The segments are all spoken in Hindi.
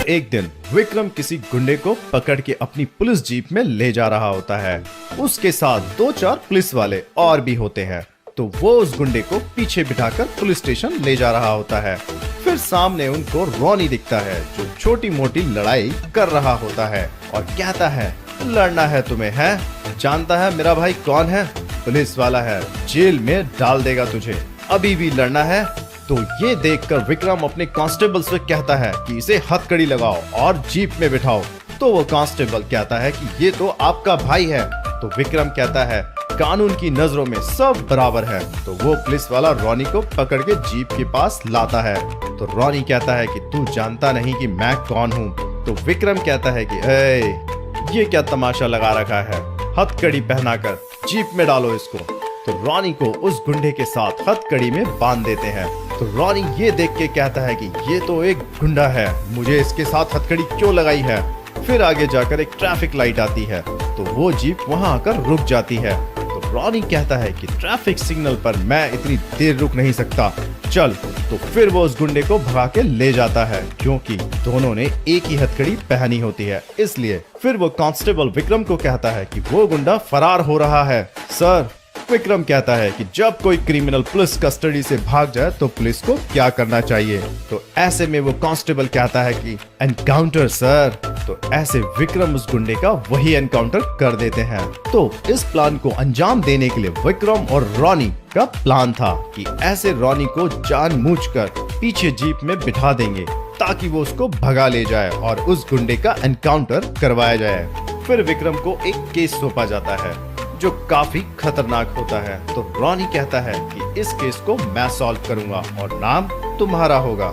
एक दिन विक्रम किसी गुंडे को पकड़ के अपनी पुलिस जीप में ले जा रहा होता है। उसके साथ 2-4 पुलिस वाले और भी होते हैं। तो वो उस गुंडे को पीछे बिठाकर पुलिस स्टेशन ले जा रहा होता है। फिर सामने उनको रॉनी दिखता है जो छोटी मोटी लड़ाई कर रहा होता है और कहता है, लड़ना है तुम्हें है? जानता है मेरा भाई कौन है? पुलिस वाला है, जेल में डाल देगा तुझे। अभी भी लड़ना है? तो ये देखकर विक्रम अपने कांस्टेबल से कहता है कि इसे हथकड़ी लगाओ और जीप में बिठाओ। तो वो कांस्टेबल कहता है कि ये तो आपका भाई है। तो विक्रम कहता है कानून की नजरों में सब बराबर है। तो वो पुलिस वाला रॉनी को पकड़ के जीप के पास लाता है। तो रॉनी कहता है कि तू जानता नहीं कि मैं कौन हूँ। तो विक्रम कहता है कि ये क्या तमाशा लगा रखा है, हथकड़ी पहनाकर जीप में डालो इसको। तो रॉनी को उस गुंडे के साथ हथकड़ी में बांध देते हैं। तो रॉनी ये देख के कहता है कि ये तो एक गुंडा है, मुझे इसके साथ हथकड़ी क्यों लगाई है। फिर आगे जाकर एक ट्रैफिक लाइट आती है तो वो जीप वहां आकर रुक जाती है। तो रॉनी कहता है कि ट्रैफिक सिग्नल पर मैं इतनी देर रुक नहीं सकता, चल। तो फिर वो उस गुंडे को भगा के ले जाता है क्योंकि दोनों ने एक ही हथकड़ी पहनी होती है, इसलिए। फिर वो कांस्टेबल विक्रम को कहता है कि वो गुंडा फरार हो रहा है। सर, विक्रम कहता है कि जब कोई क्रिमिनल पुलिस कस्टडी से भाग जाए तो पुलिस को क्या करना चाहिए। तो ऐसे में वो कांस्टेबल कहता है कि एनकाउंटर सर। तो ऐसे विक्रम उस गुंडे का वही एनकाउंटर कर देते हैं। तो इस प्लान को अंजाम देने के लिए विक्रम और रॉनी का प्लान था कि ऐसे रॉनी को जानबूझकर पीछे जीप में बिठा देंगे ताकि वो उसको भगा ले जाए और उस गुंडे का एनकाउंटर करवाया जाए। फिर विक्रम को एक केस सौंपा जाता है जो काफी खतरनाक होता है। तो रॉनी कहता है कि इस केस को मैं सॉल्व करूंगा और नाम तुम्हारा होगा।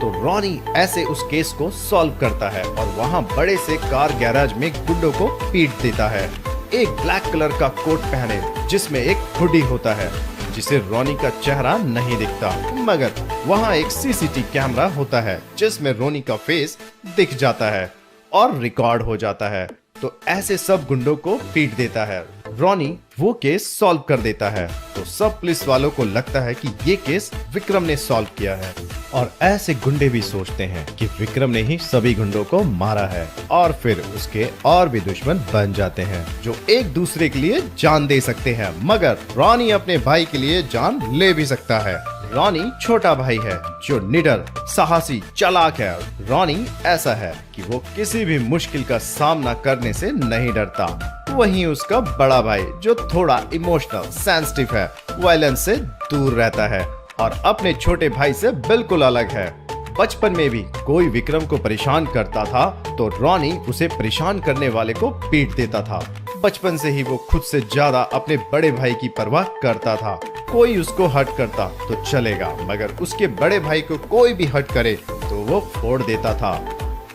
तो रॉनी ऐसे उस केस को सॉल्व करता है और वहां बड़े से कार गैराज में गुंडों को पीट देता है। एक ब्लैक कलर का कोट पहने जिसमें एक हुडी होता है जिसे रॉनी का चेहरा नहीं दिखता, मगर वहां एक सीसीटीवी कैमरा होता है जिसमें रॉनी का फेस दिख जाता है और रिकॉर्ड हो जाता है। तो ऐसे सब गुंडों को पीट देता है। रॉनी वो केस सॉल्व कर देता है। तो सब पुलिस वालों को लगता है कि ये केस विक्रम ने सॉल्व किया है और ऐसे गुंडे भी सोचते हैं कि विक्रम ने ही सभी गुंडों को मारा है। और फिर उसके और भी दुश्मन बन जाते हैं जो एक दूसरे के लिए जान दे सकते हैं, मगर रॉनी अपने भाई के लिए जान ले भी सकता है। रॉनी छोटा भाई है जो निडर, साहसी, चालाक है। रॉनी ऐसा है कि वो किसी भी मुश्किल का सामना करने से नहीं डरता। वहीं उसका बड़ा भाई जो थोड़ा इमोशनल, सेंसिटिव है, वायलेंस से दूर रहता है और अपने छोटे भाई से बिल्कुल अलग है। बचपन में भी कोई विक्रम को परेशान करता था तो रॉनी उसे परेशान करने वाले को पीट देता था। बचपन से ही वो खुद से ज्यादा अपने बड़े भाई की परवाह करता था। कोई उसको हर्ट करता तो चलेगा, मगर उसके बड़े भाई को कोई भी हर्ट करे तो वो फोड़ देता था।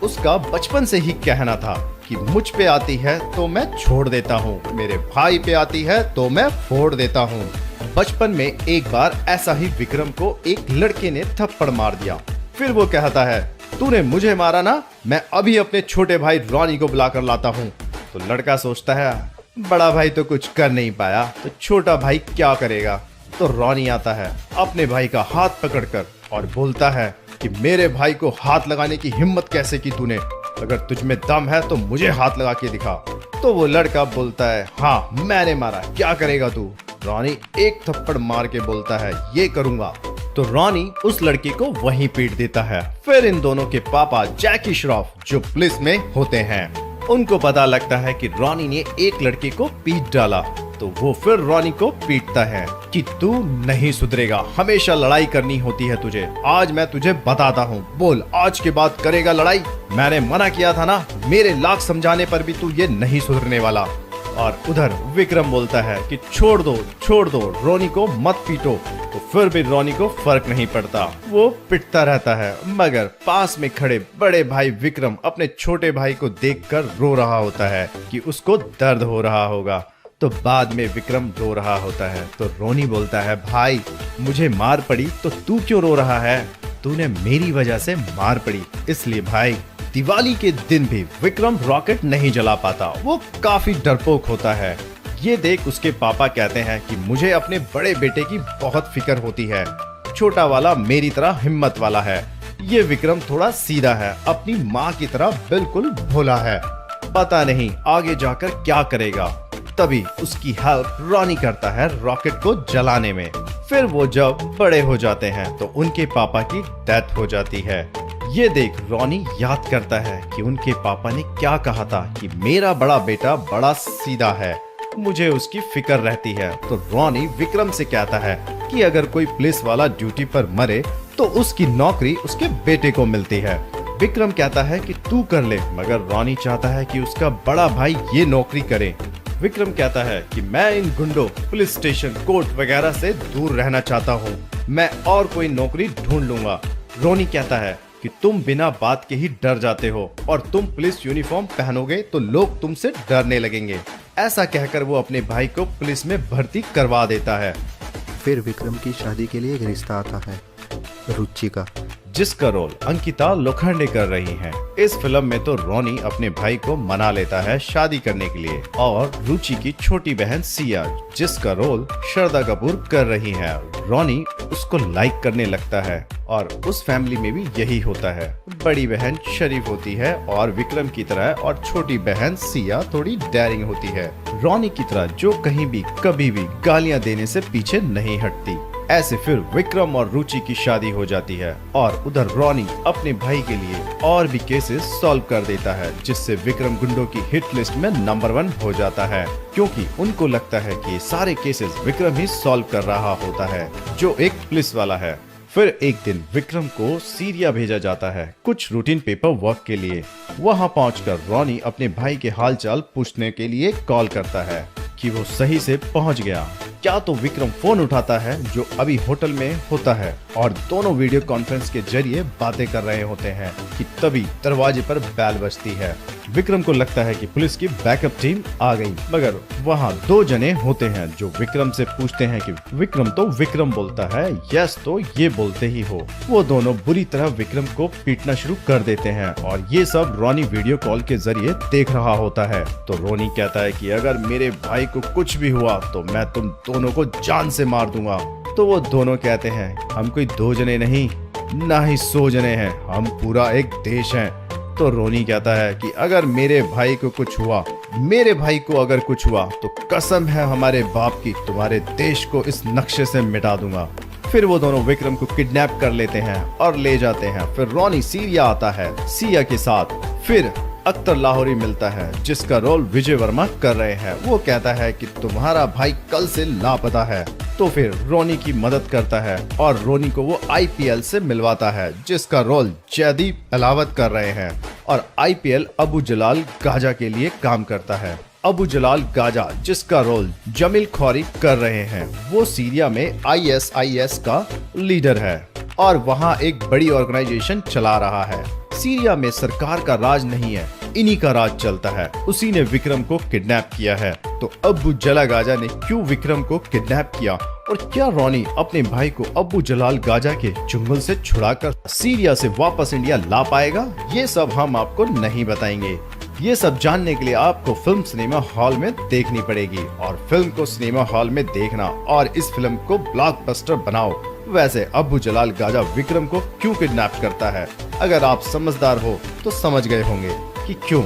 उसका बचपन से ही कहना था कि मुझ पे आती है तो मैं छोड़ देता हूँ, मेरे भाई पे आती है तो मैं फोड़ देता हूँ। बचपन में एक बार ऐसा ही विक्रम को एक लड़के ने थप्पड़ मार दिया। फिर वो कहता है, तूने मुझे मारा ना, मैं अभी अपने छोटे भाई रॉनी को बुला कर लाता हूँ। तो लड़का सोचता है बड़ा भाई तो कुछ कर नहीं पाया तो छोटा भाई क्या करेगा। तो रॉनी आता है अपने भाई का हाथ पकड़कर और बोलता है कि मेरे भाई को हाथ लगाने की हिम्मत कैसे की तूने, अगर तुझ में दम है तो मुझे हाथ लगा के दिखा। तो वो लड़का बोलता है, हाँ मैंने मारा, क्या करेगा तू। रॉनी एक थप्पड़ मार के बोलता है, ये करूंगा। तो रॉनी उस लड़के को वहीं पीट देता है। फिर इन दोनों के पापा जैकी श्रॉफ जो पुलिस में होते हैं, उनको पता लगता है कि रॉनी ने एक लड़के को पीट डाला। तो वो फिर रॉनी को पीटता है कि तू नहीं सुधरेगा, हमेशा लड़ाई करनी होती है तुझे, आज मैं तुझे बताता हूँ, बोल आज के बाद करेगा लड़ाई। मैंने मना किया था ना, मेरे लाख समझाने पर भी तू ये नहीं सुधरने वाला। और उधर विक्रम बोलता है कि छोड़ दो रॉनी को मत पीटो। तो फिर भी रॉनी को फर्क नहीं पड़ता, वो पिटता रहता है, मगर पास में खड़े बड़े भाई विक्रम अपने छोटे भाई को देखकर रो रहा होता है कि उसको दर्द हो रहा होगा। तो बाद में विक्रम रो रहा होता है तो रॉनी बोलता है, भाई मुझे मार पड़ी तो तू क्यों रो रहा है, तूने मेरी वजह से मार पड़ी इसलिए। भाई दिवाली के दिन भी विक्रम रॉकेट नहीं जला पाता, वो काफी डरपोक होता है। ये देख उसके पापा कहते हैं कि मुझे अपने बड़े बेटे की बहुत फिक्र होती है, छोटा वाला मेरी तरह हिम्मत वाला है, ये विक्रम थोड़ा सीधा है, अपनी माँ की तरह बिल्कुल भोला है। पता नहीं आगे जाकर क्या करेगा। तभी उसकी हेल्प रॉनी करता है रॉकेट को जलाने में। फिर वो जब बड़े हो जाते हैं तो उनके पापा की डेथ हो जाती है। ये देख रॉनी याद करता है कि उनके पापा ने क्या कहा था कि मेरा बड़ा बेटा बड़ा सीधा है, मुझे उसकी फिक्र रहती है। तो रॉनी विक्रम से कहता है कि अगर कोई पुलिस वाला ड्यूटी पर मरे तो उसकी नौकरी उसके बेटे को मिलती है। विक्रम कहता है कि तू कर ले, मगर रॉनी चाहता है कि उसका बड़ा भाई ये नौकरी करे। विक्रम कहता है कि मैं इन गुंडों, पुलिस स्टेशन, कोर्ट वगैरह से दूर रहना चाहता हूँ, मैं और कोई नौकरी ढूंढ लूंगा। रॉनी कहता है कि तुम बिना बात के ही डर जाते हो और तुम पुलिस यूनिफॉर्म पहनोगे तो लोग तुमसे डरने लगेंगे। ऐसा कहकर वो अपने भाई को पुलिस में भर्ती करवा देता है। फिर विक्रम की शादी के लिए एक रिश्ता आता है, रुचि का, जिसका रोल अंकिता लोखंडे कर रही हैं। इस फिल्म में तो रॉनी अपने भाई को मना लेता है शादी करने के लिए, और रुचि की छोटी बहन सिया, जिसका रोल श्रद्धा कपूर कर रही है, रॉनी उसको लाइक करने लगता है। और उस फैमिली में भी यही होता है, बड़ी बहन शरीफ होती है और विक्रम की तरह, और छोटी बहन सिया थोड़ी डेयरिंग होती है, रॉनी की तरह, जो कहीं भी कभी भी गालियां देने से पीछे नहीं हटती। ऐसे फिर विक्रम और रुचि की शादी हो जाती है और उधर रॉनी अपने भाई के लिए और भी केसेस सॉल्व कर देता है, जिससे विक्रम गुंडों की हिट लिस्ट में नंबर 1 हो जाता है, क्योंकि उनको लगता है कि सारे केसेस विक्रम ही सॉल्व कर रहा होता है, जो एक पुलिस वाला है। फिर एक दिन विक्रम को सीरिया भेजा जाता है कुछ रूटीन पेपर वर्क के लिए। वहां पहुंचकर रॉनी अपने भाई के हालचाल पूछने के लिए कॉल करता है कि वो सही से पहुंच गया। क्या तो विक्रम फोन उठाता है जो अभी होटल में होता है, और दोनों वीडियो कॉन्फ्रेंस के जरिए बातें कर रहे होते हैं कि तभी दरवाजे पर बेल बजती है। विक्रम को लगता है कि पुलिस की बैकअप टीम आ गई, मगर वहाँ 2 जने होते हैं जो विक्रम से पूछते हैं कि विक्रम तो विक्रम बोलता है, यस तो ये बोलते ही हो। वो दोनों बुरी तरह विक्रम को पीटना शुरू कर देते हैं, और ये सब रॉनी वीडियो कॉल के जरिए देख रहा होता है। तो रॉनी कहता है कि अगर मेरे भाई को कुछ भी हुआ तो मैं तुम दोनों को जान से मार दूंगा। तो वो दोनों कहते हैं हम कोई 2 जने नहीं, ना ही 100 जने हैं, हम पूरा एक देश हैं। तो रॉनी कहता है कि अगर मेरे भाई को कुछ हुआ, मेरे भाई को अगर कुछ हुआ तो कसम है हमारे बाप की, तुम्हारे देश को इस नक्शे से मिटा दूंगा। फिर वो दोनों विक्रम को किडनैप कर लेते हैं और ले जाते हैं। फिर रॉनी सीरिया आता है सिया के साथ। फिर अख्तर लाहौरी मिलता है, जिसका रोल विजय वर्मा कर रहे हैं। वो कहता है कि तुम्हारा भाई कल से लापता है। तो फिर रॉनी की मदद करता है और रॉनी को वो आईपीएल से मिलवाता है, जिसका रोल जयदीप अलावत कर रहे हैं, और आईपीएल अबू जलाल गाजा के लिए काम करता है। अबू जलाल गाजा, जिसका रोल जमील खौरी कर रहे हैं, वो सीरिया में ISIS का लीडर है और वहाँ एक बड़ी ऑर्गेनाइजेशन चला रहा है। सीरिया में सरकार का राज नहीं है, इन्हीं का राज चलता है। उसी ने विक्रम को किडनैप किया है। तो अबू जलाल गाजा ने क्यों विक्रम को किडनैप किया, और क्या रॉनी अपने भाई को अबू जलाल गाजा के जंगल से छुड़ाकर सीरिया से वापस इंडिया ला पाएगा, ये सब हम आपको नहीं बताएंगे। ये सब जानने के लिए आपको फिल्म सिनेमा हॉल में देखनी पड़ेगी, और फिल्म को सिनेमा हॉल में देखना और इस फिल्म को ब्लॉकबस्टर बनाओ। वैसे अबू जलाल गाजा विक्रम को क्यों किडनैप करता है, अगर आप समझदार हो तो समझ गए होंगे कि क्यों।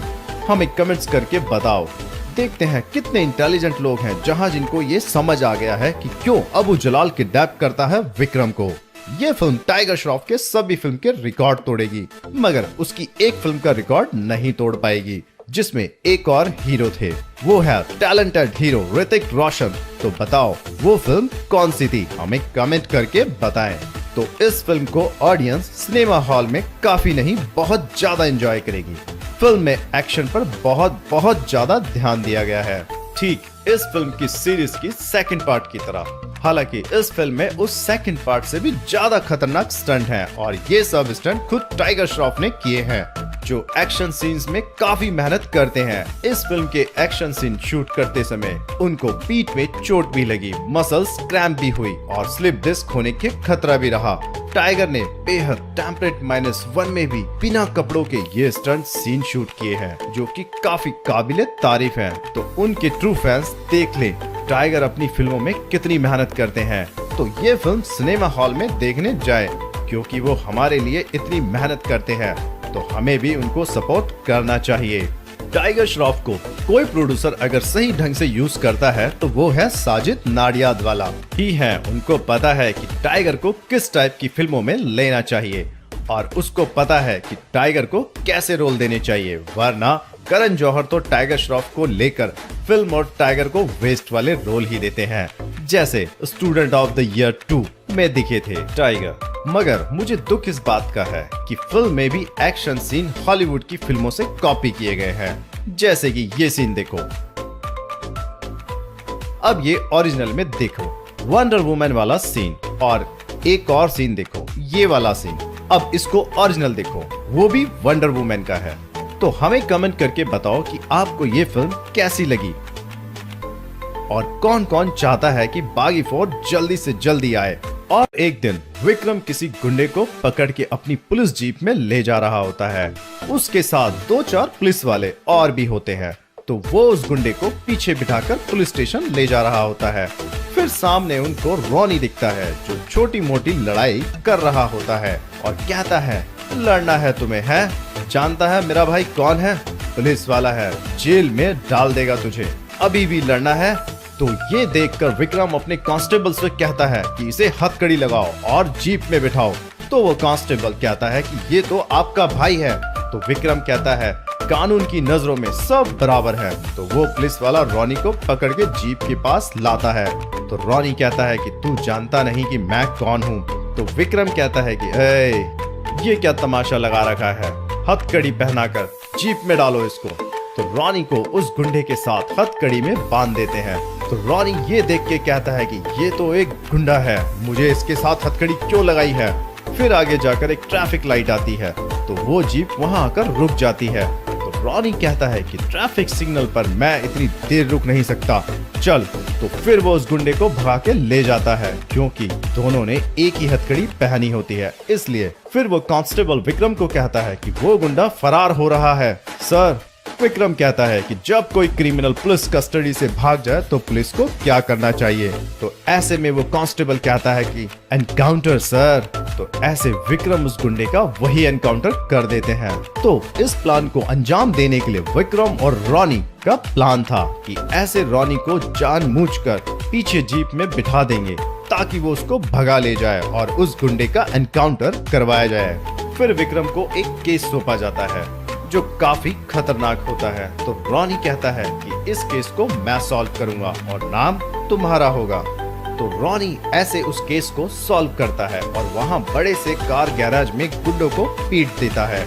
हमें कमेंट्स करके बताओ। देखते हैं कितने इंटेलिजेंट लोग हैं जहां जिनको ये समझ आ गया है कि क्यों अबू जलाल किडनैप करता है विक्रम को। ये फिल्म टाइगर श्रॉफ के सभी फिल्म के रिकॉर्ड तोड़ेगी, मगर उसकी एक फिल्म का रिकॉर्ड नहीं तोड़ पाएगी, जिसमें एक और हीरो थे, वो है टैलेंटेड हीरो ऋतिक रोशन। तो बताओ वो फिल्म कौन सी थी, हमें कमेंट करके बताएं। तो इस फिल्म को ऑडियंस सिनेमा हॉल में काफी नहीं बहुत ज्यादा एंजॉय करेगी। फिल्म में एक्शन पर बहुत ज्यादा ध्यान दिया गया है, ठीक इस फिल्म की सीरीज की सेकंड पार्ट की तरह। हालांकि इस फिल्म में उस सेकंड पार्ट से भी ज्यादा खतरनाक स्टंट हैं, और ये सब स्टंट खुद टाइगर श्रॉफ ने किए हैं, जो एक्शन सीन्स में काफी मेहनत करते हैं। इस फिल्म के एक्शन सीन शूट करते समय उनको पीठ में चोट भी लगी, मसल्स क्रैम्प भी हुई और स्लिप डिस्क होने के खतरा भी रहा। टाइगर ने बेहद टेम्परेट -1 में भी बिना कपड़ों के ये स्टंट सीन शूट किए हैं, जो कि काफी काबिले तारीफ हैं। तो उनके ट्रू फैंस देख ले टाइगर अपनी फिल्मों में कितनी मेहनत करते हैं। तो ये फिल्म सिनेमा हॉल में देखने जाए। क्योंकि वो हमारे लिए इतनी मेहनत करते हैं, तो हमें भी उनको सपोर्ट करना चाहिए। टाइगर श्रॉफ को कोई प्रोड्यूसर अगर सही ढंग से यूज करता है तो वो है साजिद नाडियादवाला ही है। उनको पता है कि टाइगर को किस टाइप की फिल्मों में लेना चाहिए और उसको पता है कि टाइगर को कैसे रोल देने चाहिए, वरना करण जौहर तो टाइगर श्रॉफ को लेकर फिल्म और टाइगर को वेस्ट वाले रोल ही देते हैं, जैसे स्टूडेंट ऑफ द ईयर 2 में दिखे थे टाइगर। मगर मुझे दुख इस बात का है कि फिल्म में भी एक्शन सीन हॉलीवुड की फिल्मों से कॉपी किए गए हैं, जैसे कि ये सीन देखो। अब ये ओरिजिनल में देखो, वंडर वुमन वाला सीन, और एक और सीन देखो, ये वाला सीन। अब इसको ओरिजिनल देखो, वो भी वंडर वुमन का है। तो हमें कमेंट करके बताओ कि आपको ये फिल्म कैसी लगी और कौन कौन चाहता है कि बागी 4 जल्दी से जल्दी आए। और एक दिन विक्रम किसी गुंडे को पकड़ के अपनी पुलिस जीप में ले जा रहा होता है। उसके साथ 2-4 पुलिस वाले और भी होते हैं। तो वो उस गुंडे को पीछे बिठाकर पुलिस स्टेशन ले जा रहा होता है। फिर सामने उनको रॉनी दिखता है, जो छोटी मोटी लड़ाई कर रहा होता है और कहता है, लड़ना है तुम्हें, है? जानता है मेरा भाई कौन है? पुलिस वाला है, जेल में डाल देगा तुझे। अभी भी लड़ना है? तो ये देखकर विक्रम अपने कांस्टेबल से कहता है कि इसे हथकड़ी लगाओ और जीप में बिठाओ। तो वो कांस्टेबल कहता है कि ये तो आपका भाई है। तो विक्रम कहता है, कानून की नजरों में सब बराबर है। तो वो पुलिस वाला रॉनी को पकड़ के जीप के पास लाता है। तो रॉनी कहता है कि तू जानता नहीं कि मैं कौन हूँ। तो विक्रम कहता है कि ये क्या तमाशा लगा रखा है, हथकड़ी पहनाकर जीप में डालो इसको। तो रॉनी को उस गुंडे के साथ हथकड़ी में बांध देते हैं। तो रॉनी ये देख के कहता है कि ये तो एक गुंडा है, मुझे इसके साथ हथकड़ी क्यों लगाई है। फिर आगे जाकर एक ट्रैफिक लाइट आती है, तो वो जीप वहां आकर रुक जाती है। तो रॉनी कहता है कि ट्रैफिक सिग्नल पर मैं इतनी देर रुक नहीं सकता, चल। तो फिर वो उस गुंडे को भगा के ले जाता है, क्योंकि दोनों ने एक ही हथकड़ी पहनी होती है, इसलिए। फिर वो कांस्टेबल विक्रम को कहता है कि वो गुंडा फरार हो रहा है। सर, विक्रम कहता है कि जब कोई क्रिमिनल पुलिस कस्टडी से भाग जाए तो पुलिस को क्या करना चाहिए। तो ऐसे में वो कांस्टेबल कहता है कि एनकाउंटर सर। तो ऐसे विक्रम उस गुंडे का वही एनकाउंटर कर देते हैं। तो इस प्लान को अंजाम देने के लिए विक्रम और रॉनी का प्लान था कि ऐसे रॉनी को जानबूझकर पीछे जीप में बिठा देंगे ताकि वो उसको भगा ले जाए और उस गुंडे का एनकाउंटर करवाया जाए। फिर विक्रम को एक केस सौंपा जाता है जो काफी खतरनाक होता है। तो रॉनी कहता है कि इस केस को मैं सॉल्व करूंगा और नाम तुम्हारा होगा। तो रॉनी ऐसे उस केस को सॉल्व करता है और वहां बड़े से कार गैराज में गुंडों को पीट देता है।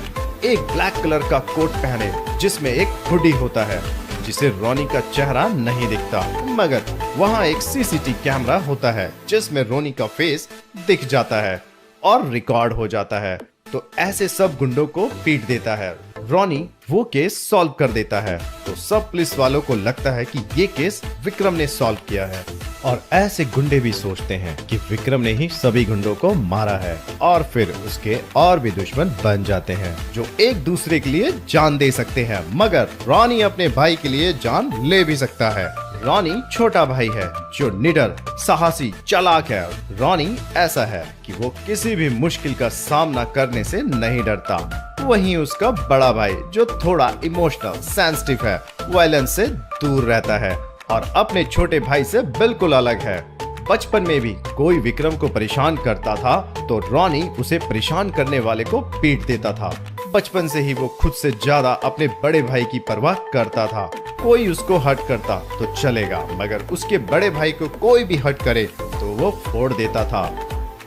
एक ब्लैक कलर का कोट पहने जिसमें एक हुडी होता है, जिसे रॉनी का चेहरा नहीं दिखता, मगर वहां एक सीसीटीवी कैमरा होता है जिसमें रॉनी का फेस दिख जाता है और रिकॉर्ड हो जाता है। तो ऐसे सब गुंडों को पीट देता है। रॉनी वो केस सॉल्व कर देता है। तो सब पुलिस वालों को लगता है कि ये केस विक्रम ने सॉल्व किया है और ऐसे गुंडे भी सोचते हैं कि विक्रम ने ही सभी गुंडों को मारा है और फिर उसके और भी दुश्मन बन जाते हैं जो एक दूसरे के लिए जान दे सकते हैं। मगर रॉनी अपने भाई के लिए जान ले भी सकता है। रॉनी छोटा भाई है जो निडर, साहसी, चालाक है। रॉनी ऐसा है कि वो किसी भी मुश्किल का सामना करने से नहीं डरता। वहीं उसका बड़ा भाई जो थोड़ा इमोशनल, सेंसिटिव है, वायलेंस से दूर रहता है और अपने छोटे भाई से बिल्कुल अलग है। बचपन में भी कोई विक्रम को परेशान करता था तो रॉनी उसे परेशान करने वाले को पीट देता था। बचपन से ही वो खुद से ज्यादा अपने बड़े भाई की परवाह करता था। कोई उसको हर्ट करता तो चलेगा, मगर उसके बड़े भाई को कोई भी हर्ट करे तो वो फोड़ देता था।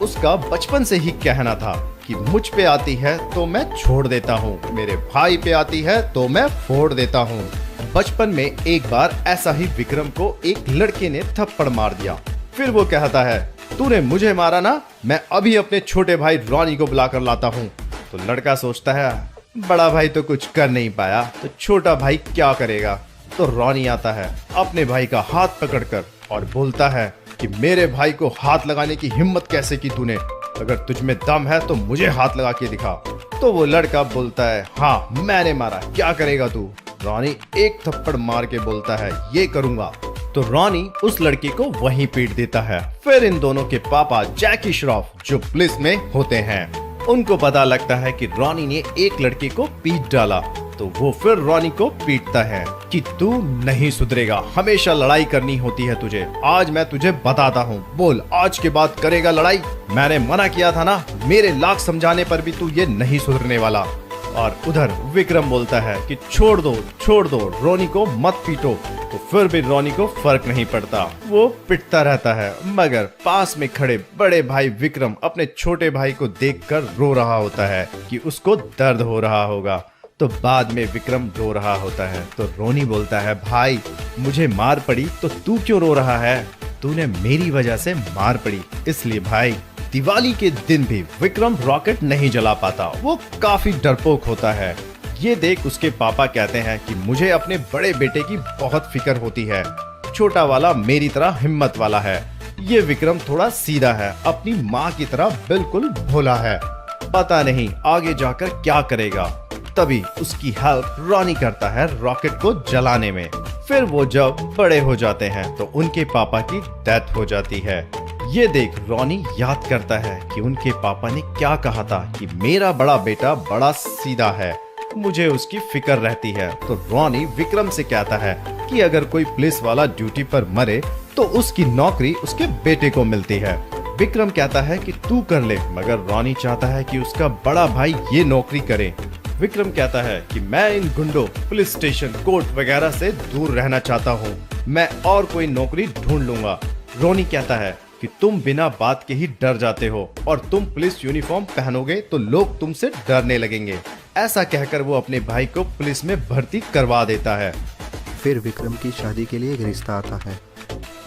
उसका बचपन से ही कहना था कि मुझ पे आती है तो मैं छोड़ देता हूँ, मेरे भाई पे आती है तो मैं फोड़ देता हूँ। बचपन में एक बार ऐसा ही विक्रम को एक लड़के ने थप्पड़ मार दिया। फिर वो कहता है, तूने मुझे मारा ना, मैं अभी अपने छोटे भाई रॉनी को बुला कर लाता हूँ। तो लड़का सोचता है, बड़ा भाई तो कुछ कर नहीं पाया तो छोटा भाई क्या करेगा। तो रॉनी आता है अपने भाई का हाथ पकड़कर और बोलता है कि मेरे भाई को हाथ लगाने की हिम्मत कैसे की तूने, अगर तुझ में दम है तो मुझे हाथ लगा के दिखा। तो वो लड़का बोलता है, हाँ मैंने मारा, क्या करेगा तू। रॉनी एक थप्पड़ मार के बोलता है, ये करूंगा। तो रॉनी उस लड़के को वहीं पीट देता है। फिर इन दोनों के पापा जैकी श्रॉफ जो पुलिस में होते हैं, उनको पता लगता है कि रॉनी ने एक लड़के को पीट डाला, तो वो फिर रॉनी को पीटता है कि तू नहीं सुधरेगा, हमेशा लड़ाई करनी होती है तुझे, आज मैं तुझे बताता हूँ, बोल आज के बाद करेगा लड़ाई? मैंने मना किया था ना, मेरे लाख समझाने पर भी तू ये नहीं सुधरने वाला। और उधर विक्रम बोलता है कि छोड़ दो रॉनी को मत पीटो, तो फिर भी रॉनी को फर्क नहीं पड़ता, वो पिटता रहता है। मगर पास में खड़े बड़े भाई विक्रम अपने छोटे भाई को देखकर रो रहा होता है कि उसको दर्द हो रहा होगा। तो बाद में विक्रम रो रहा होता है तो रॉनी बोलता है, भाई मुझे मार पड़ी तो तू क्यों रो रहा है? तूने मेरी वजह से मार पड़ी इसलिए भाई। दिवाली के दिन भी विक्रम रॉकेट नहीं जला पाता, वो काफी डरपोक होता है। ये देख उसके पापा कहते हैं कि मुझे अपने बड़े बेटे की बहुत फिक्र होती है, छोटा वाला मेरी तरह हिम्मत वाला है, ये विक्रम थोड़ा सीधा है, अपनी माँ की तरह बिल्कुल भोला है, पता नहीं आगे जाकर क्या करेगा। तभी उसकी हेल्प रॉनी करता है रॉकेट को जलाने में। फिर वो जब बड़े हो जाते हैं तो उनके पापा की डेथ हो जाती है। ये देख रॉनी याद करता है कि उनके पापा ने क्या कहा था कि मेरा बड़ा बेटा बड़ा सीधा है, मुझे उसकी फिक्र रहती है। तो रॉनी विक्रम से कहता है कि अगर कोई पुलिस वाला ड्यूटी पर मरे तो उसकी नौकरी उसके बेटे को मिलती है। विक्रम कहता है कि तू कर ले, मगर रॉनी चाहता है कि उसका बड़ा भाई ये नौकरी करे। विक्रम कहता है कि मैं इन गुंडों, पुलिस स्टेशन, कोर्ट वगैरह से दूर रहना चाहता हूँ, मैं और कोई नौकरी ढूंढ लूंगा। रॉनी कहता है कि तुम बिना बात के ही डर जाते हो और तुम पुलिस यूनिफॉर्म पहनोगे तो लोग तुमसे डरने लगेंगे। ऐसा कहकर वो अपने भाई को पुलिस में भर्ती करवा देता है। फिर विक्रम की शादी के लिए एक रिश्ता आता है,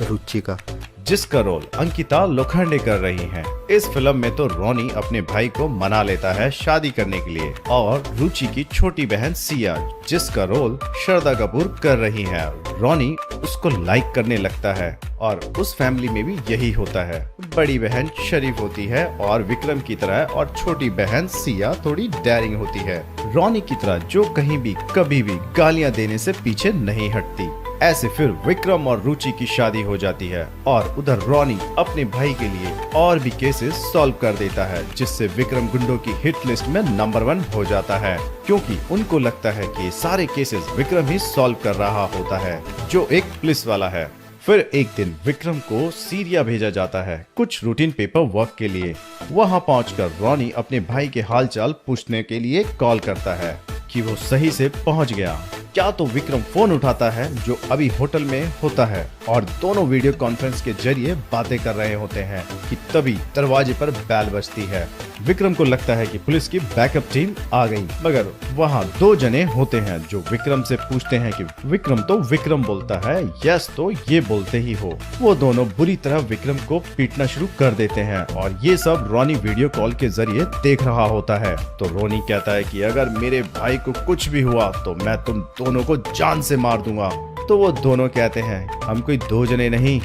रुचिका, जिसका रोल अंकिता लोखंडे कर रही हैं। इस फिल्म में तो रॉनी अपने भाई को मना लेता है शादी करने के लिए, और रुचि की छोटी बहन सिया, जिसका रोल श्रद्धा कपूर कर रही है, रॉनी उसको लाइक करने लगता है। और उस फैमिली में भी यही होता है, बड़ी बहन शरीफ होती है और विक्रम की तरह, और छोटी बहन सिया थोड़ी डेयरिंग होती है, रॉनी की तरह, जो कहीं भी कभी भी गालियां देने से पीछे नहीं हटती। ऐसे फिर विक्रम और रुचि की शादी हो जाती है और उधर रॉनी अपने भाई के लिए और भी केसेस सॉल्व कर देता है, जिससे विक्रम गुंडों की हिट लिस्ट में नंबर 1 हो जाता है, क्योंकि उनको लगता है कि सारे केसेस विक्रम ही सॉल्व कर रहा होता है, जो एक पुलिस वाला है। फिर एक दिन विक्रम को सीरिया भेजा जाता है कुछ रूटीन पेपर वर्क के लिए। वहां पहुंचकर रॉनी अपने भाई के हालचाल पूछने के लिए कॉल करता है कि वो सही से पहुंच गया क्या। तो विक्रम फोन उठाता है जो अभी होटल में होता है, और दोनों वीडियो कॉन्फ्रेंस के जरिए बातें कर रहे होते हैं कि तभी दरवाजे पर बेल बजती है। विक्रम को लगता है कि पुलिस की बैकअप टीम आ गई, मगर वहाँ 2 जने होते हैं जो विक्रम से पूछते हैं कि विक्रम, तो विक्रम बोलता है यस, तो ये बोलते ही हो। वो दोनों बुरी तरह विक्रम को पीटना शुरू कर देते हैं, और ये सब रॉनी वीडियो कॉल के जरिए देख रहा होता है। तो रॉनी कहता है कि अगर मेरे भाई को कुछ भी हुआ तो मैं तुम दोनों को जान से मार दूंगा। तो वो दोनों कहते हैं हम कोई 2 जने नहीं,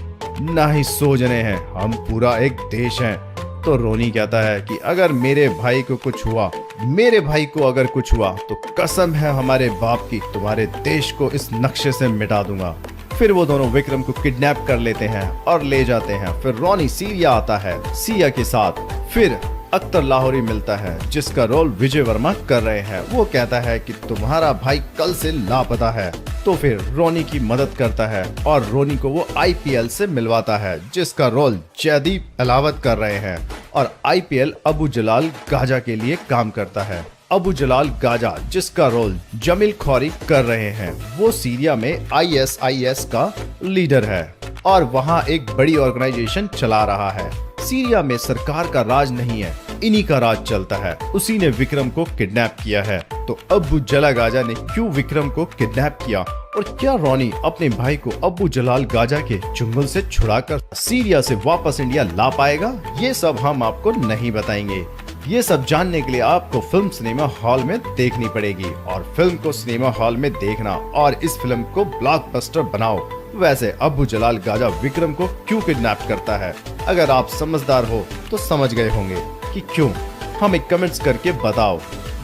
ना ही 100 जने हैं, हम पूरा एक देश हैं। तो रॉनी कहता है कि अगर मेरे भाई को कुछ हुआ, मेरे भाई को अगर कुछ हुआ तो कसम है हमारे बाप की, तुम्हारे देश को इस नक्शे से मिटा दूंगा। फिर वो दोनों विक्रम को किडनैप कर लेते हैं और ले जाते हैं। फिर रॉनी सीरिया आता है सिया के साथ। फिर अख्तर लाहौरी मिलता है जिसका रोल विजय वर्मा कर रहे हैं। वो कहता है कि तुम्हारा भाई कल से लापता है। तो फिर रॉनी की मदद करता है और रॉनी को वो आईपीएल से मिलवाता है जिसका रोल जयदीप अलावत कर रहे हैं, और आईपीएल अबू जलाल गाजा के लिए काम करता है। अबू जलाल गाजा जिसका रोल जमील खौरी कर रहे हैं, वो सीरिया में ISIS का लीडर है और वहाँ एक बड़ी ऑर्गेनाइजेशन चला रहा है। सीरिया में सरकार का राज नहीं है, इन्हीं का राज चलता है। उसी ने विक्रम को किडनैप किया है। तो अबू जलाल गाजा ने क्यों विक्रम को किडनैप किया, और क्या रॉनी अपने भाई को अबू जलाल गाजा के चुंगल से छुड़ाकर सीरिया से वापस इंडिया ला पाएगा, ये सब हम आपको नहीं बताएंगे। ये सब जानने के लिए आपको फिल्म सिनेमा हॉल में देखनी पड़ेगी, और फिल्म को सिनेमा हॉल में देखना और इस फिल्म को ब्लॉकबस्टर बनाओ। वैसे अबू जलाल गाजा विक्रम को क्यों किडनैप करता है, अगर आप समझदार हो तो समझ गए होंगे कि क्यों। हमें कमेंट्स करके बताओ।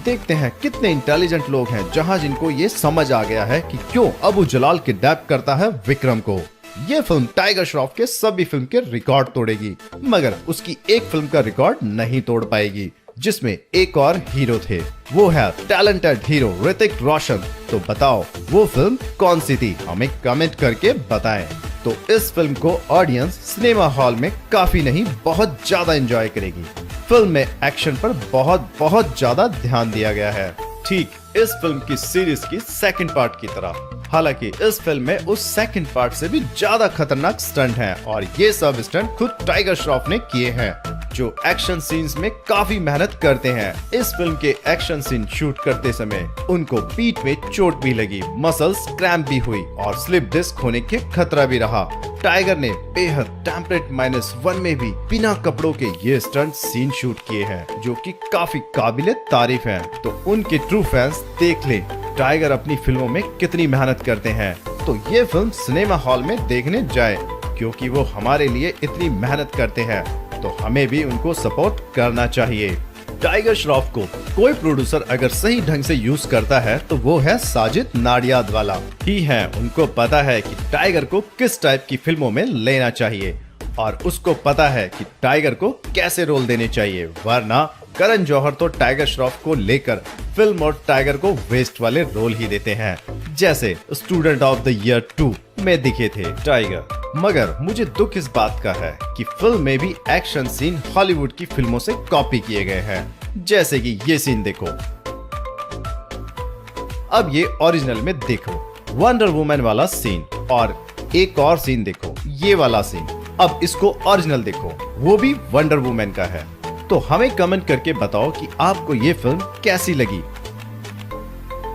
देखते हैं कितने इंटेलिजेंट लोग हैं जहां जिनको ये समझ आ गया है कि क्यों अबू जलाल किडनैप करता है विक्रम को। ये फिल्म टाइगर श्रॉफ के सभी फिल्म के रिकॉर्ड तोड़ेगी, मगर उसकी एक फिल्म का रिकॉर्ड नहीं तोड़ पाएगी जिसमें एक और हीरो थे। वो है टैलेंटेड हीरो ऋतिक रोशन। तो बताओ वो फिल्म कौन सी थी, हमें कमेंट करके बताएं। तो इस फिल्म को ऑडियंस सिनेमा हॉल में काफी नहीं बहुत ज्यादा एंजॉय करेगी। फिल्म में एक्शन पर बहुत ज्यादा ध्यान दिया गया है, ठीक इस फिल्म की सीरीज की सेकंड पार्ट की तरह। हालांकि इस फिल्म में उस सेकंड पार्ट से भी ज्यादा खतरनाक स्टंट हैं और ये सब स्टंट खुद टाइगर श्रॉफ ने किए हैं, जो एक्शन सीन्स में काफी मेहनत करते हैं। इस फिल्म के एक्शन सीन शूट करते समय उनको पीठ में चोट भी लगी, मसल्स क्रैम्प भी हुई और स्लिप डिस्क होने के खतरा भी रहा। टाइगर ने बेहद टेम्परेट -1 में भी बिना कपड़ों के ये स्टंट सीन शूट किए हैं, जो कि काफी काबिले तारीफ हैं। तो उनके ट्रू फैंस देख ले टाइगर अपनी फिल्मों में कितनी मेहनत करते हैं। तो ये फिल्म सिनेमा हॉल में देखने जाए, क्योंकि वो हमारे लिए इतनी मेहनत करते हैं, तो हमें भी उनको सपोर्ट करना चाहिए। टाइगर श्रॉफ को कोई प्रोड्यूसर अगर सही ढंग से यूज करता है तो वो है साजिद नाडियादवाला ही है। उनको पता है कि टाइगर को किस टाइप की फिल्मों में लेना चाहिए और उसको पता है कि टाइगर को कैसे रोल देने चाहिए, वरना करण जौहर तो टाइगर श्रॉफ को लेकर फिल्म और टाइगर को वेस्ट वाले रोल ही देते हैं, जैसे स्टूडेंट ऑफ द ईयर 2 में दिखे थे टाइगर। मगर मुझे दुख इस बात का है कि फिल्म में भी एक्शन सीन हॉलीवुड की फिल्मों से कॉपी किए गए हैं, जैसे कि ये सीन देखो। अब ये ओरिजिनल में देखो वंडर वुमन वाला सीन, और एक और सीन देखो ये वाला सीन। अब इसको ओरिजिनल देखो, वो भी वंडर वुमन का है। तो हमें कमेंट करके बताओ कि आपको ये फिल्म कैसी लगी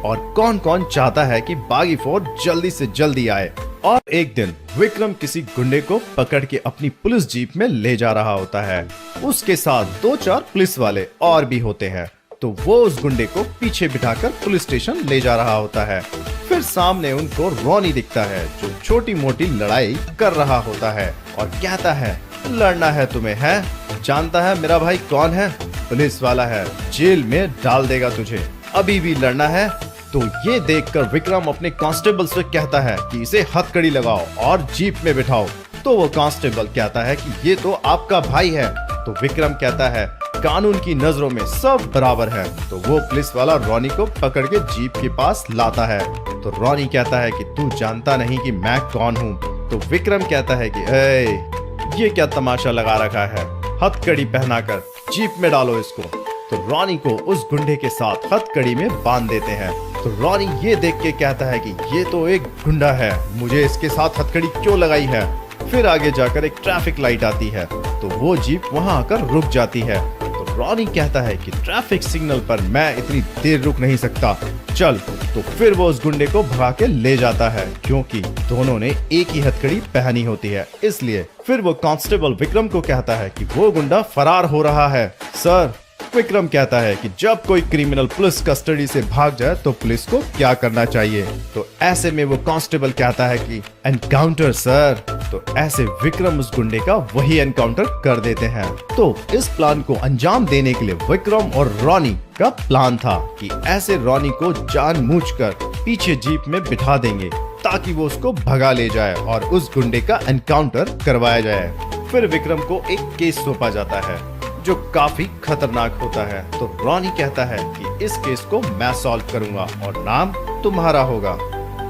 और कौन कौन चाहता है कि बागी 4 जल्दी से जल्दी आए। और एक दिन विक्रम किसी गुंडे को पकड़ के अपनी पुलिस जीप में ले जा रहा होता है। उसके साथ 2-4 पुलिस वाले और भी होते हैं। तो वो उस गुंडे को पीछे बिठाकर पुलिस स्टेशन ले जा रहा होता है। फिर सामने उनको रॉनी दिखता है, जो छोटी मोटी लड़ाई कर रहा होता है और कहता है लड़ना है तुम्हें, है जानता है मेरा भाई कौन है, पुलिस वाला है, जेल में डाल देगा तुझे, अभी भी लड़ना है। तो ये देखकर विक्रम अपने कांस्टेबल से कहता है कि इसे हथकड़ी लगाओ और जीप में बिठाओ। तो वो कांस्टेबल कहता है कि ये तो आपका भाई है। तो विक्रम कहता है कानून की नजरों में सब बराबर है। तो वो पुलिस वाला रॉनी को पकड़ के जीप के पास लाता है। तो रॉनी कहता है कि तू जानता नहीं कि मैं कौन हूँ। तो विक्रम कहता है कि ये क्या तमाशा लगा रखा है, हथकड़ी पहनाकर जीप में डालो इसको। तो रॉनी को उस गुंडे के साथ हथकड़ी में बांध देते हैं। तो रॉनी ये देख के कहता है कि ये तो एक गुंडा है, मुझे इसके साथ हथकड़ी क्यों लगाई है। फिर आगे जाकर एक ट्रैफिक लाइट आती है, तो वो जीप वहां आकर रुक जाती है। तो रॉनी कहता है कि ट्रैफिक सिग्नल पर मैं इतनी देर रुक नहीं सकता, चल। तो फिर वो उस गुंडे को भगा के ले जाता है, क्योंकि दोनों ने एक ही हथकड़ी पहनी होती है, इसलिए। फिर वो कांस्टेबल विक्रम को कहता है कि वो गुंडा फरार हो रहा है। सर, विक्रम कहता है कि जब कोई क्रिमिनल पुलिस कस्टडी से भाग जाए तो पुलिस को क्या करना चाहिए। तो ऐसे में वो कांस्टेबल कहता है कि एनकाउंटर सर। तो ऐसे विक्रम उस गुंडे का वही एनकाउंटर कर देते हैं। तो इस प्लान को अंजाम देने के लिए विक्रम और रॉनी का प्लान था कि ऐसे रॉनी को जानबूझकर पीछे जीप में बिठा देंगे ताकि वो उसको भगा ले जाए और उस गुंडे का एनकाउंटर करवाया जाए। फिर विक्रम को एक केस सौंपा जाता है जो काफी खतरनाक होता है। तो रॉनी कहता है कि इस केस को मैं सॉल्व करूंगा और नाम तुम्हारा होगा।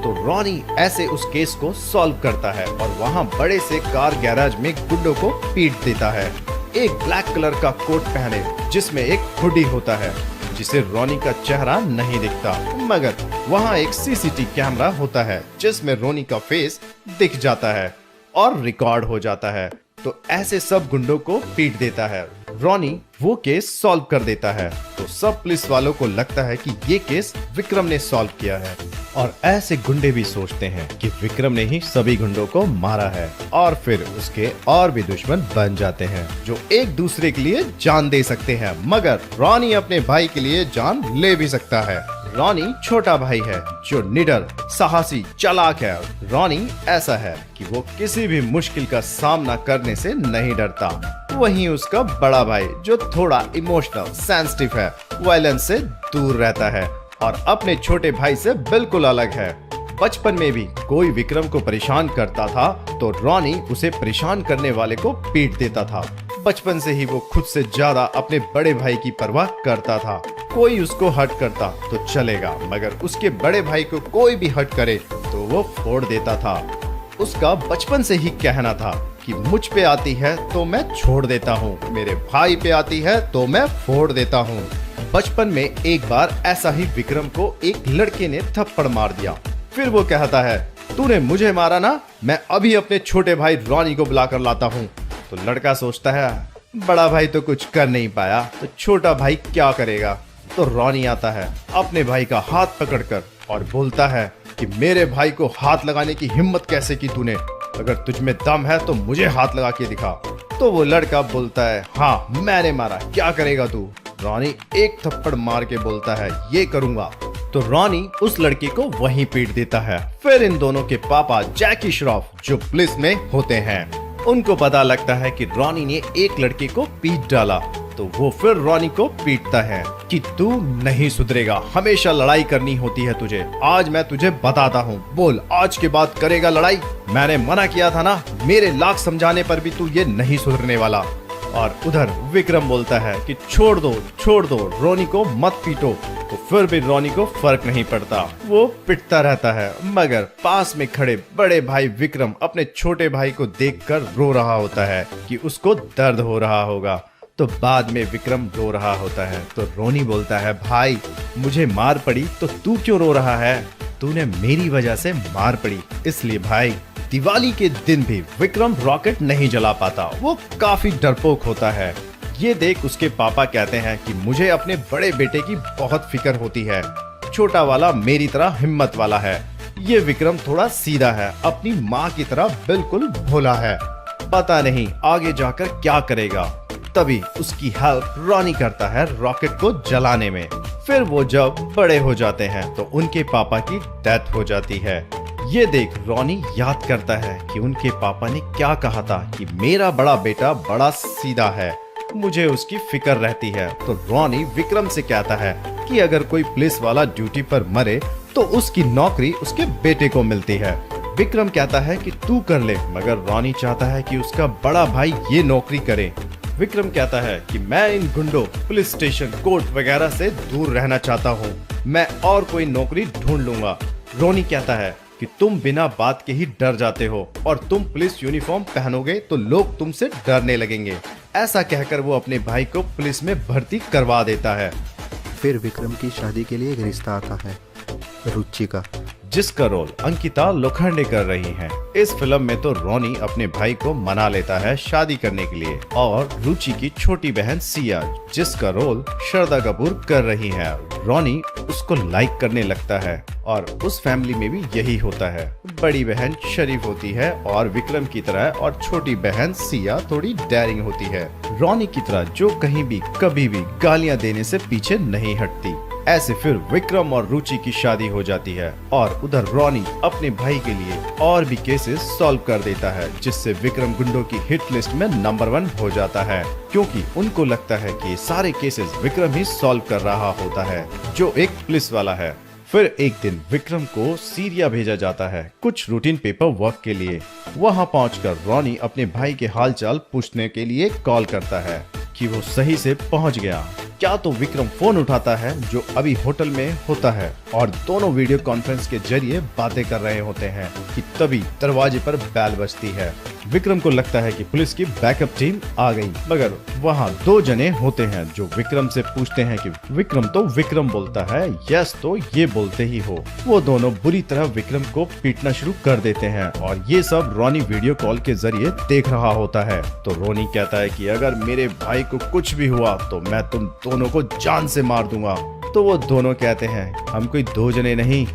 तो रॉनी ऐसे उस केस को सॉल्व करता है और वहां बड़े से कार गैराज में गुंडों को पीट देता है। एक ब्लैक कलर का कोट पहने जिसमें एक हुडी होता है, जिसे रॉनी का चेहरा नहीं दिखता, मगर वहां एक सीसीटीवी कैमरा होता है जिसमें रॉनी का फेस दिख जाता है और रिकॉर्ड हो जाता है। तो ऐसे सब गुंडों को पीट देता है। रॉनी वो केस सॉल्व कर देता है। तो सब पुलिस वालों को लगता है कि ये केस विक्रम ने सॉल्व किया है और ऐसे गुंडे भी सोचते हैं कि विक्रम ने ही सभी गुंडों को मारा है और फिर उसके और भी दुश्मन बन जाते हैं जो एक दूसरे के लिए जान दे सकते हैं। मगर रॉनी अपने भाई के लिए जान ले भी सकता है। रॉनी छोटा भाई है जो निडर, साहसी, चालाक है। रॉनी ऐसा है कि वो किसी भी मुश्किल का सामना करने से नहीं डरता। वहीं उसका बड़ा भाई जो थोड़ा इमोशनल, सेंसिटिव है, वायलेंस से दूर रहता है और अपने छोटे भाई से बिल्कुल अलग है। बचपन में भी कोई विक्रम को परेशान करता था तो रॉनी उसे परेशान करने वाले को पीट देता था। बचपन से ही वो खुद से ज्यादा अपने बड़े भाई की परवाह करता था। कोई उसको हर्ट करता तो चलेगा, मगर उसके बड़े भाई को कोई भी हर्ट करे तो वो फोड़ देता था। उसका बचपन से ही कहना था कि मुझ पे आती है तो मैं छोड़ देता हूँ, मेरे भाई पे आती है तो मैं फोड़ देता हूँ। बचपन में एक बार ऐसा ही विक्रम को एक लड़के ने थप्पड़ मार दिया। फिर वो कहता है, तूने मुझे मारा ना, मैं अभी अपने छोटे भाई रॉनी को बुला कर लाता हूँ। तो लड़का सोचता है, बड़ा भाई तो कुछ कर नहीं पाया तो छोटा भाई क्या करेगा। तो रॉनी आता है अपने भाई का हाथ पकड़कर और बोलता है कि मेरे भाई को हाथ लगाने की हिम्मत कैसे की तूने, अगर तुझ में दम है तो मुझे हाथ लगा के दिखा। तो वो लड़का बोलता है, हाँ मैंने मारा, क्या करेगा तू। रॉनी एक थप्पड़ मार के बोलता है, ये करूंगा। तो रॉनी उस लड़के को वहीं पीट देता है। फिर इन दोनों के पापा जैकी श्रॉफ जो पुलिस में होते हैं, उनको पता लगता है कि रॉनी ने एक लड़के को पीट डाला। तो वो फिर रॉनी को पीटता है कि तू नहीं सुधरेगा, हमेशा लड़ाई करनी होती है तुझे, आज मैं तुझे बताता हूँ, बोल आज के बाद करेगा लड़ाई। मैंने मना किया था ना, मेरे लाख समझाने पर भी तू ये नहीं सुधरने वाला। और उधर विक्रम बोलता है कि छोड़ दो रॉनी को मत पीटो। तो फिर भी रॉनी को फर्क नहीं पड़ता, वो पिटता रहता है। मगर पास में खड़े बड़े भाई विक्रम अपने छोटे भाई को देखकर रो रहा होता है कि उसको दर्द हो रहा होगा। तो बाद में विक्रम रो रहा होता है तो रॉनी बोलता है, भाई मुझे मार पड़ी तो तू क्यों रो रहा है, तूने मेरी वजह से मार पड़ी इसलिए। भाई दिवाली के दिन भी विक्रम रॉकेट नहीं जला पाता, वो काफी डरपोक होता है। ये देख उसके पापा कहते हैं कि मुझे अपने बड़े बेटे की बहुत फिक्र होती है, छोटा वाला मेरी तरह हिम्मत वाला है, ये विक्रम थोड़ा सीधा है, अपनी माँ की तरह बिल्कुल भोला है, पता नहीं आगे जाकर क्या करेगा। तभी उसकी हेल्प रॉनी करता है रॉकेट को जलाने में। फिर वो जब बड़े हो जाते हैं तो उनके पापा की डेथ हो जाती है। ये देख रॉनी याद करता है कि उनके पापा ने क्या कहा था कि मेरा बड़ा बेटा बड़ा सीधा है, मुझे उसकी फिक्र रहती है। तो रॉनी विक्रम से कहता है कि अगर कोई पुलिस वाला ड्यूटी पर मरे तो उसकी नौकरी उसके बेटे को मिलती है। विक्रम कहता है कि तू कर ले, मगर रॉनी चाहता है कि उसका बड़ा भाई ये नौकरी करे। विक्रम कहता है कि मैं इन गुंडों, पुलिस स्टेशन, कोर्ट वगैरह से दूर रहना चाहता हूँ, मैं और कोई नौकरी ढूंढ लूंगा। रॉनी कहता है कि तुम बिना बात के ही डर जाते हो और तुम पुलिस यूनिफॉर्म पहनोगे तो लोग तुमसे डरने लगेंगे। ऐसा कहकर वो अपने भाई को पुलिस में भर्ती करवा देता है। फिर विक्रम की शादी के लिए एक रिश्ता आता है, रुचि का, जिसका रोल अंकिता लोखंडे कर रही हैं। इस फिल्म में तो रॉनी अपने भाई को मना लेता है शादी करने के लिए, और रुचि की छोटी बहन सिया जिसका रोल श्रद्धा कपूर कर रही है, रॉनी उसको लाइक करने लगता है। और उस फैमिली में भी यही होता है, बड़ी बहन शरीफ होती है और विक्रम की तरह, और छोटी बहन सिया थोड़ी डेयरिंग होती है, रॉनी की तरह, जो कहीं भी कभी भी गालियां देने से पीछे नहीं हटती। ऐसे फिर विक्रम और रुचि की शादी हो जाती है और उधर रॉनी अपने भाई के लिए और भी केसेस सॉल्व कर देता है, जिससे विक्रम गुंडों की हिट लिस्ट में नंबर 1 हो जाता है, क्योंकि उनको लगता है कि सारे केसेस विक्रम ही सॉल्व कर रहा होता है, जो एक पुलिस वाला है। फिर एक दिन विक्रम को सीरिया भेजा जाता है कुछ रूटीन पेपर वर्क के लिए। वहां पहुंचकर रॉनी अपने भाई के हालचाल पूछने के लिए कॉल करता है कि वो सही से पहुंच गया क्या। तो विक्रम फोन उठाता है जो अभी होटल में होता है, और दोनों वीडियो कॉन्फ्रेंस के जरिए बातें कर रहे होते हैं कि तभी दरवाजे पर बेल बजती है। विक्रम को लगता है कि पुलिस की बैकअप टीम आ गई, मगर वहाँ 2 जने होते हैं जो विक्रम से पूछते हैं कि विक्रम। तो विक्रम बोलता है यस, तो ये बोलते ही हो। वो दोनों बुरी तरह विक्रम को पीटना शुरू कर देते हैं, और ये सब रॉनी वीडियो कॉल के जरिए देख रहा होता है। तो रॉनी कहता है कि अगर मेरे भाई को कुछ भी हुआ तो मैं तुम दोनों को जान से मार दूंगा। तो वो दोनों कहते हैं हम कोई 2 जने नहीं,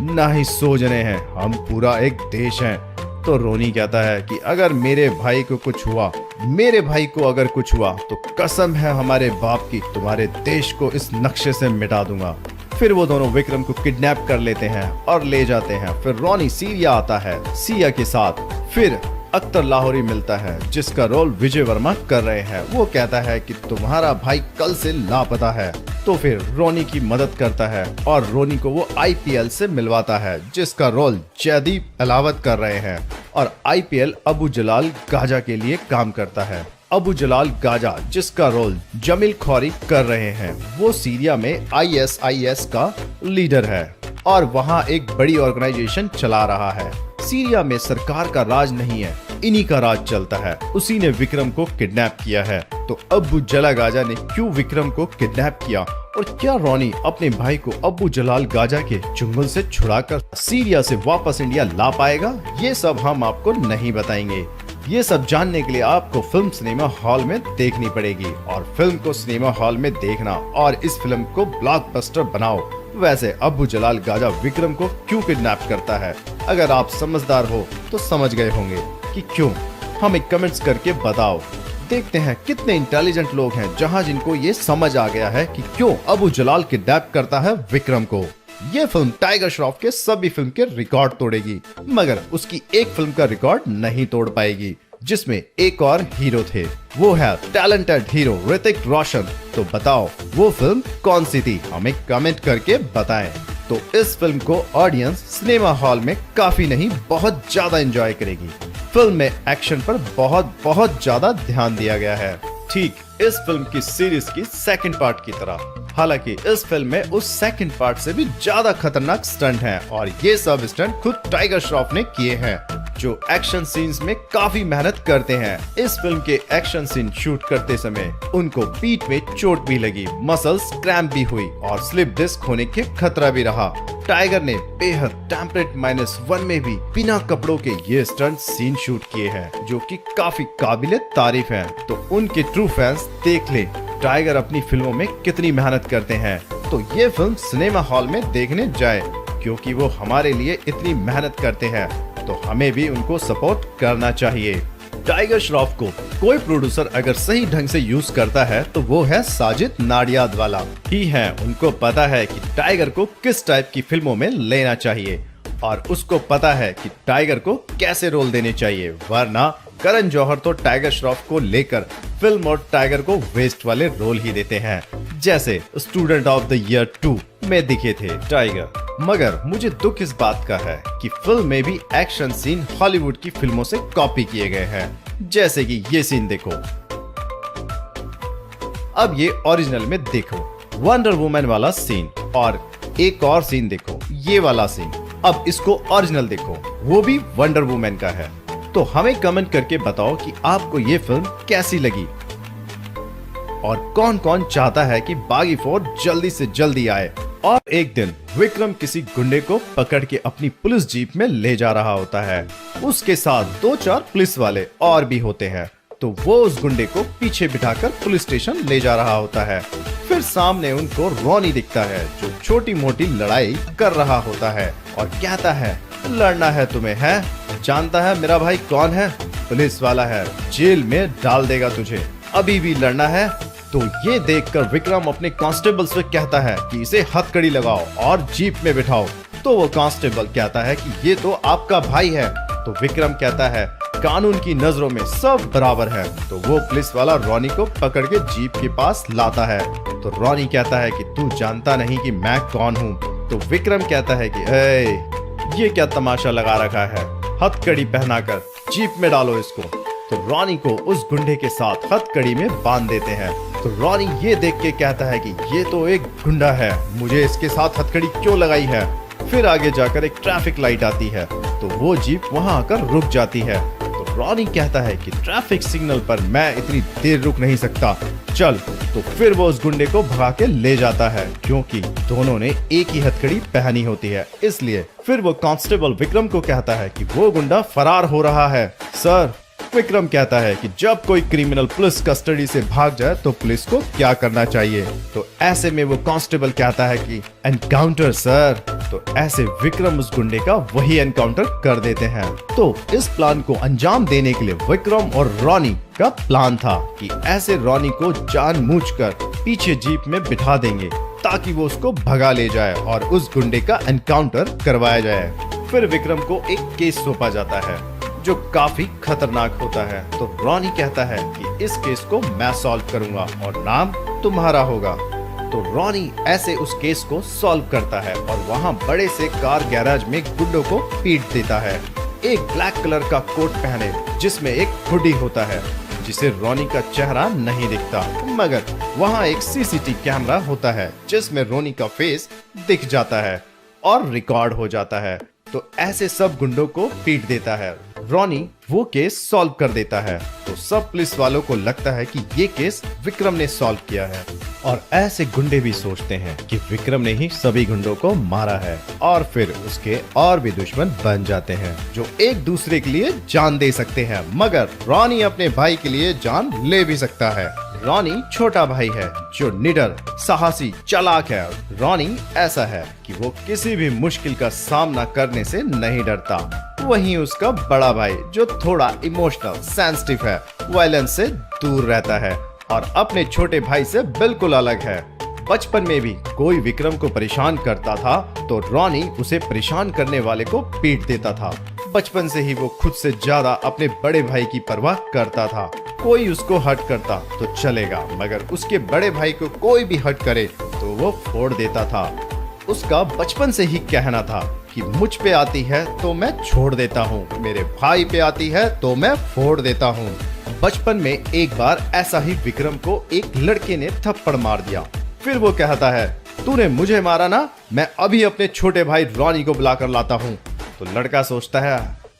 ना ही 100 जने हैं, हम पूरा एक देश हैं। तो रॉनी कहता है कि अगर मेरे भाई को कुछ हुआ, मेरे भाई को अगर कुछ हुआ तो कसम है हमारे बाप की, तुम्हारे देश को इस नक्शे से मिटा दूंगा। फिर वो दोनों विक्रम को किडनैप कर लेते हैं और ले जाते हैं। फिर रॉनी सीरिया आता है सिया के साथ। फिर अख्तर लाहौरी मिलता है जिसका रोल विजय वर्मा कर रहे हैं। वो कहता है कि तुम्हारा भाई कल से लापता है, तो फिर रोनी की मदद करता है और रोनी को वो आईपीएल से मिलवाता है, जिसका रोल जयदीप अलावत कर रहे हैं। और आईपीएल अबू जलाल गाजा के लिए काम करता है। अबू जलाल गाजा, जिसका रोल जमील खौरी कर रहे हैं, वो सीरिया में आईएसआईएस का लीडर है और वहाँ एक बड़ी ऑर्गेनाइजेशन चला रहा है। सीरिया में सरकार का राज नहीं है, इन्हीं का राज चलता है। उसी ने विक्रम को किडनैप किया है। तो अबू जलाल गाजा ने क्यों विक्रम को किडनैप किया और क्या रोनी अपने भाई को अबू जलाल गाजा के चुंगल से छुड़ाकर सीरिया से वापस इंडिया ला पाएगा, ये सब हम आपको नहीं बताएंगे। ये सब जानने के लिए आपको फिल्म सिनेमा हॉल में देखनी पड़ेगी और फिल्म को सिनेमा हॉल में देखना और इस फिल्म को ब्लॉकबस्टर बनाओ। वैसे अबू जलाल गाजा विक्रम को क्यों किडनैप करता है, अगर आप समझदार हो तो समझ गए होंगे कि क्यों। हमें कमेंट्स करके बताओ। देखते हैं कितने इंटेलिजेंट लोग हैं जहां जिनको ये समझ आ गया है कि क्यों अबू जलाल किडनैप करता है विक्रम को। ये फिल्म टाइगर श्रॉफ के सभी फिल्म के रिकॉर्ड तोड़ेगी, मगर उसकी एक फिल्म का रिकॉर्ड नहीं तोड़ पाएगी, जिसमें एक और हीरो थे। वो है टैलेंटेड हीरो ऋतिक रोशन। तो बताओ वो फिल्म कौन सी थी, हमें कमेंट करके बताएं। तो इस फिल्म को ऑडियंस सिनेमा हॉल में काफी नहीं बहुत ज्यादा एंजॉय करेगी। फिल्म में एक्शन पर बहुत ज्यादा ध्यान दिया गया है, ठीक इस फिल्म की सीरीज की सेकंड पार्ट की तरह। हालांकि इस फिल्म में उस सेकंड पार्ट से भी ज्यादा खतरनाक स्टंट हैं और ये सब स्टंट खुद टाइगर श्रॉफ ने किए हैं, जो एक्शन सीन्स में काफी मेहनत करते हैं। इस फिल्म के एक्शन सीन शूट करते समय उनको पीठ में चोट भी लगी, मसल्स क्रैम्प भी हुई और स्लिप डिस्क होने के खतरा भी रहा। टाइगर ने बेहद टेम्परेट -1 में भी बिना कपड़ों के ये स्टंट सीन शूट किए हैं, जो कि काफी काबिले तारीफ हैं। तो उनके ट्रू फैंस देख ले टाइगर अपनी फिल्मों में कितनी मेहनत करते हैं। तो ये फिल्म सिनेमा हॉल में देखने जाए, क्योंकि वो हमारे लिए इतनी मेहनत करते हैं, तो हमें भी उनको सपोर्ट करना चाहिए। टाइगर श्रॉफ को कोई प्रोड्यूसर अगर सही ढंग से यूज करता है तो वो है साजिद नाडियादवाला ही है। उनको पता है कि टाइगर को किस टाइप की फिल्मों में लेना चाहिए और उसको पता है कि टाइगर को कैसे रोल देने चाहिए, वरना करण जौहर तो टाइगर श्रॉफ को लेकर फिल्म और टाइगर को वेस्ट वाले रोल ही देते हैं, जैसे स्टूडेंट ऑफ द ईयर 2 में दिखे थे टाइगर। मगर मुझे दुख इस बात का है कि फिल्म में भी एक्शन सीन हॉलीवुड की फिल्मों से कॉपी किए गए हैं, जैसे कि ये सीन देखो। अब ये ओरिजिनल में देखो, वंडर वुमन वाला सीन, और एक और सीन देखो, ये वाला सीन। अब इसको ओरिजिनल देखो, वो भी वंडर वुमन का है। तो हमें कमेंट करके बताओ कि आपको ये फिल्म कैसी लगी और कौन कौन चाहता है कि बागी 4 जल्दी से जल्दी आए। और एक दिन विक्रम किसी गुंडे को पकड़ के अपनी पुलिस जीप में ले जा रहा होता है। उसके साथ 2-4 पुलिस वाले और भी होते हैं। तो वो उस गुंडे को पीछे बिठाकर पुलिस स्टेशन ले जा रहा होता है। फिर सामने उनको रोनी दिखता है, जो छोटी मोटी लड़ाई कर रहा होता है और कहता है, लड़ना है तुम्हें, है जानता है मेरा भाई कौन है, पुलिस वाला है, जेल में डाल देगा तुझे, अभी भी लड़ना है। तो ये देखकर विक्रम अपने कांस्टेबल से कहता है कि इसे हथकड़ी लगाओ और जीप में बिठाओ। तो वो कांस्टेबल कहता है कि ये तो आपका भाई है। तो विक्रम कहता है कानून की नजरों में सब बराबर है। तो वो पुलिस वाला रोनी को पकड़ के जीप के पास लाता है। तो रोनी कहता है कि तू जानता नहीं कि मैं कौन हूँ। तो विक्रम कहता है कि ये क्या तमाशा लगा रखा है, हथकड़ी पहनाकर जीप में डालो इसको। तो रोनी को उस गुंडे के साथ हथकड़ी में बांध देते हैं। तो रोनी ये देख के कहता है कि ये तो एक गुंडा है, मुझे इसके साथ हथकड़ी क्यों लगाई है। फिर आगे जाकर एक ट्रैफिक लाइट आती है, तो वो जीप वहां आकर रुक जाती है। तो रोनी कहता है कि ट्रैफिक सिग्नल पर मैं इतनी देर रुक नहीं सकता, चल। तो फिर वो उस गुंडे को भगा के ले जाता है, क्योंकि दोनों ने एक ही हथकड़ी पहनी होती है, इसलिए। फिर वो कांस्टेबल विक्रम को कहता है कि वो गुंडा फरार हो रहा है। सर, विक्रम कहता है कि जब कोई क्रिमिनल पुलिस कस्टडी से भाग जाए तो पुलिस को क्या करना चाहिए। तो ऐसे में वो कांस्टेबल कहता है कि एनकाउंटर सर। तो ऐसे विक्रम उस गुंडे का वही एनकाउंटर कर देते हैं। तो इस प्लान को अंजाम देने के लिए विक्रम और रोनी का प्लान था कि ऐसे रोनी को जानबूझकर पीछे जीप में बिठा देंगे ताकि वो उसको भगा ले जाए और उस गुंडे का एनकाउंटर करवाया जाए। फिर विक्रम को एक केस सौंपा जाता है जो काफी खतरनाक होता है। तो रोनी कहता है कि इस केस को मैं सॉल्व करूंगा और नाम तुम्हारा होगा। तो रॉनी ऐसे उस केस को सॉल्व करता है और वहाँ बड़े से कार गैराज में गुंडों को पीट देता है। एक ब्लैक कलर का कोट पहने जिसमें एक हुडी होता है जिसे रॉनी का चेहरा नहीं दिखता, मगर वहाँ एक सीसीटीवी कैमरा होता है जिसमें रॉनी का फेस दिख जाता है और रिकॉर्ड हो जाता है। तो ऐसे सब गुंडों को पीट देता है। रॉनी वो केस सॉल्व कर देता है तो सब पुलिस वालों को लगता है कि ये केस विक्रम ने सॉल्व किया है और ऐसे गुंडे भी सोचते हैं कि विक्रम ने ही सभी गुंडों को मारा है और फिर उसके और भी दुश्मन बन जाते हैं जो एक दूसरे के लिए जान दे सकते हैं, मगर रॉनी अपने भाई के लिए जान ले भी सकता है। रॉनी छोटा भाई है जो निडर, साहसी, चालाक है। रॉनी ऐसा है कि वो किसी भी मुश्किल का सामना करने से नहीं डरता। वहीं उसका बड़ा भाई जो थोड़ा इमोशनल, सेंसिटिव है, वायलेंस से दूर रहता है और अपने छोटे भाई से बिल्कुल अलग है। बचपन में भी कोई विक्रम को परेशान करता था तो रॉनी उसे परेशान करने वाले को पीट देता था। बचपन से ही वो खुद से ज्यादा अपने बड़े भाई की परवाह करता था। कोई उसको हर्ट करता तो चलेगा, मगर उसके बड़े भाई को कोई भी हर्ट करे तो वो फोड़ देता था। उसका बचपन से ही कहना था कि मुझ पे आती है तो मैं छोड़ देता हूँ, मेरे भाई पे आती है तो मैं फोड़ देता हूँ। बचपन में एक बार ऐसा ही विक्रम को एक लड़के ने थप्पड़ मार दिया। फिर वो कहता है, तूने मुझे मारा ना, मैं अभी अपने छोटे भाई रॉनी को बुलाकर लाता हूँ। तो लड़का सोचता है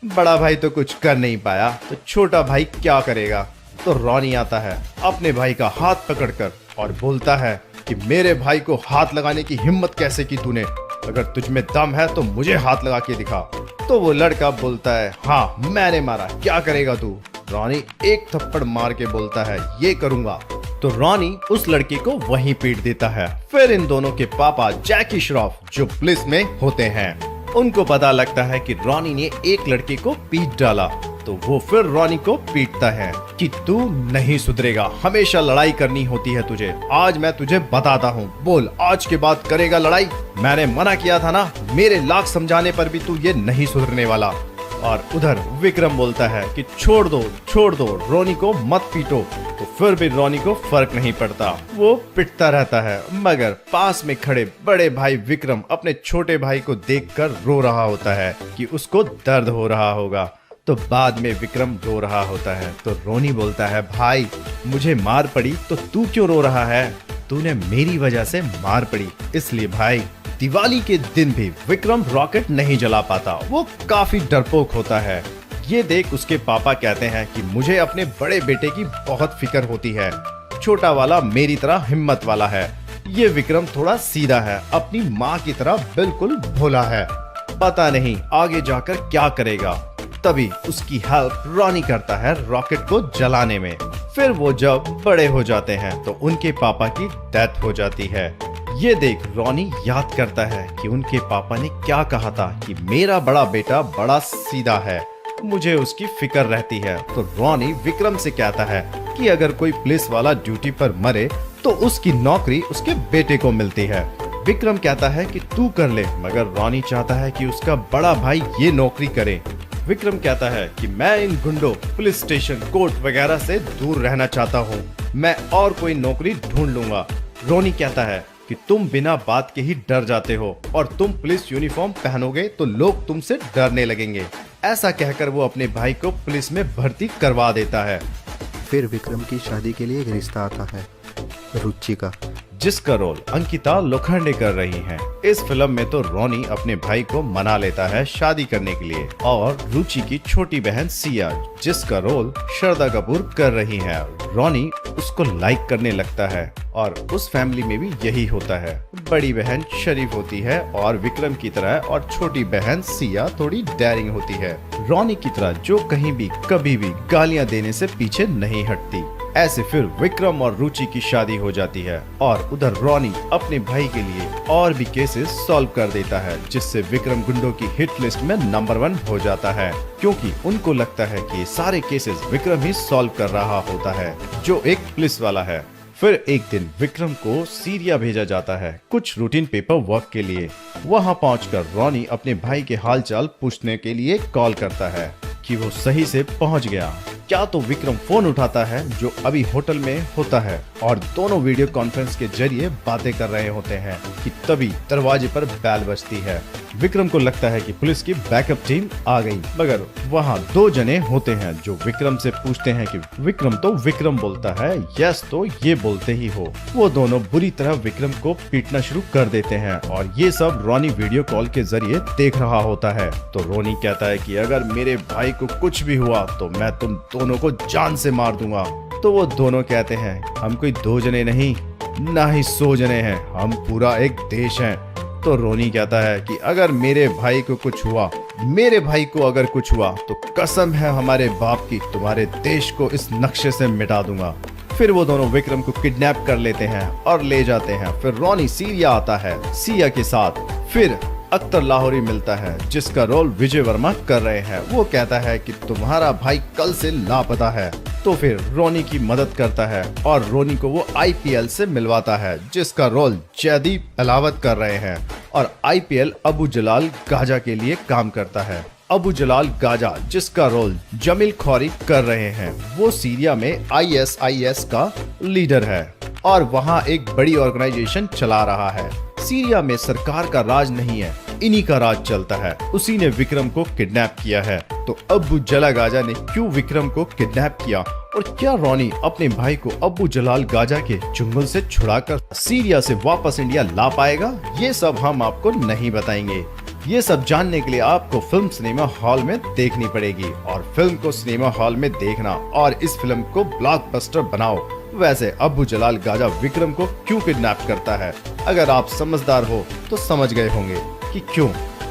बड़ा भाई तो कुछ कर नहीं पाया तो छोटा भाई क्या करेगा। तो रॉनी आता है अपने भाई का हाथ पकड़कर और बोलता है कि मेरे भाई को हाथ लगाने की हिम्मत कैसे की तूने, अगर तुझ में दम है तो मुझे हाथ लगा के दिखा। तो वो लड़का बोलता है, हाँ मैंने मारा, क्या करेगा तू। रॉनी एक थप्पड़ मार के बोलता है, ये करूंगा। तो रॉनी उस लड़के को वहीं पीट देता है। फिर इन दोनों के पापा जैकी श्रॉफ जो पुलिस में होते हैं, उनको पता लगता है कि रॉनी ने एक लड़के को पीट डाला। तो वो फिर रॉनी को पीटता है कि तू नहीं सुधरेगा, हमेशा लड़ाई करनी होती है तुझे, आज मैं तुझे बताता हूँ, बोल आज के बाद करेगा लड़ाई। मैंने मना किया था ना, मेरे लाख समझाने पर भी तू ये नहीं सुधरने वाला। और उधर विक्रम बोलता है कि छोड़ दो, रॉनी को मत पीटो। तो फिर भी रॉनी को फर्क नहीं पड़ता, वो पिटता रहता है। मगर पास में खड़े बड़े भाई विक्रम अपने छोटे भाई को देखकर रो रहा होता है कि उसको दर्द हो रहा होगा। तो बाद में विक्रम रो रहा होता है तो रॉनी बोलता है, भाई मुझे मार पड़ी तो तू क्यों रो रहा है, तूने मेरी वजह से मार पड़ी इसलिए। भाई दिवाली के दिन भी विक्रम रॉकेट नहीं जला पाता, वो काफी डरपोक होता है। ये देख उसके पापा कहते हैं कि मुझे अपने बड़े बेटे की बहुत फिक्र होती है, छोटा वाला मेरी तरह हिम्मत वाला है, ये विक्रम थोड़ा सीधा है, अपनी माँ की तरह बिल्कुल भोला है, पता नहीं आगे जाकर क्या करेगा। तभी उसकी हेल्प रॉनी करता है रॉकेट को जलाने में। फिर वो जब बड़े हो जाते हैं तो उनके पापा की डेथ हो जाती है। ये देख रॉनी याद करता है कि उनके पापा ने क्या कहा था कि मेरा बड़ा बेटा बड़ा सीधा है, मुझे उसकी फिक्र रहती है। तो रॉनी विक्रम से कहता है कि अगर कोई पुलिस वाला ड्यूटी पर मरे तो उसकी नौकरी उसके बेटे को मिलती है। विक्रम कहता है कि तू कर ले, मगर रॉनी चाहता है कि उसका बड़ा भाई ये नौकरी करे। विक्रम कहता है कि मैं इन गुंडों, पुलिस स्टेशन, कोर्ट वगैरह से दूर रहना चाहता हूँ, मैं और कोई नौकरी ढूंढ लूंगा। रॉनी कहता है कि तुम बिना बात के ही डर जाते हो और तुम पुलिस यूनिफॉर्म पहनोगे तो लोग तुमसे डरने लगेंगे। ऐसा कहकर वो अपने भाई को पुलिस में भर्ती करवा देता है। फिर विक्रम की शादी के लिए एक रिश्ता आता है, रुचि का, जिसका रोल अंकिता लोखंडे कर रही हैं। इस फिल्म में तो रॉनी अपने भाई को मना लेता है शादी करने के लिए और रुचि की छोटी बहन सिया, जिसका रोल श्रद्धा कपूर कर रही है, रॉनी उसको लाइक करने लगता है। और उस फैमिली में भी यही होता है, बड़ी बहन शरीफ होती है और विक्रम की तरह, और छोटी बहन सिया थोड़ी डेयरिंग होती है, रॉनी की तरह, जो कहीं भी कभी भी गालियां देने से पीछे नहीं हटती। ऐसे फिर विक्रम और रुचि की शादी हो जाती है और उधर रॉनी अपने भाई के लिए और भी केसेस सॉल्व कर देता है, जिससे विक्रम गुंडों की हिट लिस्ट में नंबर 1 हो जाता है, क्योंकि उनको लगता है कि सारे केसेस विक्रम ही सॉल्व कर रहा होता है, जो एक पुलिस वाला है। फिर एक दिन विक्रम को सीरिया भेजा जाता है कुछ रूटीन पेपर वर्क के लिए। वहां पहुंचकर रॉनी अपने भाई के हालचाल पूछने के लिए कॉल करता है कि वो सही से पहुंच गया। क्या तो विक्रम फोन उठाता है जो अभी होटल में होता है और दोनों वीडियो कॉन्फ्रेंस के जरिए बातें कर रहे होते हैं कि तभी दरवाजे पर बैल बजती है। विक्रम को लगता है कि पुलिस की बैकअप टीम आ गई, मगर वहाँ दो जने होते हैं जो विक्रम से पूछते हैं कि विक्रम तो विक्रम बोलता है, यस तो ये बोलते ही हो। वो दोनों बुरी तरह विक्रम को पीटना शुरू कर देते हैं और ये सब रोनी वीडियो कॉल के जरिए देख रहा होता है। तो रोनी कहता है कि अगर मेरे भाई को कुछ भी हुआ तो मैं तुम दोनों को जान से मार दूंगा। तो वो दोनों कहते हैं हम कोई दो जने नहीं, ना ही 100 जने हैं, हम पूरा एक देश हैं। तो रोनी कहता है कि अगर मेरे भाई को कुछ हुआ, मेरे भाई को अगर कुछ हुआ तो कसम है हमारे बाप की, तुम्हारे देश को इस नक्शे से मिटा दूंगा। फिर वो दोनों विक्रम को किडनैप कर लेते हैं और ले जाते हैं। फिर रोनी सीरिया आता है सिया के साथ। फिर अख्तर लाहौरी मिलता है जिसका रोल विजय वर्मा कर रहे हैं। वो कहता है कि तुम्हारा भाई कल से लापता है। तो फिर रोनी की मदद करता है और रोनी को वो आईपीएल से मिलवाता है जिसका रोल जयदीप अलावत कर रहे हैं और आईपीएल अबू जलाल गाजा के लिए काम करता है। अबू जलाल गाजा जिसका रोल जमील खौरी कर रहे हैं, वो सीरिया में आईएसआईएस का लीडर है और वहाँ एक बड़ी ऑर्गेनाइजेशन चला रहा है। सीरिया में सरकार का राज नहीं है, इन्हीं का राज चलता है। उसी ने विक्रम को किडनैप किया है। तो अबू जलाल गाजा ने क्यों विक्रम को किडनैप किया और क्या रोनी अपने भाई को अबू जलाल गाजा के चुंगल से छुड़ाकर सीरिया से वापस इंडिया ला पाएगा, ये सब हम आपको नहीं बताएंगे। ये सब जानने के लिए आपको फिल्म सिनेमा हॉल में देखनी पड़ेगी और फिल्म को सिनेमा हॉल में देखना और इस फिल्म को ब्लॉकबस्टर बनाओ। वैसे अबू जलाल गाजा विक्रम को क्यों किडनैप करता है, अगर आप समझदार हो तो समझ गए होंगे कि क्यों।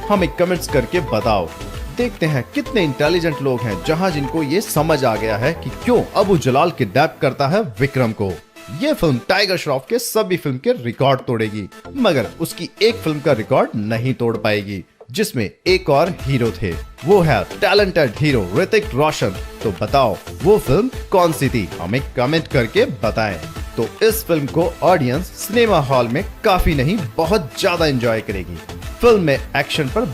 हमें कमेंट्स करके बताओ। देखते हैं कितने इंटेलिजेंट लोग हैं जहां जिनको ये समझ आ गया है कि क्यों अबू जलाल किडनैप करता है विक्रम को। ये फिल्म टाइगर श्रॉफ के सभी फिल्म के रिकॉर्ड तोड़ेगी, मगर उसकी एक फिल्म का रिकॉर्ड नहीं तोड़ पाएगी जिसमें एक और हीरो थे। वो है टैलेंटेड हीरो ऋतिक रोशन। तो बताओ वो फिल्म कौन सी थी, हमें कमेंट करके बताएं। तो इस फिल्म को ऑडियंस सिनेमा हॉल में काफी नहीं बहुत ज्यादा एंजॉय करेगी। फिल्म में एक्शन पर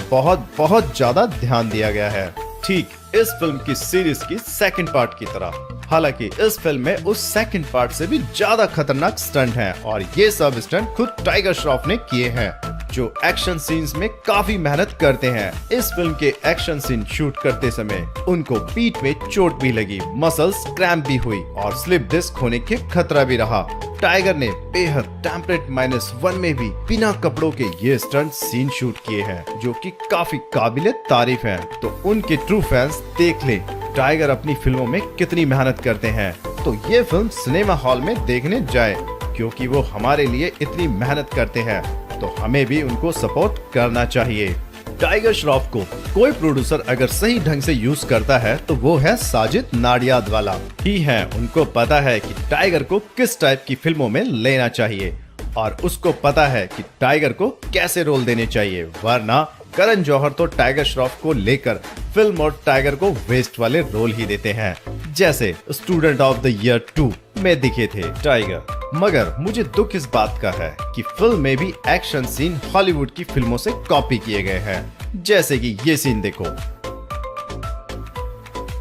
बहुत ज्यादा ध्यान दिया गया है, ठीक इस फिल्म की सीरीज की सेकंड पार्ट की तरह। हालांकि इस फिल्म में उस सेकंड पार्ट से भी ज्यादा खतरनाक स्टंट हैं और ये सब स्टंट खुद टाइगर श्रॉफ ने किए हैं जो एक्शन सीन्स में काफी मेहनत करते हैं। इस फिल्म के एक्शन सीन शूट करते समय उनको पीठ में चोट भी लगी, मसल्स क्रैम्प भी हुई और स्लिप डिस्क होने के खतरा भी रहा। टाइगर ने बेहद टेम्परेट -1 में भी बिना कपड़ों के ये स्टंट सीन शूट किए हैं जो कि काफी काबिले तारीफ हैं। तो उनके ट्रू फैंस देख ले टाइगर अपनी फिल्मों में कितनी मेहनत करते हैं। तो ये फिल्म सिनेमा हॉल में देखने जाए क्योंकि वो हमारे लिए इतनी मेहनत करते हैं, तो हमें भी उनको सपोर्ट करना चाहिए। टाइगर श्रॉफ को कोई प्रोड्यूसर अगर सही ढंग से यूज करता है तो वो है साजिद नाडियादवाला ही है। उनको पता है कि टाइगर को किस टाइप की फिल्मों में लेना चाहिए और उसको पता है कि टाइगर को कैसे रोल देने चाहिए, वरना करण जौहर तो टाइगर श्रॉफ को लेकर फिल्म और टाइगर को वेस्ट वाले रोल ही देते हैं, जैसे स्टूडेंट ऑफ द ईयर 2 में दिखे थे टाइगर। मगर मुझे दुख इस बात का है कि फिल्म में भी एक्शन सीन हॉलीवुड की फिल्मों से कॉपी किए गए हैं, जैसे कि ये सीन देखो।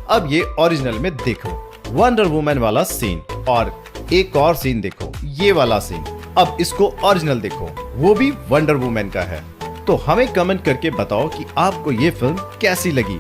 अब ये ओरिजिनल में देखो वंडर वुमन वाला सीन और एक और सीन देखो ये वाला सीन। अब इसको ओरिजिनल देखो, वो भी वंडर वुमन का है। तो हमें कमेंट करके बताओ कि आपको ये फिल्म कैसी लगी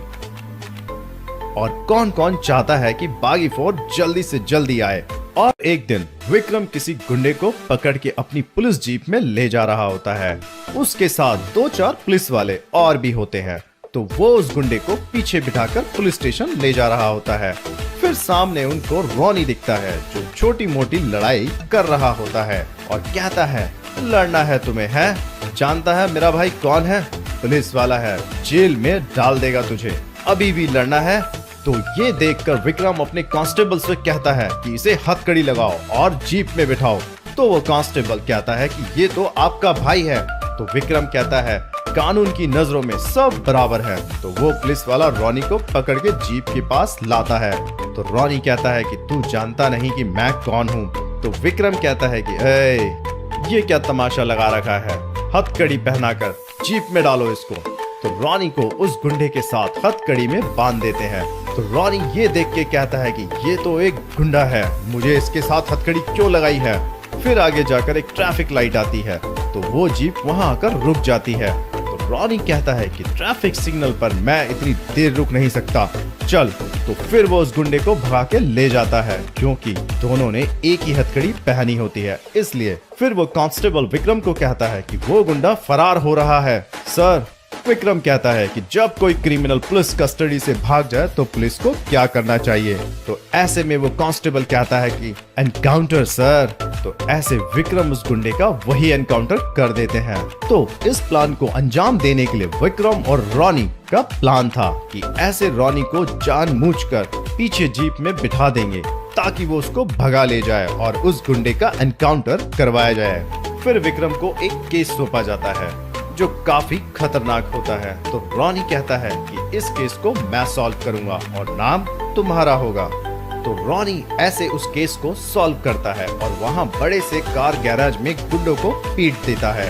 और कौन कौन चाहता है कि बागी 4 जल्दी से जल्दी आए। और एक दिन विक्रम किसी गुंडे को पकड़ के अपनी पुलिस जीप में ले जा रहा होता है। उसके साथ 2-4 पुलिस वाले और भी होते हैं। तो वो उस गुंडे को पीछे बिठाकर पुलिस स्टेशन ले जा रहा होता है। फिर सामने उनको रोनी दिखता है जो छोटी मोटी लड़ाई कर रहा होता है और कहता है लड़ना है तुम्हें, है जानता है मेरा भाई कौन है, पुलिस वाला है, जेल में डाल देगा तुझे, अभी भी लड़ना है। तो ये देखकर विक्रम अपने कांस्टेबल से कहता है कि इसे हथकड़ी लगाओ और जीप में बिठाओ। तो वो कांस्टेबल कहता है कि ये तो आपका भाई है। तो विक्रम कहता है कानून की नजरों में सब बराबर है। तो वो पुलिस वाला रोनी को पकड़ के जीप के पास लाता है। तो रोनी कहता है कि तू जानता नहीं कि मैं कौन हूँ। तो विक्रम कहता है कि ये क्या तमाशा लगा रखा है, हथकड़ी पहनाकर जीप में डालो इसको। तो रोनी को उस गुंडे के साथ हथकड़ी में बांध देते हैं। तो रॉनी ये देख के कहता है कि ये तो एक गुंडा है, मुझे इसके साथ हथकड़ी क्यों लगाई है। फिर आगे जाकर एक ट्रैफिक लाइट आती है तो वो जीप वहां आकर रुक जाती है। तो रॉनी कहता है कि ट्रैफिक सिग्नल पर मैं इतनी देर रुक नहीं सकता, चल। तो फिर वो उस गुंडे को भगा के ले जाता है, क्योंकि दोनों ने एक ही हथकड़ी पहनी होती है, इसलिए। फिर वो कांस्टेबल विक्रम को कहता है कि वो गुंडा फरार हो रहा है। सर, विक्रम कहता है कि जब कोई क्रिमिनल पुलिस कस्टडी से भाग जाए तो पुलिस को क्या करना चाहिए। तो ऐसे में वो कांस्टेबल कहता है कि एनकाउंटर सर। तो ऐसे विक्रम उस गुंडे का वही एनकाउंटर कर देते हैं। तो इस प्लान को अंजाम देने के लिए विक्रम और रॉनी का प्लान था कि ऐसे रॉनी को जानबूझकर पीछे जीप में बिठा देंगे ताकि वो उसको भगा ले जाए और उस गुंडे का एनकाउंटर करवाया जाए। फिर विक्रम को एक केस सौंपा जाता है जो काफी खतरनाक होता है। तो रॉनी कहता है कि इस केस को मैं सॉल्व करूंगा और नाम तुम्हारा होगा। तो रॉनी ऐसे उस केस को सॉल्व करता है और वहां बड़े से कार गैराज में गुंडों को पीट देता है।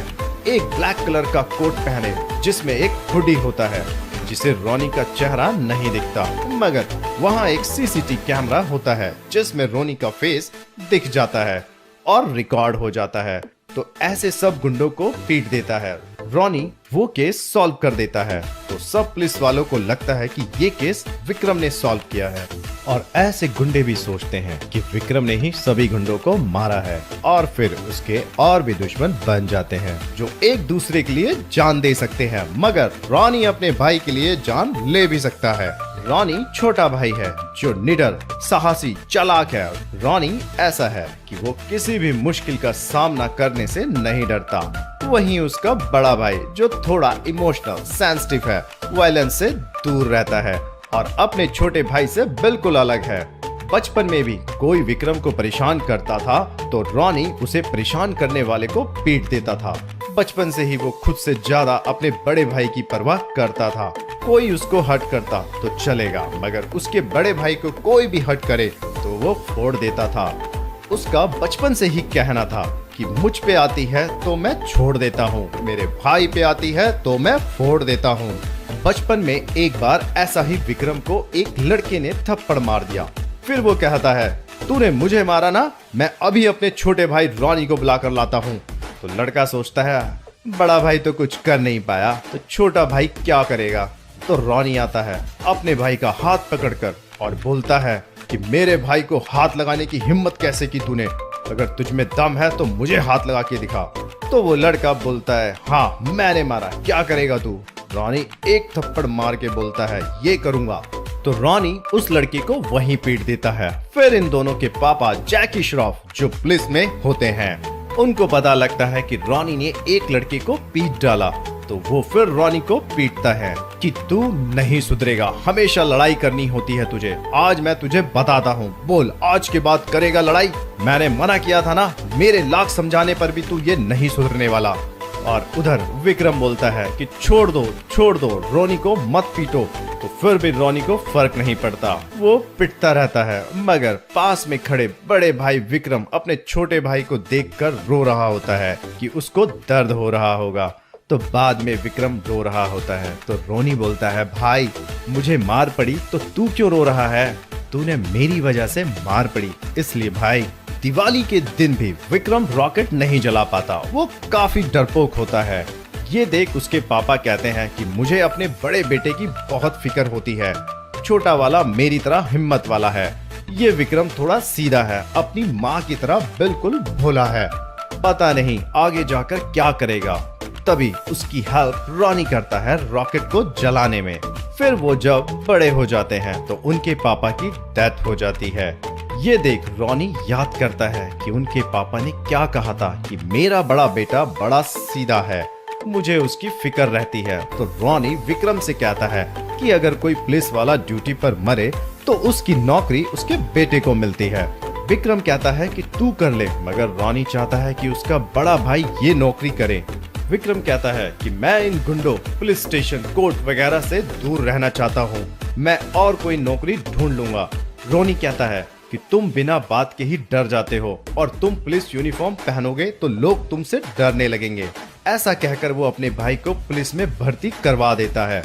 एक ब्लैक कलर का कोट पहने जिसमें एक हुडी होता है जिसे रॉनी का चेहरा नहीं दिखता, मगर वहां एक सीसीटीवी कैमरा होता है जिसमें रॉनी का फेस दिख जाता है और रिकॉर्ड हो जाता है। तो ऐसे सब गुंडों को पीट देता है। रॉनी वो केस सॉल्व कर देता है। तो सब पुलिस वालों को लगता है कि ये केस विक्रम ने सॉल्व किया है और ऐसे गुंडे भी सोचते हैं कि विक्रम ने ही सभी गुंडों को मारा है और फिर उसके और भी दुश्मन बन जाते हैं जो एक दूसरे के लिए जान दे सकते हैं, मगर रॉनी अपने भाई के लिए जान ले भी सकता है। रॉनी छोटा भाई है जो निडर, साहसी, चालाक है। रॉनी ऐसा है कि वो किसी भी मुश्किल का सामना करने से नहीं डरता। वहीं उसका बड़ा भाई जो थोड़ा इमोशनल, सेंसिटिव है, वायलेंस से दूर रहता है और अपने छोटे भाई से बिल्कुल अलग है। बचपन में भी कोई विक्रम को परेशान करता था तो रॉनी उसे परेशान करने वाले को पीट देता था। बचपन से ही वो खुद से ज्यादा अपने बड़े भाई की परवाह करता था। कोई उसको हर्ट करता तो चलेगा, मगर उसके बड़े भाई को कोई भी हर्ट करे तो वो फोड़ देता था। उसका बचपन से ही कहना था कि मुझ पे आती है तो मैं छोड़ देता हूँ, मेरे भाई पे आती है तो मैं फोड़ देता हूँ। बचपन में एक बार ऐसा ही विक्रम को एक लड़के ने थप्पड़ मार दिया। फिर वो कहता है, तूने मुझे मारा ना, मैं अभी अपने छोटे भाई रॉनी को बुलाकर लाता हूँ। तो लड़का सोचता है बड़ा भाई तो कुछ कर नहीं पाया तो छोटा भाई क्या करेगा। तो रॉनी आता है अपने भाई का हाथ पकड़कर और बोलता है कि मेरे भाई को हाथ लगाने की हिम्मत कैसे की तूने, अगर तुझ में दम है तो मुझे हाथ लगा के दिखा। तो वो लड़का बोलता है, हाँ मैंने मारा, क्या करेगा तू। रॉनी एक थप्पड़ मार के बोलता है, ये करूंगा। तो रॉनी उस लड़के को वहीं पीट देता है। फिर इन दोनों के पापा जैकी श्रॉफ जो पुलिस में होते हैं, उनको पता लगता है कि रॉनी ने एक लड़के को पीट डाला। तो वो फिर रॉनी को पीटता है कि तू नहीं सुधरेगा, हमेशा लड़ाई करनी होती है तुझे, आज मैं तुझे बताता हूँ, बोल आज के बाद करेगा लड़ाई। मैंने मना किया था ना, मेरे लाख समझाने पर भी तू ये नहीं सुधरने वाला। और उधर विक्रम बोलता है कि छोड़ दो, रॉनी को मत पीटो। तो फिर भी रॉनी को फर्क नहीं पड़ता, वो पिटता रहता है, मगर पास में खड़े बड़े भाई विक्रम अपने छोटे भाई को देखकर रो रहा होता है कि उसको दर्द हो रहा होगा। तो बाद में विक्रम रो रहा होता है तो रॉनी बोलता है, भाई मुझे मार पड़ी तो तू क्यों रो रहा है, तूने मेरी वजह से मार पड़ी इसलिए। भाई दिवाली के दिन भी विक्रम रॉकेट नहीं जला पाता, वो काफी डरपोक होता है। ये देख उसके पापा कहते हैं कि मुझे अपने बड़े बेटे की बहुत फिक्र होती है, छोटा वाला मेरी तरह हिम्मत वाला है, ये विक्रम थोड़ा सीधा है, अपनी माँ की तरह बिल्कुल भोला है, पता नहीं आगे जाकर क्या करेगा। तभी उसकी हेल्प रॉनी करता है रॉकेट को जलाने में। फिर वो जब बड़े हो जाते हैं तो उनके पापा की डेथ हो जाती है। ये देख रॉनी याद करता है कि उनके पापा ने क्या कहा था कि मेरा बड़ा बेटा बड़ा सीधा है, मुझे उसकी फिक्र रहती है। तो रॉनी विक्रम से कहता है कि अगर कोई पुलिस वाला ड्यूटी पर मरे तो उसकी नौकरी उसके बेटे को मिलती है। विक्रम कहता है कि तू कर ले, मगर रॉनी चाहता है कि उसका बड़ा भाई ये नौकरी करे। विक्रम कहता है कि मैं इन गुंडों, पुलिस स्टेशन, कोर्ट वगैरह से दूर रहना चाहता हूँ, मैं और कोई नौकरी ढूंढ लूंगा। रॉनी कहता है कि तुम बिना बात के ही डर जाते हो और तुम पुलिस यूनिफॉर्म पहनोगे तो लोग तुमसे डरने लगेंगे। ऐसा कहकर वो अपने भाई को पुलिस में भर्ती करवा देता है।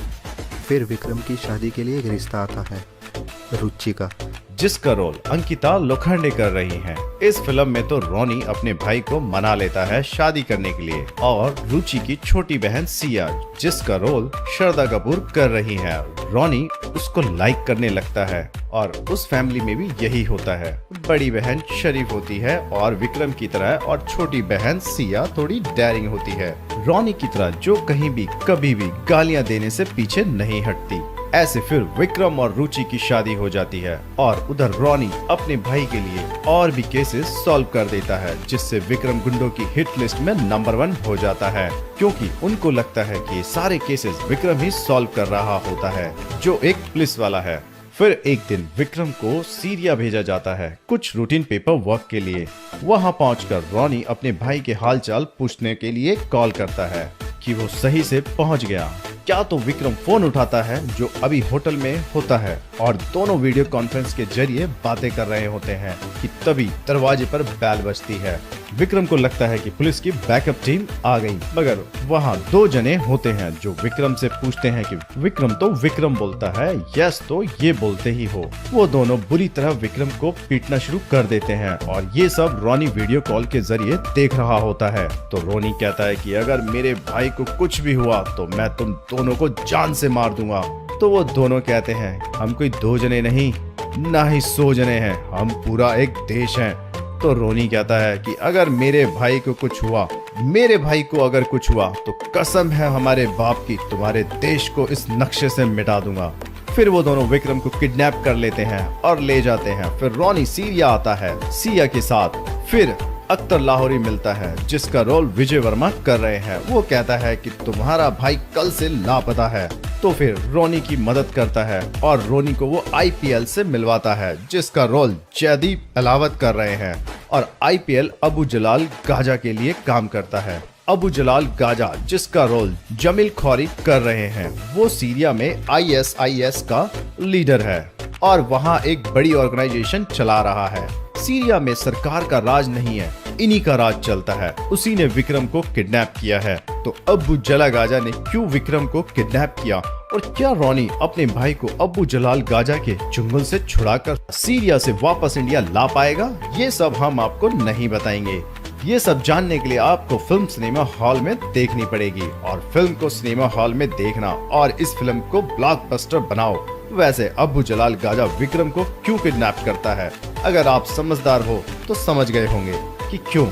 फिर विक्रम की शादी के लिए एक रिश्ता आता है। रुचिका, जिसका रोल अंकिता लोखंडे कर रही हैं। इस फिल्म में तो रोनी अपने भाई को मना लेता है शादी करने के लिए, और रुचि की छोटी बहन सिया, जिसका रोल श्रद्धा कपूर कर रही है, रोनी उसको लाइक करने लगता है। और उस फैमिली में भी यही होता है, बड़ी बहन शरीफ होती है और विक्रम की तरह, और छोटी बहन सिया थोड़ी डेयरिंग होती है, रोनी की तरह, जो कहीं भी कभी भी गालियां देने से पीछे नहीं हटती। ऐसे फिर विक्रम और रुचि की शादी हो जाती है, और उधर रोनी अपने भाई के लिए और भी केसेस सॉल्व कर देता है, जिससे विक्रम गुंडों की हिट लिस्ट में नंबर 1 हो जाता है, क्योंकि उनको लगता है कि ये सारे केसेस विक्रम ही सॉल्व कर रहा होता है, जो एक पुलिस वाला है। फिर एक दिन विक्रम को सीरिया भेजा जाता है कुछ रूटीन पेपर वर्क के लिए। वहां पहुंचकर रोनी अपने भाई के हालचाल पूछने के लिए कॉल करता है कि वो सही से पहुंच गया क्या। तो विक्रम फोन उठाता है, जो अभी होटल में होता है, और दोनों वीडियो कॉन्फ्रेंस के जरिए बातें कर रहे होते हैं कि तभी दरवाजे पर बेल बजती है। विक्रम को लगता है कि पुलिस की बैकअप टीम आ गई, मगर वहाँ 2 जने होते हैं जो विक्रम से पूछते हैं कि विक्रम तो विक्रम बोलता है, यस तो ये बोलते ही हो। वो दोनों बुरी तरह विक्रम को पीटना शुरू कर देते हैं, और ये सब रोनी वीडियो कॉल के जरिए देख रहा होता है। तो रोनी कहता है कि अगर मेरे भाई को कुछ भी हुआ तो मैं तुम दोनों को जान से मार दूंगा। तो वो दोनों कहते हैं, हम कोई 2 जने नहीं, ना ही 100 जने हैं, हम पूरा एक देश हैं। तो रोनी कहता है कि अगर मेरे भाई को कुछ हुआ, मेरे भाई को अगर कुछ हुआ, तो कसम है हमारे बाप की, तुम्हारे देश को इस नक्शे से मिटा दूंगा। फिर वो दोनों विक्रम को किडनैप कर लेते हैं और ले जाते हैं। फिर रोनी सीरिया आता है सिया के साथ। फिर अख्तर लाहौरी मिलता है, जिसका रोल विजय वर्मा कर रहे हैं। वो कहता है कि तुम्हारा भाई कल से लापता है। तो फिर रोनी की मदद करता है और रोनी को वो आईपीएल से मिलवाता है, जिसका रोल जयदीप अलावत कर रहे हैं, और आईपीएल अबू जलाल गाजा के लिए काम करता है। अबू जलाल गाजा, जिसका रोल जमील खौरी कर रहे हैं, वो सीरिया में आईएसआईएस का लीडर है और वहाँ एक बड़ी ऑर्गेनाइजेशन चला रहा है। सीरिया में सरकार का राज नहीं है, इन्हीं का राज चलता है। उसी ने विक्रम को किडनैप किया है। तो अबू जलाल गाजा ने क्यों विक्रम को किडनैप किया, और क्या रोनी अपने भाई को अबू जलाल गाजा के चुंगल से छुड़ाकर सीरिया से वापस इंडिया ला पाएगा, ये सब हम आपको नहीं बताएंगे। ये सब जानने के लिए आपको फिल्म सिनेमा हॉल में देखनी पड़ेगी, और फिल्म को सिनेमा हॉल में देखना और इस फिल्म को ब्लॉकबस्टर बनाओ। वैसे अबू जलाल गाजा विक्रम को क्यों किडनैप करता है, अगर आप समझदार हो तो समझ गए होंगे कि क्यों।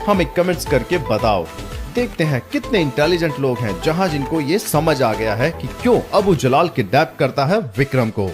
हमें कमेंट्स करके बताओ। देखते हैं कितने इंटेलिजेंट लोग हैं जहां जिनको ये समझ आ गया है कि क्यों अबू जलाल किडनैप करता है विक्रम को।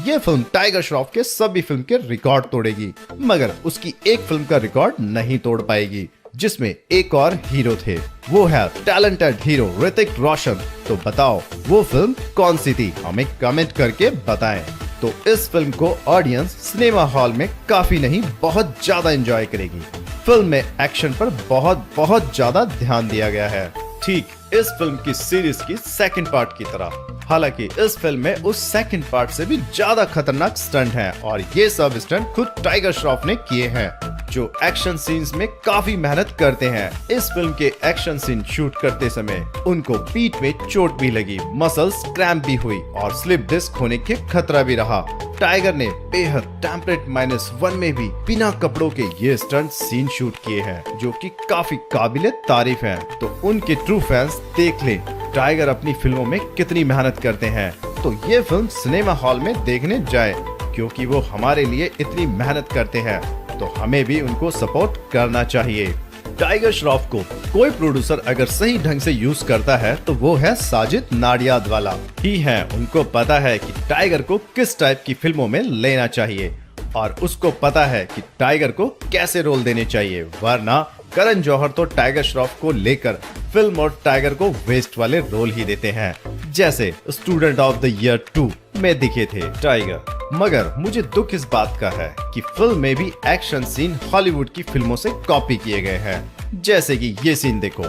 ये फिल्म टाइगर श्रॉफ के सभी फिल्म के रिकॉर्ड तोड़ेगी, मगर उसकी एक फिल्म का रिकॉर्ड नहीं तोड़ पाएगी, जिसमें एक और हीरो थे, वो है टैलेंटेड हीरो ऋतिक रोशन। तो बताओ वो फिल्म कौन सी थी, हमें कमेंट करके बताएं। तो इस फिल्म को ऑडियंस सिनेमा हॉल में काफी नहीं बहुत ज्यादा एंजॉय करेगी। फिल्म में एक्शन पर बहुत ज्यादा ध्यान दिया गया है, ठीक इस फिल्म की सीरीज की सेकंड पार्ट की तरह। हालांकि इस फिल्म में उस सेकंड पार्ट से भी ज्यादा खतरनाक स्टंट हैं, और ये सब स्टंट खुद टाइगर श्रॉफ ने किए हैं, जो एक्शन सीन्स में काफी मेहनत करते हैं। इस फिल्म के एक्शन सीन शूट करते समय उनको पीठ में चोट भी लगी, मसल्स क्रैम्प भी हुई, और स्लिप डिस्क होने के खतरा भी रहा। टाइगर ने बेहद टेम्परेट -1 में भी बिना कपड़ों के ये स्टंट सीन शूट किए हैं, जो कि काफी काबिले तारीफ हैं। तो उनके ट्रू फैंस देख ले टाइगर अपनी फिल्मों में कितनी मेहनत करते हैं। तो ये फिल्म सिनेमा हॉल में देखने जाए, क्योंकि वो हमारे लिए इतनी मेहनत करते हैं, तो हमें भी उनको सपोर्ट करना चाहिए। टाइगर श्रॉफ को कोई प्रोड्यूसर अगर सही ढंग से यूज करता है तो वो है साजिद नाडियादवाला ही है। उनको पता है कि टाइगर को किस टाइप की फिल्मों में लेना चाहिए, और उसको पता है कि टाइगर को कैसे रोल देने चाहिए, वरना करण जौहर तो टाइगर श्रॉफ को लेकर फिल्म और टाइगर को वेस्ट वाले रोल ही देते हैं, जैसे स्टूडेंट ऑफ द ईयर 2 में दिखे थे टाइगर। मगर मुझे दुख इस बात का है कि फिल्म में भी एक्शन सीन हॉलीवुड की फिल्मों से कॉपी किए गए हैं, जैसे कि ये सीन देखो।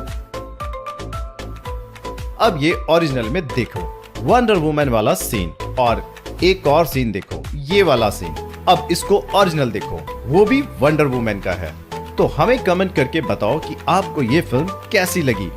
अब ये ओरिजिनल में देखो, वंडर वुमन वाला सीन, और एक और सीन देखो, ये वाला सीन। अब इसको ओरिजिनल देखो, वो भी वंडर वुमन का है। तो हमें कमेंट करके बताओ कि आपको ये फिल्म कैसी लगी,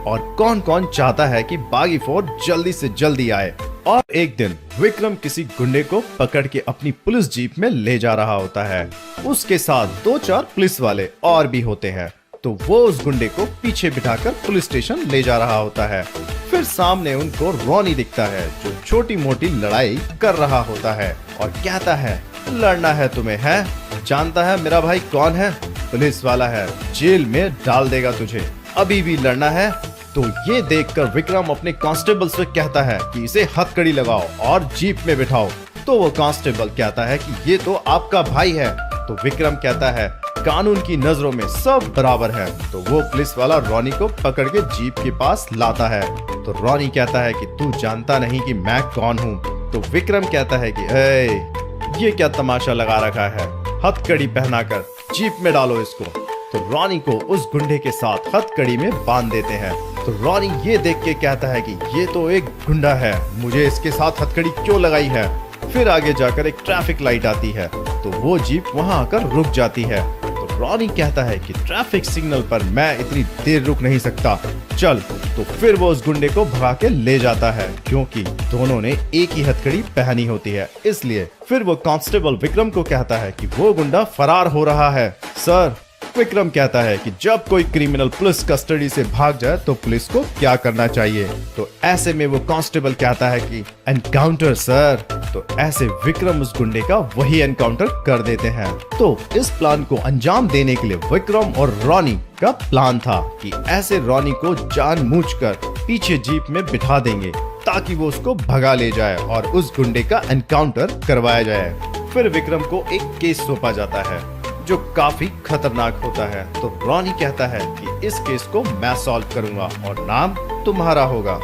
और कौन कौन चाहता है कि बागी 4 जल्दी से जल्दी आए, और एक दिन विक्रम किसी गुंडे को पकड़ के अपनी पुलिस जीप में ले जा रहा होता है। उसके साथ 2-4 पुलिस वाले और भी होते हैं। तो वो उस गुंडे को पीछे बिठाकर पुलिस स्टेशन ले जा रहा होता है। फिर सामने उनको रॉनी दिखता है जो छोटी मोटी लड़ाई कर रहा होता है और कहता है, लड़ना है तुम्हें है? जानता है मेरा भाई कौन है? पुलिस वाला है, जेल में डाल देगा तुझे। अभी भी लड़ना है? तो ये देखकर विक्रम अपने कांस्टेबल से कहता है कि इसे हथकड़ी लगाओ और जीप में बिठाओ। तो वो कांस्टेबल कहता है कि ये तो आपका भाई है। तो विक्रम कहता है, कानून की नजरों में सब बराबर है। तो वो पुलिस वाला रॉनी को पकड़ के जीप के पास लाता है। तो रॉनी कहता है कि तू जानता नहीं कि मैं कौन हूँ। तो विक्रम कहता है कि ये क्या तमाशा लगा रखा है, हथकड़ी पहनाकर जीप में डालो इसको। तो रॉनी को उस गुंडे के साथ हथकड़ी में बांध देते हैं। तो रॉनी ये देख के कहता है कि ये तो एक गुंडा है, मुझे इसके साथ हथकड़ी क्यों लगाई है। फिर आगे जाकर एक ट्रैफिक लाइट आती है तो वो जीप वहां आकर रुक जाती है। तो रॉनी कहता है कि ट्रैफिक सिग्नल पर मैं इतनी देर रुक नहीं सकता, चल। तो फिर वो उस गुंडे को भगा के ले जाता है क्योंकि दोनों ने एक ही हथकड़ी पहनी होती है, इसलिए। फिर वो कांस्टेबल विक्रम को कहता है कि वो गुंडा फरार हो रहा है। सर, विक्रम कहता है कि जब कोई क्रिमिनल पुलिस कस्टडी से भाग जाए तो पुलिस को क्या करना चाहिए। तो ऐसे में वो कांस्टेबल कहता है कि एनकाउंटर सर। तो ऐसे विक्रम उस गुंडे का वही एनकाउंटर कर देते हैं। तो इस प्लान को अंजाम देने के लिए विक्रम और रॉनी का प्लान था कि ऐसे रॉनी को जानबूझकर पीछे जीप में बिठा देंगे ताकि वो उसको भगा ले जाए और उस गुंडे का एनकाउंटर करवाया जाए। फिर विक्रम को एक केस सौंपा जाता है जो काफी खतरनाक होता है। तो रॉनी कहता है कि इस केस को मैं सॉल्व करूंगा और नाम तुम्हारा होगा।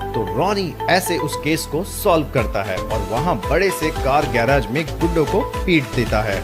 तो रॉनी ऐसे उस केस को सॉल्व करता है और वहां बड़े से कार गैराज में गुंडों को पीट देता है।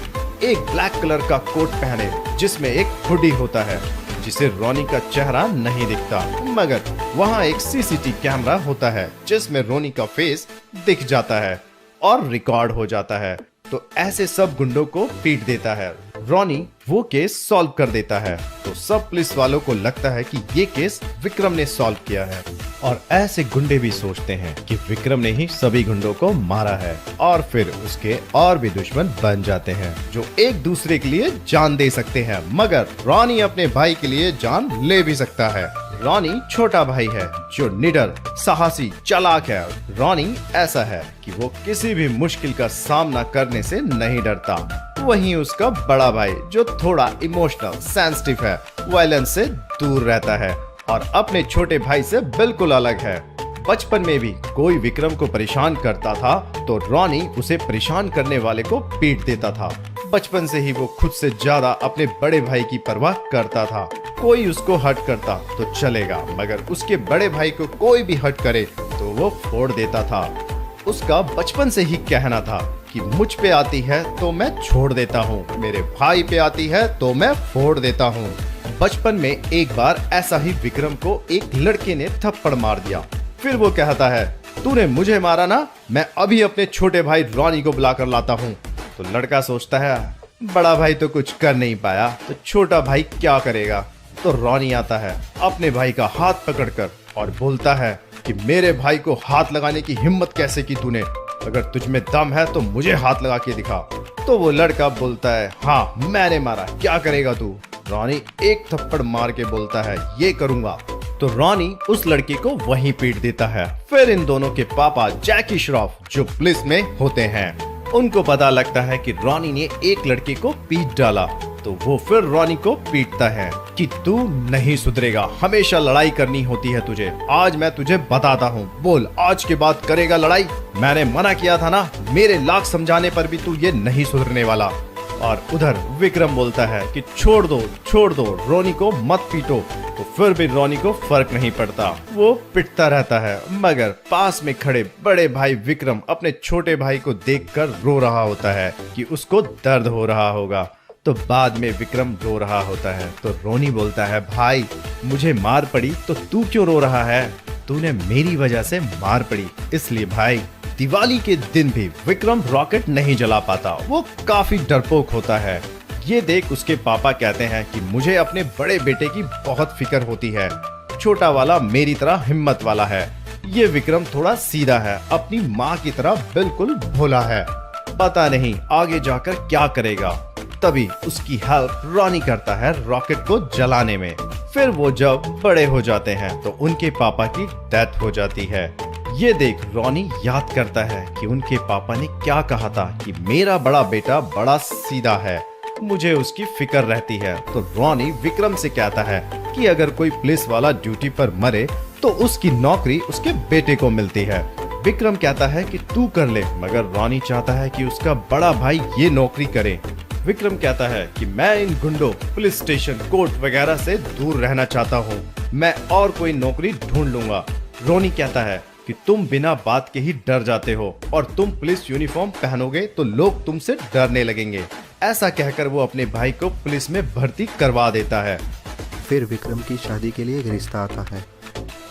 एक ब्लैक कलर का कोट पहने जिसमें एक हुडी होता है जिसे रॉनी का चेहरा नहीं दिखता, मगर वहां एक सीसीटीवी कैमरा होता है जिसमें रॉनी का फेस दिख जाता है और रिकॉर्ड हो जाता है। तो ऐसे सब गुंडों को पीट देता है। रॉनी वो केस सॉल्व कर देता है। तो सब पुलिस वालों को लगता है कि ये केस विक्रम ने सॉल्व किया है और ऐसे गुंडे भी सोचते हैं कि विक्रम ने ही सभी गुंडों को मारा है और फिर उसके और भी दुश्मन बन जाते हैं जो एक दूसरे के लिए जान दे सकते हैं, मगर रॉनी अपने भाई के लिए जान ले भी सकता है। रॉनी छोटा भाई है जो निडर, साहसी, चालाक है। रॉनी ऐसा है कि वो किसी भी मुश्किल का सामना करने से नहीं डरता। वहीं उसका बड़ा भाई जो थोड़ा इमोशनल, सेंसिटिव है, वायलेंस से दूर रहता है और अपने छोटे भाई से बिल्कुल अलग है। बचपन में भी कोई विक्रम को परेशान करता था तो रॉनी उसे परेशान करने वाले को पीट देता था। बचपन से ही वो खुद से ज्यादा अपने बड़े भाई की परवाह करता था। कोई उसको हर्ट करता तो चलेगा, मगर उसके बड़े भाई को कोई भी हर्ट करे तो वो फोड़ देता था। उसका बचपन से ही कहना था कि मुझ पे आती है तो मैं छोड़ देता हूँ, मेरे भाई पे आती है तो मैं फोड़ देता हूँ। बचपन में एक बार ऐसा ही विक्रम को एक लड़के ने थप्पड़ मार दिया। फिर वो कहता है, तूने मुझे मारा ना, मैं अभी अपने छोटे भाई रॉनी को बुलाकर लाता हूँ। तो लड़का सोचता है, बड़ा भाई तो कुछ कर नहीं पाया तो छोटा भाई क्या करेगा। तो रॉनी आता है अपने भाई का हाथ पकड़कर और बोलता है कि मेरे भाई को हाथ लगाने की हिम्मत कैसे की तूने, अगर तुझ में दम है तो मुझे हाथ लगा के दिखा। तो वो लड़का बोलता है, हाँ मैंने मारा, क्या करेगा तू। रॉनी एक थप्पड़ मार के बोलता है, ये करूंगा। तो रॉनी उस लड़के को वहीं पीट देता है। फिर इन दोनों के पापा जैकी श्रॉफ जो पुलिस में होते हैं, उनको पता लगता है कि रॉनी ने एक लड़के को पीट डाला। तो वो फिर रॉनी को पीटता है कि तू नहीं सुधरेगा, हमेशा लड़ाई करनी होती है तुझे, आज मैं तुझे बताता हूँ, बोल आज के बाद करेगा लड़ाई। मैंने मना किया था ना, मेरे लाख समझाने पर भी तू ये नहीं सुधरने वाला। और उधर विक्रम बोलता है कि छोड़ दो रॉनी को मत पीटो। तो फिर भी रॉनी को फर्क नहीं पड़ता, वो पिटता रहता है, मगर पास में खड़े बड़े भाई विक्रम अपने छोटे भाई को देखकर रो रहा होता है कि उसको दर्द हो रहा होगा। तो बाद में विक्रम रो रहा होता है तो रॉनी बोलता है, भाई मुझे मार पड़ी तो तू क्यों रो रहा है, तूने मेरी वजह से मार पड़ी इसलिए। भाई दिवाली के दिन भी विक्रम रॉकेट नहीं जला पाता, वो काफी डरपोक होता है। ये देख उसके पापा कहते हैं कि मुझे अपने बड़े बेटे की बहुत फिक्र होती है, छोटा वाला मेरी तरह हिम्मत वाला है, ये विक्रम थोड़ा सीधा है, अपनी माँ की तरह बिल्कुल भोला है। पता नहीं आगे जाकर क्या करेगा। तभी उसकी हेल्प रॉनी करता है रॉकेट को जलाने में। फिर वो जब बड़े हो जाते हैं तो उनके पापा की डेथ हो जाती है। ये देख रॉनी याद करता है कि उनके पापा ने क्या कहा था कि मेरा बड़ा बेटा बड़ा सीधा है, मुझे उसकी फिक्र रहती है। तो रॉनी विक्रम से कहता है कि अगर कोई पुलिस वाला ड्यूटी पर मरे तो उसकी नौकरी उसके बेटे को मिलती है। विक्रम कहता है कि तू कर ले, मगर रॉनी चाहता है कि उसका बड़ा भाई ये नौकरी करे। विक्रम कहता है कि मैं इन गुंडों, पुलिस स्टेशन, कोर्ट वगैरह से दूर रहना चाहता हूँ, मैं और कोई नौकरी ढूंढ लूंगा। रॉनी कहता है कि तुम बिना बात के ही डर जाते हो और तुम पुलिस यूनिफॉर्म पहनोगे तो लोग तुमसे डरने लगेंगे। ऐसा कहकर वो अपने भाई को पुलिस में भर्ती करवा देता है। फिर विक्रम की शादी के लिए एक रिश्ता आता है,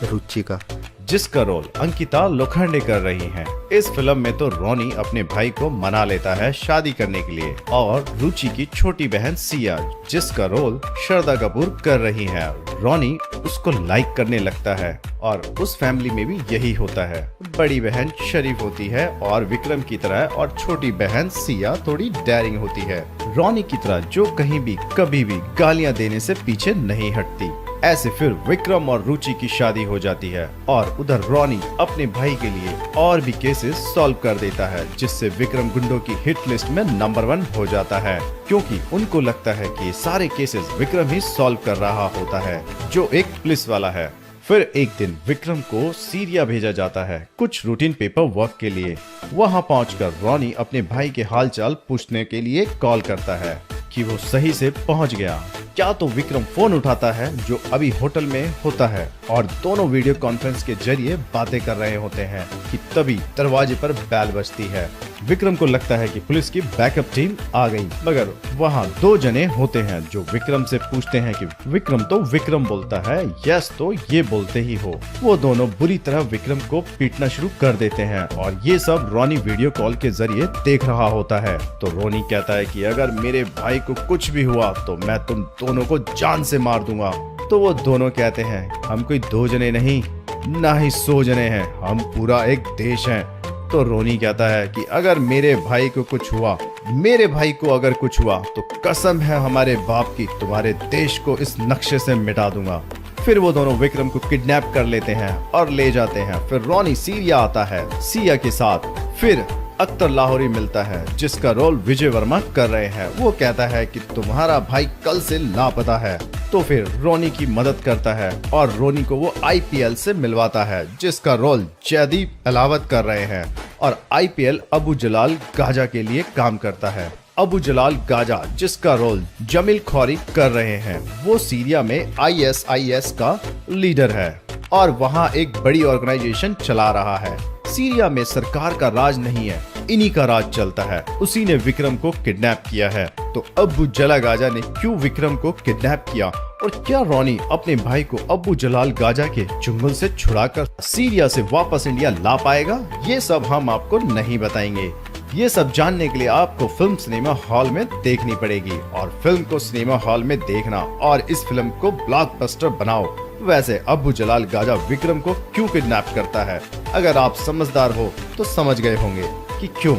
रुचि का, जिसका रोल अंकिता लोखंडे कर रही हैं। इस फिल्म में तो रॉनी अपने भाई को मना लेता है शादी करने के लिए, और रुचि की छोटी बहन सिया, जिसका रोल श्रद्धा कपूर कर रही है, रॉनी उसको लाइक करने लगता है। और उस फैमिली में भी यही होता है, बड़ी बहन शरीफ होती है और विक्रम की तरह, और छोटी बहन सिया थोड़ी डेयरिंग होती है, रॉनी की तरह, जो कहीं भी कभी भी गालियां देने से पीछे नहीं हटती। ऐसे फिर विक्रम और रुचि की शादी हो जाती है और उधर रॉनी अपने भाई के लिए और भी केसेस सॉल्व कर देता है, जिससे विक्रम गुंडों की हिट लिस्ट में नंबर 1 हो जाता है, क्योंकि उनको लगता है कि सारे केसेस विक्रम ही सॉल्व कर रहा होता है, जो एक पुलिस वाला है। फिर एक दिन विक्रम को सीरिया भेजा जाता है कुछ रूटीन पेपर वर्क के लिए। वहां पहुंचकर रॉनी अपने भाई के हालचाल पूछने के लिए कॉल करता है कि वो सही से पहुंच गया। क्या तो विक्रम फोन उठाता है जो अभी होटल में होता है, और दोनों वीडियो कॉन्फ्रेंस के जरिए बातें कर रहे होते हैं कि तभी दरवाजे पर बैल बजती है। विक्रम को लगता है कि पुलिस की बैकअप टीम आ गई, मगर वहाँ 2 जने होते हैं जो विक्रम से पूछते हैं कि विक्रम तो विक्रम बोलता है, यस तो ये बोलते ही हो। वो दोनों बुरी तरह विक्रम को पीटना शुरू कर देते हैं, और ये सब रॉनी वीडियो कॉल के जरिए देख रहा होता है। तो रॉनी कहता है कि अगर मेरे भाई को कुछ भी हुआ तो मैं तुम दोनों को जान से मार दूंगा। तो वो दोनों कहते हैं हम कोई 2 जने नहीं, ना ही 100 जने हैं, हम पूरा एक देश हैं। तो रॉनी कहता है कि अगर मेरे भाई को कुछ हुआ, मेरे भाई को अगर कुछ हुआ तो कसम है हमारे बाप की, तुम्हारे देश को इस नक्शे से मिटा दूंगा। फिर वो दोनों विक्रम को किडनैप कर लेते हैं और ले जाते हैं। फिर रॉनी सीरिया आता है सिया के साथ। फिर अख्तर लाहौरी मिलता है, जिसका रोल विजय वर्मा कर रहे हैं। वो कहता है कि तुम्हारा भाई कल से लापता है। तो फिर रॉनी की मदद करता है और रॉनी को वो IPL से मिलवाता है, जिसका रोल जयदीप अलावत कर रहे हैं, और IPL अबू जलाल गाजा के लिए काम करता है। अबू जलाल गाजा, जिसका रोल जमील खौरी कर रहे हैं, वो सीरिया में ISIS का लीडर है और वहाँ एक बड़ी ऑर्गेनाइजेशन चला रहा है। सीरिया में सरकार का राज नहीं है, इन्हीं का राज चलता है। उसी ने विक्रम को किडनैप किया है। तो अबू जलाल गाजा ने क्यों विक्रम को किडनैप किया, और क्या रॉनी अपने भाई को अबू जलाल गाजा के चुंगल से छुड़ाकर सीरिया से वापस इंडिया ला पाएगा, ये सब हम आपको नहीं बताएंगे। ये सब जानने के लिए आपको फिल्म सिनेमा हॉल में देखनी पड़ेगी, और फिल्म को सिनेमा हॉल में देखना और इस फिल्म को ब्लॉकबस्टर बनाओ। वैसे अबू जलाल गाजा विक्रम को क्यों किडनैप करता है, अगर आप समझदार हो तो समझ गए होंगे कि क्यों।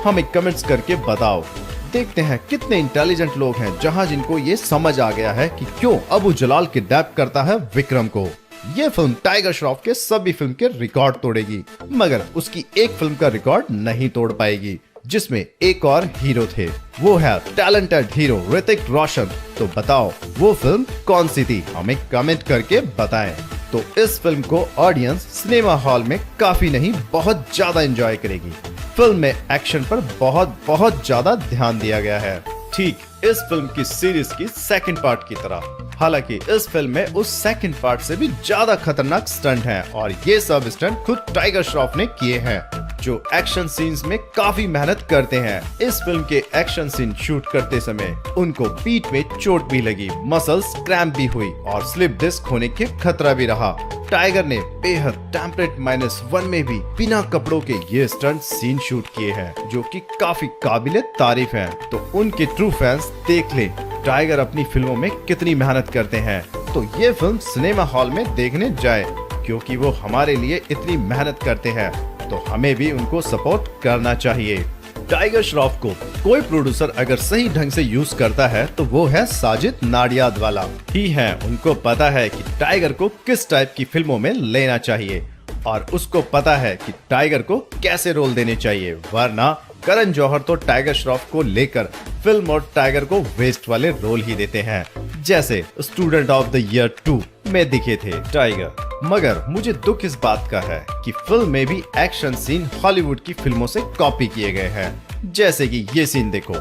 हमें कमेंट्स करके बताओ। देखते हैं कितने इंटेलिजेंट लोग हैं जहां जिनको ये समझ आ गया है कि क्यों अबू जलाल किडनैप करता है विक्रम को। ये फिल्म टाइगर श्रॉफ के सभी फिल्म के रिकॉर्ड तोड़ेगी, मगर उसकी एक फिल्म का रिकॉर्ड नहीं तोड़ पाएगी, जिसमें एक और हीरो थे, वो है टैलेंटेड हीरो ऋतिक रोशन। तो बताओ वो फिल्म कौन सी थी, हमें कमेंट करके बताएं। तो इस फिल्म को ऑडियंस सिनेमा हॉल में काफी नहीं बहुत ज्यादा एंजॉय करेगी। फिल्म में एक्शन पर बहुत ज्यादा ध्यान दिया गया है, ठीक इस फिल्म की सीरीज की सेकंड पार्ट की तरह। हालांकि इस फिल्म में उस सेकंड पार्ट से भी ज्यादा खतरनाक स्टंट हैं, और ये सब स्टंट खुद टाइगर श्रॉफ ने किए हैं, जो एक्शन सीन्स में काफी मेहनत करते हैं। इस फिल्म के एक्शन सीन शूट करते समय उनको पीठ में चोट भी लगी, मसल्स क्रैम्प भी हुई और स्लिप डिस्क होने के खतरा भी रहा। टाइगर ने बेहद टेम्परेट -1 में भी बिना कपड़ों के ये स्टंट सीन शूट किए हैं, जो कि काफी काबिले तारीफ हैं। तो उनके ट्रू फैंस देख ले टाइगर अपनी फिल्मों में कितनी मेहनत करते हैं। तो ये फिल्म सिनेमा हॉल में देखने जाए, क्योंकि वो हमारे लिए इतनी मेहनत करते हैं, तो हमें भी उनको सपोर्ट करना चाहिए। टाइगर श्रॉफ को कोई प्रोड्यूसर अगर सही ढंग से यूज करता है तो वो है साजिद नाडियादवाला ही है। उनको पता है कि टाइगर को किस टाइप की फिल्मों में लेना चाहिए और उसको पता है कि टाइगर को कैसे रोल देने चाहिए, वरना करण जौहर तो टाइगर श्रॉफ को लेकर फिल्म और टाइगर को वेस्ट वाले रोल ही देते हैं, जैसे स्टूडेंट ऑफ द ईयर 2 में दिखे थे टाइगर। मगर मुझे दुख इस बात का है कि फिल्म में भी एक्शन सीन हॉलीवुड की फिल्मों से कॉपी किए गए हैं, जैसे कि ये सीन देखो।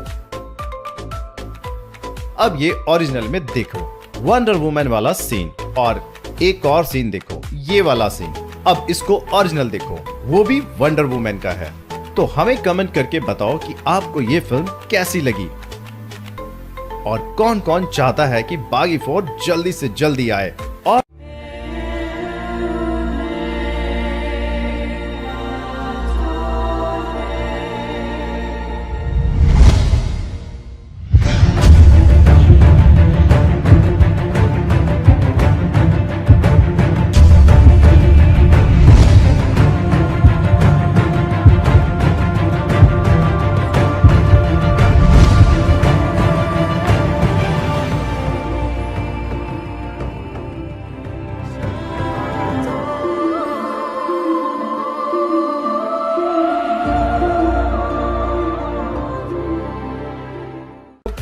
अब ये ओरिजिनल में देखो, वंडर वुमन वाला सीन, और एक और सीन देखो, ये वाला सीन। अब इसको ओरिजिनल देखो, वो भी वंडर वुमन का है। तो हमें कमेंट करके बताओ कि आपको ये फिल्म कैसी लगी और कौन कौन चाहता है कि बागी 4 जल्दी से जल्दी आए। और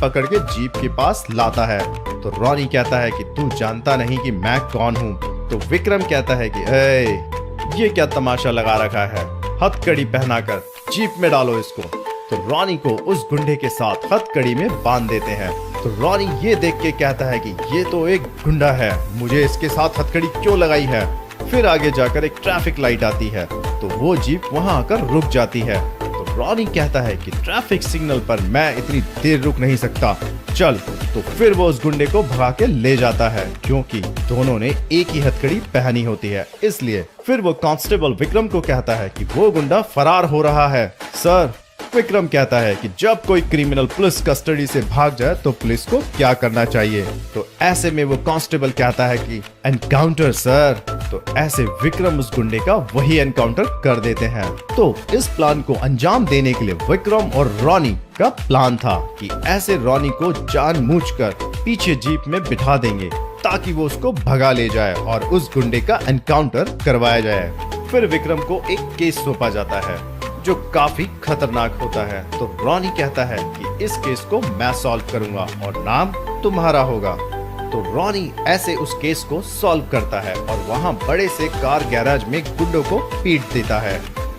पकड़ के जीप के पास लाता है तो रॉनी कहता है कि तू जानता नहीं कि मैं कौन हूँ। तो विक्रम कहता है कि ये क्या तमाशा लगा रखा है, हथकड़ी पहनाकर जीप में डालो इसको। तो रॉनी को उस गुंडे के साथ हथकड़ी में बांध देते हैं। तो रॉनी ये देख के कहता है कि ये तो एक गुंडा है, मुझे इसके साथ हथकड़ी क्यों लगाई है। फिर आगे जाकर एक ट्रैफिक लाइट आती है तो वो जीप वहां आकर रुक जाती है। रॉनी कहता है कि ट्रैफिक सिग्नल पर मैं इतनी देर रुक नहीं सकता, चल। तो फिर वो उस गुंडे को भगा के ले जाता है, क्योंकि दोनों ने एक ही हथकड़ी पहनी होती है, इसलिए। फिर वो कांस्टेबल विक्रम को कहता है कि वो गुंडा फरार हो रहा है। सर, विक्रम कहता है कि जब कोई क्रिमिनल पुलिस कस्टडी से भाग जाए तो पुलिस को क्या करना चाहिए। तो ऐसे में वो कांस्टेबल कहता है कि एनकाउंटर सर। तो ऐसे विक्रम उस गुंडे का वही एनकाउंटर कर देते हैं। तो इस प्लान को अंजाम देने के लिए विक्रम और रॉनी का प्लान था कि ऐसे रॉनी को जानबूझकर पीछे जीप में बिठा देंगे ताकि वो उसको भगा ले जाए और उस गुंडे का एनकाउंटर करवाया जाए। फिर विक्रम को एक केस सौंपा जाता है जो काफी खतरनाक होता है। तो रॉनी कहता है कि इस केस को मैं सॉल्व करूंगा और नाम तुम्हारा होगा। तो रॉनी ऐसे उस केस को सॉल्व करता है और वहां बड़े से कार गैराज में गुंडों को पीट देता है।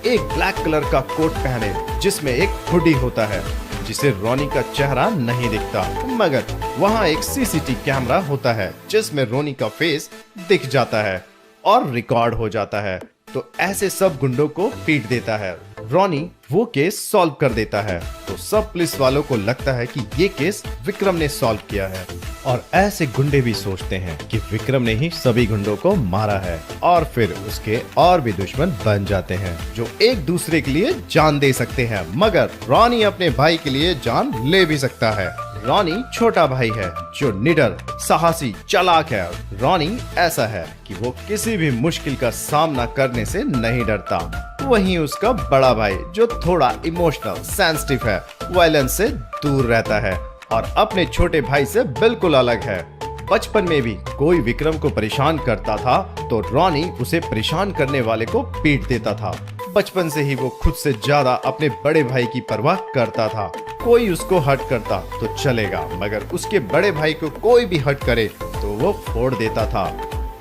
एक ब्लैक कलर का कोट पहने जिसमें एक हुडी होता है जिसे रॉनी का चेहरा नहीं दिखता, मगर वहां एक सीसीटीवी कैमरा होता है जिसमें रॉनी का फेस दिख जाता है और रिकॉर्ड हो जाता है। तो ऐसे सब गुंडों को पीट देता है। रॉनी वो केस सॉल्व कर देता है। तो सब पुलिस वालों को लगता है कि ये केस विक्रम ने सॉल्व किया है और ऐसे गुंडे भी सोचते हैं कि विक्रम ने ही सभी गुंडों को मारा है और फिर उसके और भी दुश्मन बन जाते हैं जो एक दूसरे के लिए जान दे सकते हैं। मगर रॉनी अपने भाई के लिए जान ले भी सकता है। रॉनी छोटा भाई है जो निडर, साहसी, चालाक है। रॉनी ऐसा है कि वो किसी भी मुश्किल का सामना करने से नहीं डरता। वहीं उसका बड़ा भाई जो थोड़ा इमोशनल, सेंसिटिव है, वायलेंस से दूर रहता है और अपने छोटे भाई से बिल्कुल अलग है। बचपन में भी कोई विक्रम को परेशान करता था तो रॉनी उसे परेशान करने वाले को पीट देता था। बचपन से ही वो खुद से ज्यादा अपने बड़े भाई की परवाह करता था। कोई उसको हर्ट करता तो चलेगा, मगर उसके बड़े भाई को कोई भी हर्ट करे तो वो फोड़ देता था।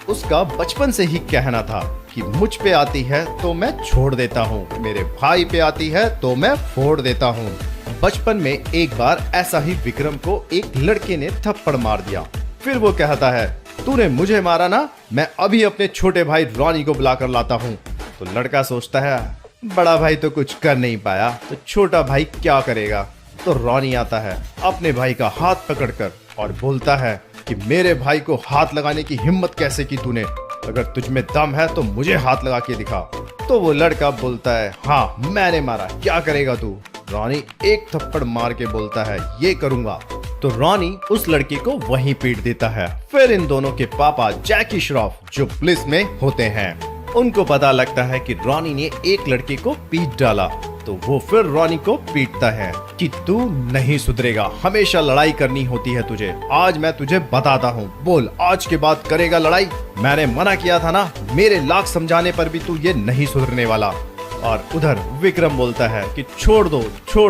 उसका बचपन से ही कहना था कि मुझ पे आती है तो मैं छोड़ देता हूँ, मेरे भाई पे आती है तो मैं फोड़ देता हूँ। बचपन में एक बार ऐसा ही विक्रम को एक लड़के ने थप्पड़ मार दिया। फिर वो कहता है, तूने मुझे मारा ना, मैं अभी अपने छोटे भाई रॉनी को बुलाकर लाता हूँ। तो लड़का सोचता है बड़ा भाई तो कुछ कर नहीं पाया तो छोटा भाई क्या करेगा। तो रॉनी आता है अपने भाई का हाथ पकड़कर और बोलता है कि मेरे भाई को हाथ लगाने की हिम्मत कैसे की तूने, अगर तुझ में दम है तो मुझे हाथ लगा के दिखा। तो वो लड़का बोलता है, हाँ मैंने मारा, क्या करेगा तू। रॉनी एक थप्पड़ मार के बोलता है, ये करूंगा। तो रॉनी उस लड़के को वहीं पीट देता है। फिर इन दोनों के पापा जैकी श्रॉफ जो पुलिस में होते हैं, उनको पता लगता है कि रॉनी ने एक लड़के को पीट डाला, तो वो फिर रॉनी को पीटता है कि तू नहीं सुधरेगा, हमेशा लड़ाई करनी होती है तुझे, आज मैं तुझे बताता हूँ, बोल आज के बाद करेगा लड़ाई? मैंने मना किया था ना, मेरे लाख समझाने पर भी तू ये नहीं सुधरने वाला। और उधर विक्रम बोलता है कि छोड़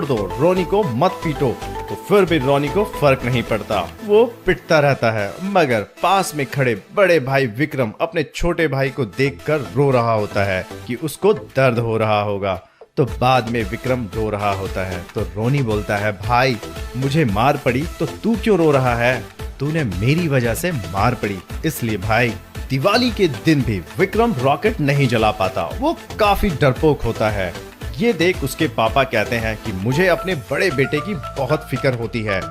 दो रॉनी को मत पीटो, तो फिर भी रॉनी को फर्क नहीं पड़ता, वो पिटता रहता है। मगर पास में खड़े बड़े भाई विक्रम अपने छोटे भाई को देखकर रो रहा होता है कि उसको दर्द हो रहा होगा। तो बाद में विक्रम रो रहा होता है तो रॉनी बोलता है, भाई मुझे मार पड़ी तो तू क्यों रो रहा है? तूने मेरी वजह से मार पड़ी इसलिए भाई। दिवाली के दिन भी विक्रम रॉकेट नहीं जला पाता, वो काफी डरपोक होता है। ये देख उसके पापा कहते हैं कि मुझे अपने बड़े बेटे की बहुत फिक्र होती है,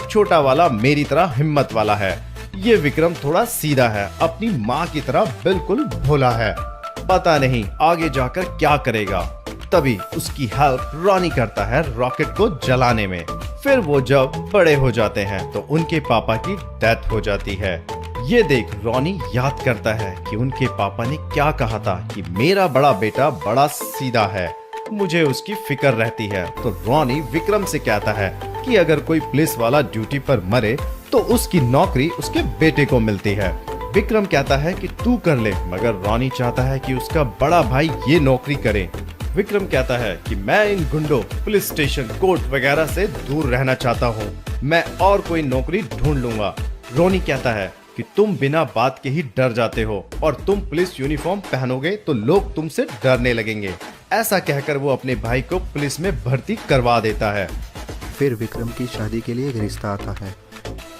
छोटा वाला मेरी तरह हिम्मत वाला है, ये विक्रम थोड़ा सीधा है, अपनी माँ की तरह बिल्कुल भोला है, पता नहीं आगे जाकर क्या करेगा। तभी उसकी हेल्प रॉनी करता है रॉकेट को जलाने में। फिर वो जब बड़े हो जाते हैं तो उनके पापा की डेथ हो जाती है। ये देख रॉनी याद करता है कि उनके पापा ने क्या कहा था कि मेरा बड़ा बेटा बड़ा सीधा है, मुझे उसकी फिक्र रहती है। तो रॉनी विक्रम से कहता है कि अगर कोई पुलिस वाला ड्यूटी पर मरे तो उसकी नौकरी उसके बेटे को मिलती है। विक्रम कहता है कि तू कर ले, मगर रॉनी चाहता है कि उसका बड़ा भाई ये नौकरी करे। विक्रम कहता है कि मैं इन गुंडों, पुलिस स्टेशन, कोर्ट वगैरह से दूर रहना चाहता हूँ, मैं और कोई नौकरी ढूंढ लूंगा। रॉनी कहता है कि तुम बिना बात के ही डर जाते हो और तुम पुलिस यूनिफॉर्म पहनोगे तो लोग तुमसे डरने लगेंगे। ऐसा कहकर वो अपने भाई को पुलिस में भर्ती करवा देता है। फिर विक्रम की शादी के लिए एक रिश्ता आता है,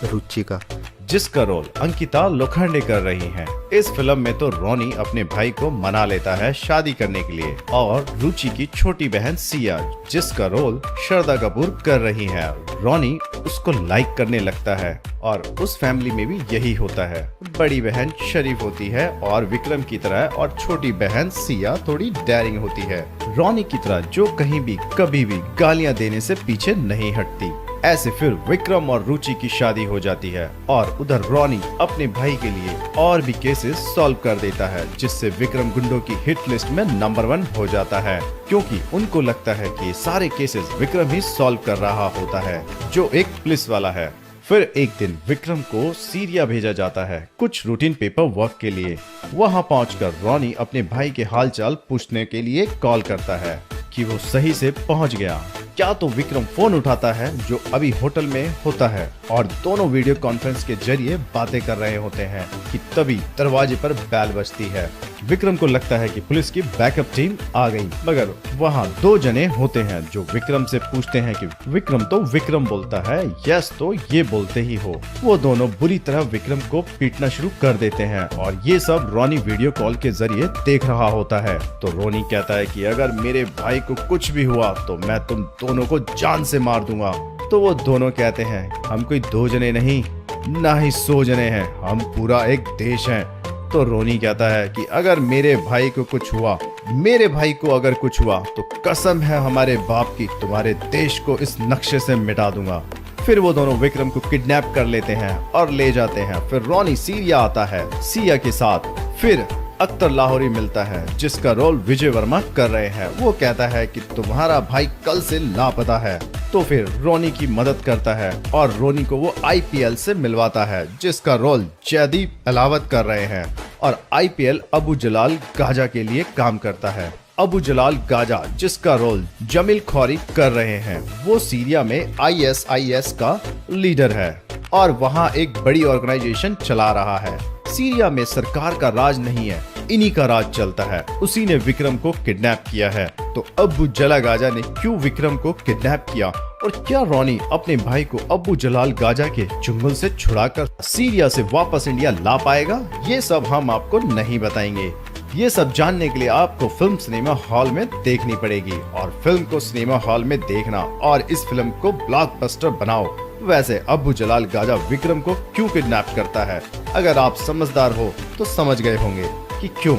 रुचि का, जिसका रोल अंकिता लोखंडे कर रही हैं। इस फिल्म में तो रॉनी अपने भाई को मना लेता है शादी करने के लिए, और रुचि की छोटी बहन सिया, जिसका रोल श्रद्धा कपूर कर रही है, रॉनी उसको लाइक करने लगता है। और उस फैमिली में भी यही होता है, बड़ी बहन शरीफ होती है और विक्रम की तरह, और छोटी बहन सिया थोड़ी डेयरिंग होती है, रॉनी की तरह, जो कहीं भी कभी भी गालियां देने से पीछे नहीं हटती। ऐसे फिर विक्रम और रुचि की शादी हो जाती है और उधर रॉनी अपने भाई के लिए और भी केसेस सॉल्व कर देता है, जिससे विक्रम गुंडों की हिट लिस्ट में नंबर 1 हो जाता है, क्योंकि उनको लगता है कि सारे केसेस विक्रम ही सॉल्व कर रहा होता है, जो एक पुलिस वाला है। फिर एक दिन विक्रम को सीरिया भेजा जाता है कुछ रूटीन पेपर वर्क के लिए। वहां पहुंचकर रॉनी अपने भाई के हालचाल पूछने के लिए कॉल करता है कि वो सही से पहुंच गया क्या। तो विक्रम फोन उठाता है जो अभी होटल में होता है, और दोनों वीडियो कॉन्फ्रेंस के जरिए बातें कर रहे होते हैं कि तभी दरवाजे पर बेल बजती है। विक्रम को लगता है कि पुलिस की बैकअप टीम आ गई, मगर वहाँ 2 जने होते हैं जो विक्रम से पूछते हैं कि विक्रम, तो विक्रम बोलता है यस, तो ये बोलते ही हो। वो दोनों बुरी तरह विक्रम को पीटना शुरू कर देते हैं, और ये सब रॉनी वीडियो कॉल के जरिए देख रहा होता है। तो रॉनी कहता है कि अगर मेरे भाई को कुछ भी हुआ तो मैं तुम दोनों को जान से मार दूंगा। तो वो दोनों कहते हैं हम कोई 2 जने नहीं, ना ही 100 जने हैं, हम पूरा एक देश हैं। तो रॉनी कहता है कि अगर मेरे भाई को कुछ हुआ, मेरे भाई को अगर कुछ हुआ तो कसम है हमारे बाप की, तुम्हारे देश को इस नक्शे से मिटा दूंगा। फिर वो दोनों विक्रम को किडनैप कर लेते हैं और ले जाते हैं। फिर रॉनी सीरिया आता है सिया के साथ। फिर अख्तर लाहौरी मिलता है जिसका रोल विजय वर्मा कर रहे हैं। वो कहता है कि तुम्हारा भाई कल से लापता है। तो फिर रॉनी की मदद करता है और रॉनी को वो आईपीएल से मिलवाता है जिसका रोल जयदीप अलावत कर रहे हैं, और आईपीएल अबू जलाल गाजा के लिए काम करता है। अबू जलाल गाजा जिसका रोल जमील खौरी कर रहे हैं, वो सीरिया में ISIS का लीडर है और वहाँ एक बड़ी ऑर्गेनाइजेशन चला रहा है। सीरिया में सरकार का राज नहीं है, इन्हीं का राज चलता है। उसी ने विक्रम को किडनैप किया है। तो अबू जलाल गाजा ने क्यों विक्रम को किडनैप किया, और क्या रॉनी अपने भाई को अबू जलाल गाजा के चुंगल से छुड़ाकर सीरिया से वापस इंडिया ला पाएगा, ये सब हम आपको नहीं बताएंगे। ये सब जानने के लिए आपको फिल्म सिनेमा हॉल में देखनी पड़ेगी, और फिल्म को सिनेमा हॉल में देखना और इस फिल्म को ब्लॉकबस्टर बनाओ। वैसे अबू जलाल गाजा विक्रम को क्यों किडनैप करता है, अगर आप समझदार हो तो समझ गए होंगे कि क्यों।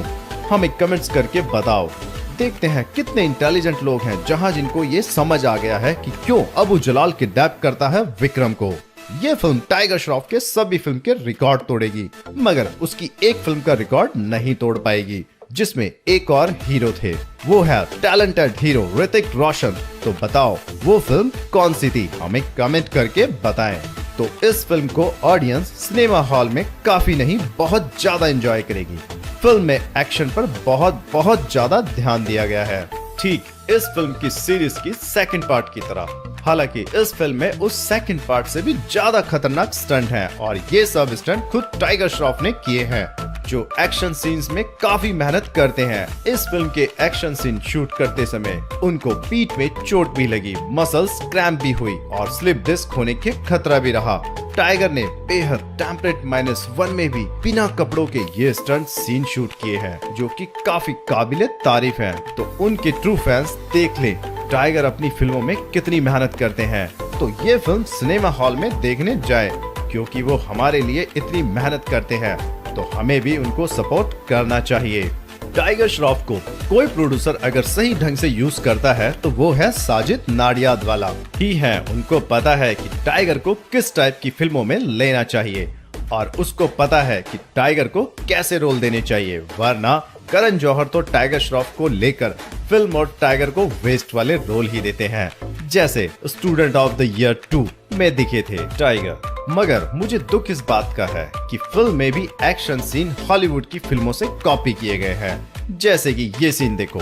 हमें कमेंट्स करके बताओ। देखते हैं कितने इंटेलिजेंट लोग हैं जहां जिनको ये समझ आ गया है कि क्यों अबू जलाल किडनैप करता है विक्रम को। ये फिल्म टाइगर श्रॉफ के सभी फिल्म के रिकॉर्ड तोड़ेगी, मगर उसकी एक फिल्म का रिकॉर्ड नहीं तोड़ पाएगी जिसमें एक और हीरो थे। वो है टैलेंटेड हीरो ऋतिक रोशन। तो बताओ वो फिल्म कौन सी थी, हमें कमेंट करके बताएं। तो इस फिल्म को ऑडियंस सिनेमा हॉल में काफी नहीं बहुत ज्यादा एंजॉय करेगी। फिल्म में एक्शन पर बहुत ज्यादा ध्यान दिया गया है, ठीक इस फिल्म की सीरीज की सेकंड पार्ट की तरह। हालांकि इस फिल्म में उस सेकंड पार्ट से भी ज्यादा खतरनाक स्टंट हैं और ये सब स्टंट खुद टाइगर श्रॉफ ने किए हैं, जो एक्शन सीन्स में काफी मेहनत करते हैं। इस फिल्म के एक्शन सीन शूट करते समय उनको पीठ में चोट भी लगी, मसल्स क्रैम्प भी हुई और स्लिप डिस्क होने के खतरा भी रहा। टाइगर ने बेहद टेम्परेट -1 में भी बिना कपड़ों के ये स्टंट सीन शूट किए हैं, जो कि काफी काबिले तारीफ हैं। तो उनके ट्रू फैंस देख ले टाइगर अपनी फिल्मों में कितनी मेहनत करते हैं। तो ये फिल्म सिनेमा हॉल में देखने जाए, क्योंकि वो हमारे लिए इतनी मेहनत करते हैं, तो हमें भी उनको सपोर्ट करना चाहिए। टाइगर श्रॉफ को कोई प्रोड्यूसर अगर सही ढंग से यूज करता है तो वो है साजिद नाडियादवाला ही है। उनको पता है कि टाइगर को किस टाइप की फिल्मों में लेना चाहिए और उसको पता है कि टाइगर को कैसे रोल देने चाहिए, वरना करण जौहर तो टाइगर श्रॉफ को लेकर फिल्म और टाइगर को वेस्ट वाले रोल ही देते हैं, जैसे स्टूडेंट ऑफ द ईयर 2 में दिखे थे टाइगर। मगर मुझे दुख इस बात का है कि फिल्म में भी एक्शन सीन हॉलीवुड की फिल्मों से कॉपी किए गए हैं, जैसे कि ये सीन देखो।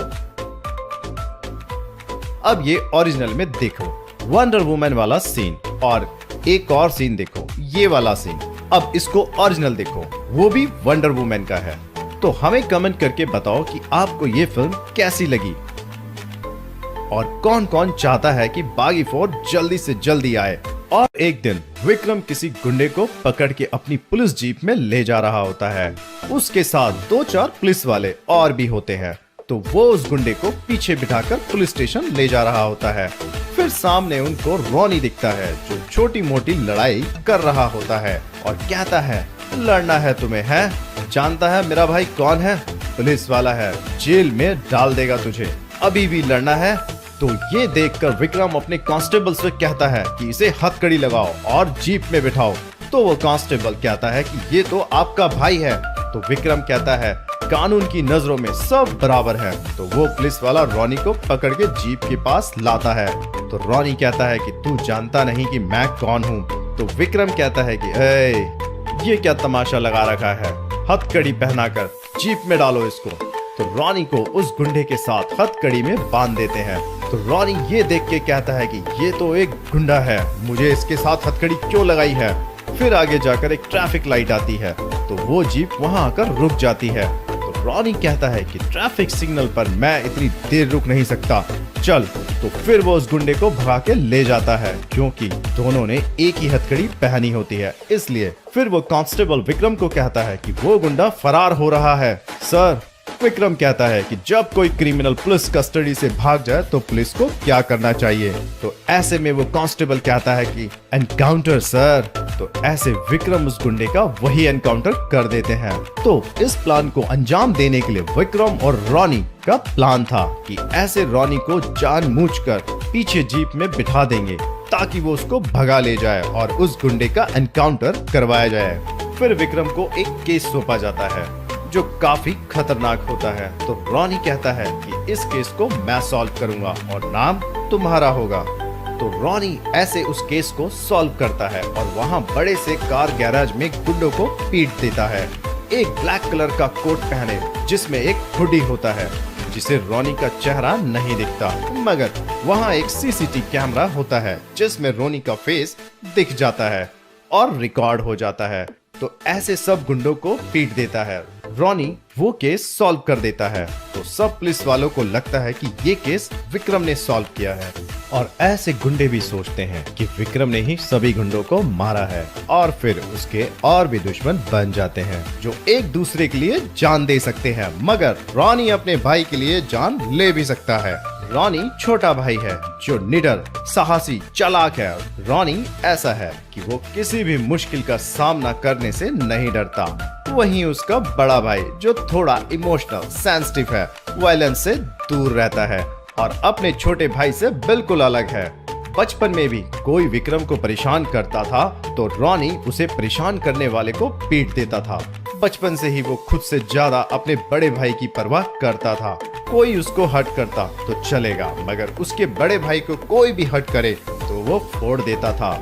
अब ये ओरिजिनल में देखो वंडर वुमन वाला सीन, और एक और सीन देखो ये वाला सीन। अब इसको ओरिजिनल देखो, वो भी वंडर वुमन का है। तो हमें कमेंट करके बताओ कि आपको ये फिल्म कैसी लगी और कौन कौन चाहता है कि बागी 4 जल्दी से जल्दी आए। और एक दिन विक्रम किसी गुंडे को पकड़ के अपनी पुलिस जीप में ले जा रहा होता है। उसके साथ 2-4 पुलिस वाले और भी होते हैं। तो वो उस गुंडे को पीछे बिठाकर पुलिस स्टेशन ले जा रहा होता है। फिर सामने उनको रॉनी दिखता है, जो छोटी मोटी लड़ाई कर रहा होता है और कहता है लड़ना है तुम्हें, है जानता है मेरा भाई कौन है, पुलिस वाला है, जेल में डाल देगा तुझे, अभी भी लड़ना है। तो ये देखकर विक्रम अपने कांस्टेबल से कहता है कि इसे हथकड़ी लगाओ और जीप में बिठाओ। तो वो कांस्टेबल कहता है कि ये तो आपका भाई है। तो विक्रम कहता है कानून की नजरों में सब बराबर है। तो वो पुलिस वाला रॉनी को पकड़ के जीप के पास लाता है। तो रॉनी कहता है कि तू जानता नहीं कि मैं कौन हूँ। तो विक्रम कहता है कि ये क्या तमाशा लगा रखा है, हथकड़ी पहनाकर जीप में डालो इसको। तो रॉनी को उस गुंडे के साथ हथकड़ी में बांध देते हैं। तो रॉनी ये देख के कहता है कि ये तो एक गुंडा है, मुझे इसके साथ हथकड़ी क्यों लगाई है। फिर आगे जाकर एक ट्रैफिक लाइट आती है, तो वो जीप वहां आकर रुक जाती है। तो रॉनी कहता है कि ट्रैफिक सिग्नल पर मैं इतनी देर रुक नहीं सकता, चल। तो फिर वो उस गुंडे को भगा के ले जाता है, क्योंकि दोनों ने एक ही हथकड़ी पहनी होती है, इसलिए। फिर वो कांस्टेबल विक्रम को कहता है कि वो गुंडा फरार हो रहा है। सर, विक्रम कहता है कि जब कोई क्रिमिनल पुलिस कस्टडी से भाग जाए तो पुलिस को क्या करना चाहिए। तो ऐसे में वो कांस्टेबल कहता है कि एनकाउंटर सर। तो ऐसे विक्रम उस गुंडे का वही एनकाउंटर कर देते हैं। तो इस प्लान को अंजाम देने के लिए विक्रम और रॉनी का प्लान था कि ऐसे रॉनी को जानबूझकर पीछे जीप में बिठा देंगे ताकि वो उसको भगा ले जाए और उस गुंडे का एनकाउंटर करवाया जाए। फिर विक्रम को एक केस सौंपा जाता है जो काफी खतरनाक होता है। तो रॉनी कहता है कि इस केस को मैं सॉल्व करूंगा और नाम तुम्हारा होगा। तो रॉनी ऐसे उस केस को सॉल्व करता है और वहां बड़े से कार गैराज में गुंडों को पीट देता है। एक ब्लैक कलर का कोट पहने जिसमें एक हुडी होता है, जिसे रॉनी का चेहरा नहीं दिखता, मगर वहां एक सीसीटीवी कैमरा होता है जिसमें रॉनी का फेस दिख जाता है और रिकॉर्ड हो जाता है। तो ऐसे सब गुंडों को पीट देता है। रॉनी वो केस सॉल्व कर देता है। तो सब पुलिस वालों को लगता है कि ये केस विक्रम ने सॉल्व किया है और ऐसे गुंडे भी सोचते हैं कि विक्रम ने ही सभी गुंडों को मारा है और फिर उसके और भी दुश्मन बन जाते हैं जो एक दूसरे के लिए जान दे सकते हैं, मगर रॉनी अपने भाई के लिए जान ले भी सकता है। रॉनी छोटा भाई है जो निडर, साहसी, चालाक है। रॉनी ऐसा है कि वो किसी भी मुश्किल का सामना करने से नहीं डरता। वहीं उसका बड़ा भाई जो थोड़ा इमोशनल, सेंसिटिव है, वायलेंस से दूर रहता है और अपने छोटे भाई से बिल्कुल अलग है। बचपन में भी कोई विक्रम को परेशान करता था तो रॉनी उसे परेशान करने वाले को पीट देता था। बचपन से ही वो खुद से ज्यादा अपने बड़े भाई की परवाह करता था। कोई उसको हर्ट करता तो चलेगा, मगर उसके बड़े भाई को कोई भी हर्ट करे तो वो फोड़ देता था।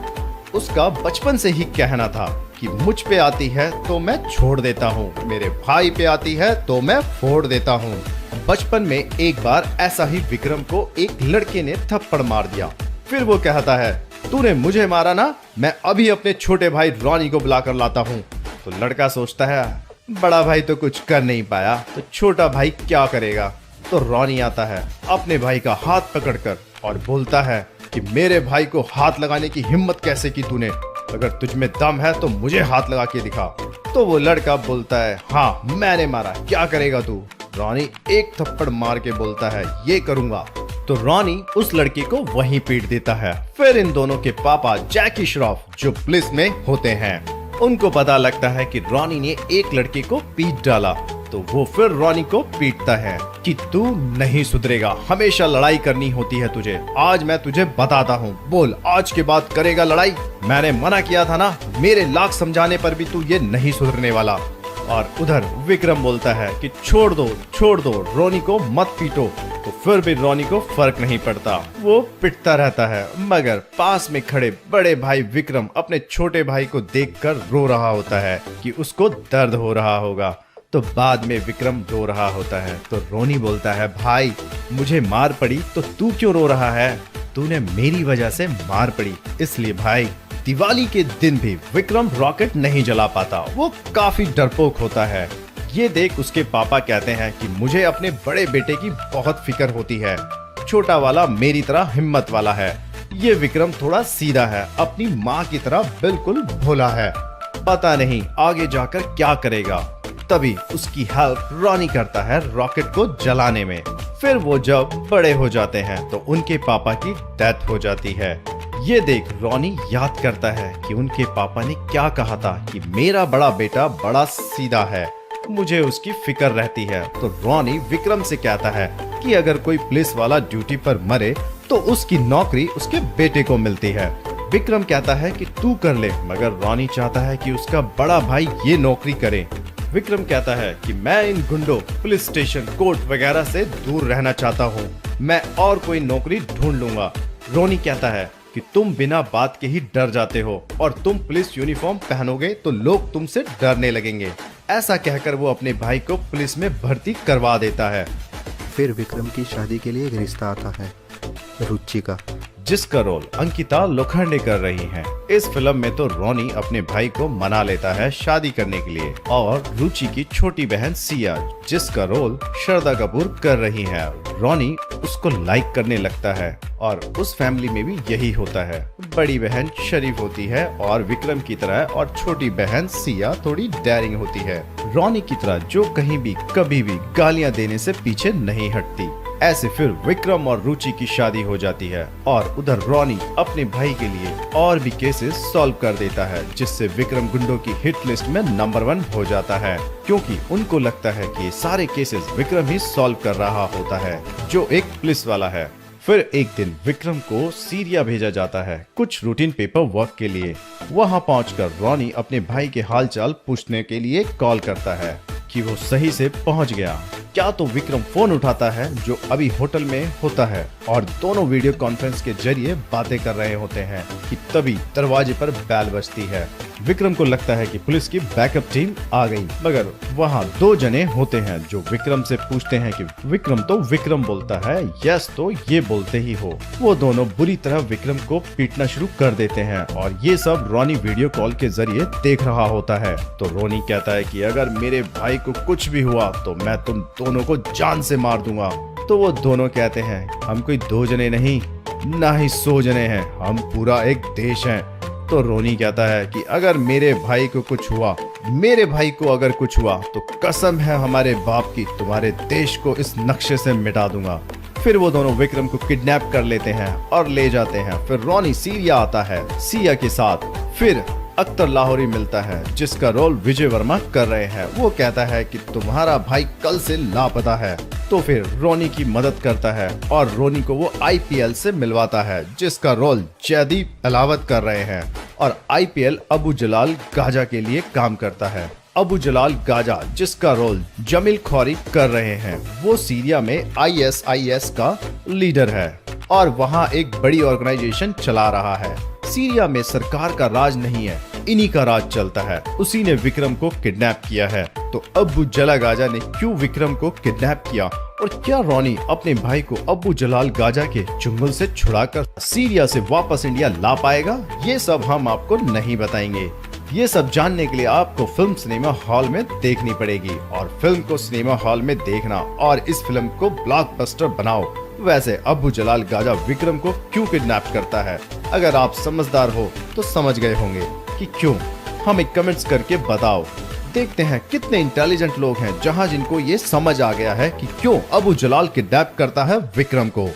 उसका बचपन से ही कहना था कि मुझ पे आती है तो मैं छोड़ देता हूँ, मेरे भाई पे आती है तो मैं फोड़ देता हूँ। बचपन में एक बार ऐसा ही विक्रम को एक लड़के ने थप्पड़ मार दिया। फिर वो कहता है, तूने मुझे मारा ना, मैं अभी अपने छोटे भाई रॉनी को बुला कर लाता हूँ। तो लड़का सोचता है, बड़ा भाई तो कुछ कर नहीं पाया तो छोटा भाई क्या करेगा। तो रॉनी आता है अपने भाई का हाथ पकड़कर और बोलता है कि मेरे भाई को हाथ लगाने की हिम्मत कैसे की तूने, अगर तुझ में दम है तो मुझे हाथ लगा के दिखा। तो वो लड़का बोलता है, हाँ मैंने मारा, क्या करेगा तू। रॉनी एक थप्पड़ मार के बोलता है, ये करूंगा। तो रॉनी उस लड़के को वहीं पीट देता है। फिर इन दोनों के पापा जैकी श्रॉफ जो पुलिस में होते हैं, उनको पता लगता है कि रॉनी ने एक लड़के को पीट डाला। तो वो फिर रॉनी को पीटता है कि तू नहीं सुधरेगा, हमेशा लड़ाई करनी होती है तुझे, आज मैं तुझे बताता हूँ, बोल आज के बाद करेगा लड़ाई। मैंने मना किया था ना, मेरे लाख समझाने पर भी तू ये नहीं सुधरने वाला। और उधर विक्रम बोलता है कि छोड़ दो रॉनी को मत पीटो। तो फिर भी रॉनी को फर्क नहीं पड़ता, वो पिटता रहता है। मगर पास में खड़े बड़े भाई विक्रम अपने छोटे भाई को देखकर रो रहा होता है कि उसको दर्द हो रहा होगा। तो बाद में विक्रम रो रहा होता है तो रॉनी बोलता है, भाई मुझे मार पड़ी तो तू क्यों रो रहा है, तूने मेरी वजह से मार पड़ी इसलिए। भाई दिवाली के दिन भी विक्रम रॉकेट नहीं जला पाता, वो काफी डरपोक होता है। ये देख उसके पापा कहते हैं कि मुझे अपने बड़े बेटे की बहुत फिक्र होती है, छोटा वाला मेरी तरह हिम्मत वाला है। ये विक्रम थोड़ा सीधा है, अपनी माँ की तरह बिल्कुल भोला है, पता नहीं आगे जाकर क्या करेगा। तभी उसकी हेल्प रॉनी करता है रॉकेट को जलाने में। फिर वो जब बड़े हो जाते हैं तो उनके पापा की डेथ हो जाती है। ये देख रॉनी याद करता है कि उनके पापा ने क्या कहा था कि मेरा बड़ा बेटा बड़ा सीधा है, मुझे उसकी फिक्र रहती है। तो रॉनी विक्रम से कहता है कि अगर कोई पुलिस वाला ड्यूटी पर मरे तो उसकी नौकरी उसके बेटे को मिलती है। विक्रम कहता है कि तू कर ले, मगर रॉनी चाहता है कि उसका बड़ा भाई ये नौकरी करे। विक्रम कहता है कि मैं इन गुंडों, पुलिस स्टेशन, कोर्ट वगैरह से दूर रहना चाहता हूँ, मैं और कोई नौकरी ढूंढ लूंगा। रॉनी कहता है कि तुम बिना बात के ही डर जाते हो और तुम पुलिस यूनिफॉर्म पहनोगे तो लोग तुमसे डरने लगेंगे। ऐसा कहकर वो अपने भाई को पुलिस में भर्ती करवा देता है। फिर विक्रम की शादी के लिए एक रिश्ता आता है, रुचि का, जिसका रोल अंकिता लोखंडे कर रही हैं। इस फिल्म में तो रॉनी अपने भाई को मना लेता है शादी करने के लिए, और रुचि की छोटी बहन सिया, जिसका रोल श्रद्धा कपूर कर रही है, रॉनी उसको लाइक करने लगता है। और उस फैमिली में भी यही होता है, बड़ी बहन शरीफ होती है और विक्रम की तरह, और छोटी बहन सिया थोड़ी डेयरिंग होती है, रॉनी की तरह, जो कहीं भी कभी भी गालियां देने से पीछे नहीं हटती। ऐसे फिर विक्रम और रुचि की शादी हो जाती है और उधर रॉनी अपने भाई के लिए और भी केसेस सॉल्व कर देता है, जिससे विक्रम गुंडों की हिट लिस्ट में नंबर 1 हो जाता है, क्योंकि उनको लगता है कि ये सारे केसेस विक्रम ही सॉल्व कर रहा होता है, जो एक पुलिस वाला है। फिर एक दिन विक्रम को सीरिया भेजा जाता है कुछ रूटीन पेपर वर्क के लिए। वहां पहुंचकर रॉनी अपने भाई के हालचाल पूछने के लिए कॉल करता है कि वो सही से पहुंच गया क्या। तो विक्रम फोन उठाता है जो अभी होटल में होता है, और दोनों वीडियो कॉन्फ्रेंस के जरिए बातें कर रहे होते हैं कि तभी दरवाजे पर बेल बजती है। विक्रम को लगता है कि पुलिस की बैकअप टीम आ गई, मगर वहाँ 2 जने होते हैं जो विक्रम से पूछते हैं कि विक्रम, तो विक्रम बोलता है यस, तो ये बोलते ही हो। वो दोनों बुरी तरह विक्रम को पीटना शुरू कर देते हैं, और ये सब रॉनी वीडियो कॉल के जरिए देख रहा होता है। तो रॉनी कहता है कि अगर मेरे भाई को कुछ भी हुआ तो मैं तुम दोनों को जान से मार दूंगा। तो वो दोनों कहते हैं हम कोई 2 जने नहीं, ना ही 100 जने हैं, हम पूरा एक देश हैं। तो रॉनी कहता है कि अगर मेरे भाई को कुछ हुआ, मेरे भाई को अगर कुछ हुआ तो कसम है हमारे बाप की, तुम्हारे देश को इस नक्शे से मिटा दूंगा। फिर वो दोनों विक्रम को किडनैप कर लेते हैं और ले जाते हैं। फिर रॉनी सीरिया आता है सिया के साथ। फिर अख्तर लाहौरी मिलता है जिसका रोल विजय वर्मा कर रहे हैं। वो कहता है कि तुम्हारा भाई कल से लापता है। तो तो फिर रोनी की मदद करता है और रोनी को वो आईपीएल से मिलवाता है, जिसका रोल जयदीप अलावत कर रहे हैं। और आईपीएल अबू जलाल गाजा के लिए काम करता है। अबू जलाल गाजा, जिसका रोल जमील खौरी कर रहे हैं, वो सीरिया में आईएसआईएस का लीडर है और वहाँ एक बड़ी ऑर्गेनाइजेशन चला रहा है। सीरिया में सरकार का राज नहीं है, इन्हीं का राज चलता है। उसी ने विक्रम को किडनैप किया है। तो अबू जला गाजा ने क्यों विक्रम को किडनैप किया और क्या रोनी अपने भाई को अबू जलाल गाजा के चुंगल से छुड़ाकर सीरिया से वापस इंडिया ला पाएगा, ये सब हम आपको नहीं बताएंगे। ये सब जानने के लिए आपको फिल्म सिनेमा हॉल में देखनी पड़ेगी और फिल्म को सिनेमा हॉल में देखना और इस फिल्म को ब्लॉकबस्टर बनाओ। वैसे अबू जलाल गाजा विक्रम को क्यों किडनैप करता है, अगर आप समझदार हो तो समझ गए होंगे कि क्यों। हमें कमेंट्स करके बताओ। देखते हैं कितने इंटेलिजेंट लोग हैं जहां जिनको ये समझ आ गया है कि क्यों अबू जलाल किडनैप करता है विक्रम को।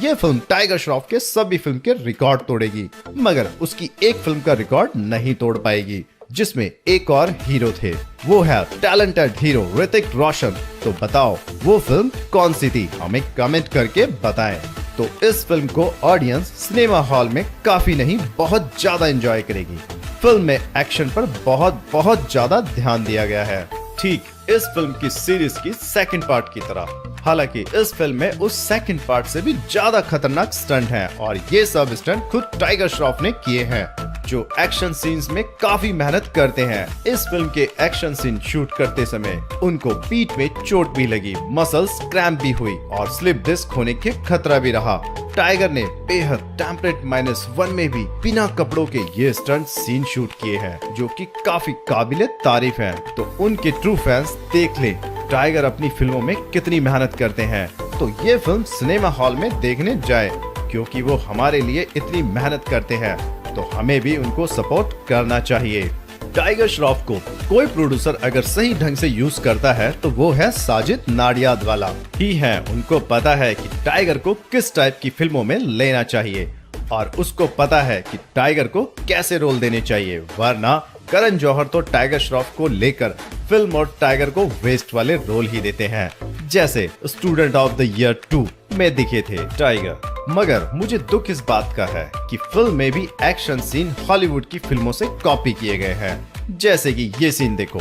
ये फिल्म टाइगर श्रॉफ के सभी फिल्म के रिकॉर्ड तोड़ेगी, मगर उसकी एक फिल्म का रिकॉर्ड नहीं तोड़ पाएगी, जिसमें एक और हीरो थे। वो है टैलेंटेड हीरो ऋतिक रोशन। तो बताओ वो फिल्म कौन सी थी, हमें कमेंट करके बताएं। तो इस फिल्म को ऑडियंस सिनेमा हॉल में काफी नहीं बहुत ज्यादा एंजॉय करेगी। फिल्म में एक्शन पर बहुत ज्यादा ध्यान दिया गया है, ठीक इस फिल्म की सीरीज की सेकंड पार्ट की तरह। हालांकि इस फिल्म में उस सेकंड पार्ट से भी ज्यादा खतरनाक स्टंट हैं और ये सब स्टंट खुद टाइगर श्रॉफ ने किए हैं, जो एक्शन सीन्स में काफी मेहनत करते हैं। इस फिल्म के एक्शन सीन शूट करते समय उनको पीठ में चोट भी लगी, मसल्स क्रैम्प भी हुई और स्लिप डिस्क होने के खतरा भी रहा। टाइगर ने बेहद टेम्परेट -1 में भी बिना कपड़ों के ये स्टंट सीन शूट किए हैं, जो कि काफी काबिले तारीफ हैं। तो उनके ट्रू फैंस देख ले टाइगर अपनी फिल्मों में कितनी मेहनत करते हैं। तो ये फिल्म सिनेमा हॉल में देखने जाए, क्योंकि वो हमारे लिए इतनी मेहनत करते हैं, तो हमें भी उनको सपोर्ट करना चाहिए। टाइगर श्रॉफ को कोई प्रोड्यूसर अगर सही ढंग से यूज करता है तो वो है साजिद नाडियादवाला ही है। उनको पता है कि टाइगर को किस टाइप की फिल्मों में लेना चाहिए और उसको पता है कि टाइगर को कैसे रोल देने चाहिए, वरना करण जौहर तो टाइगर श्रॉफ को लेकर फिल्म और टाइगर को वेस्ट वाले रोल ही देते हैं, जैसे स्टूडेंट ऑफ द ईयर 2 में दिखे थे टाइगर। मगर मुझे दुख इस बात का है कि फिल्म में भी एक्शन सीन हॉलीवुड की फिल्मों से कॉपी किए गए हैं, जैसे कि ये सीन देखो।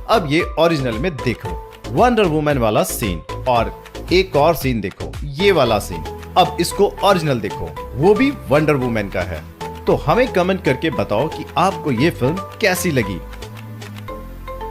अब ये ओरिजिनल में देखो, वंडर वुमन वाला सीन, और एक और सीन देखो, ये वाला सीन। अब इसको ओरिजिनल देखो, वो भी वंडर वुमन का है। तो हमें कमेंट करके बताओ कि आपको ये फिल्म कैसी लगी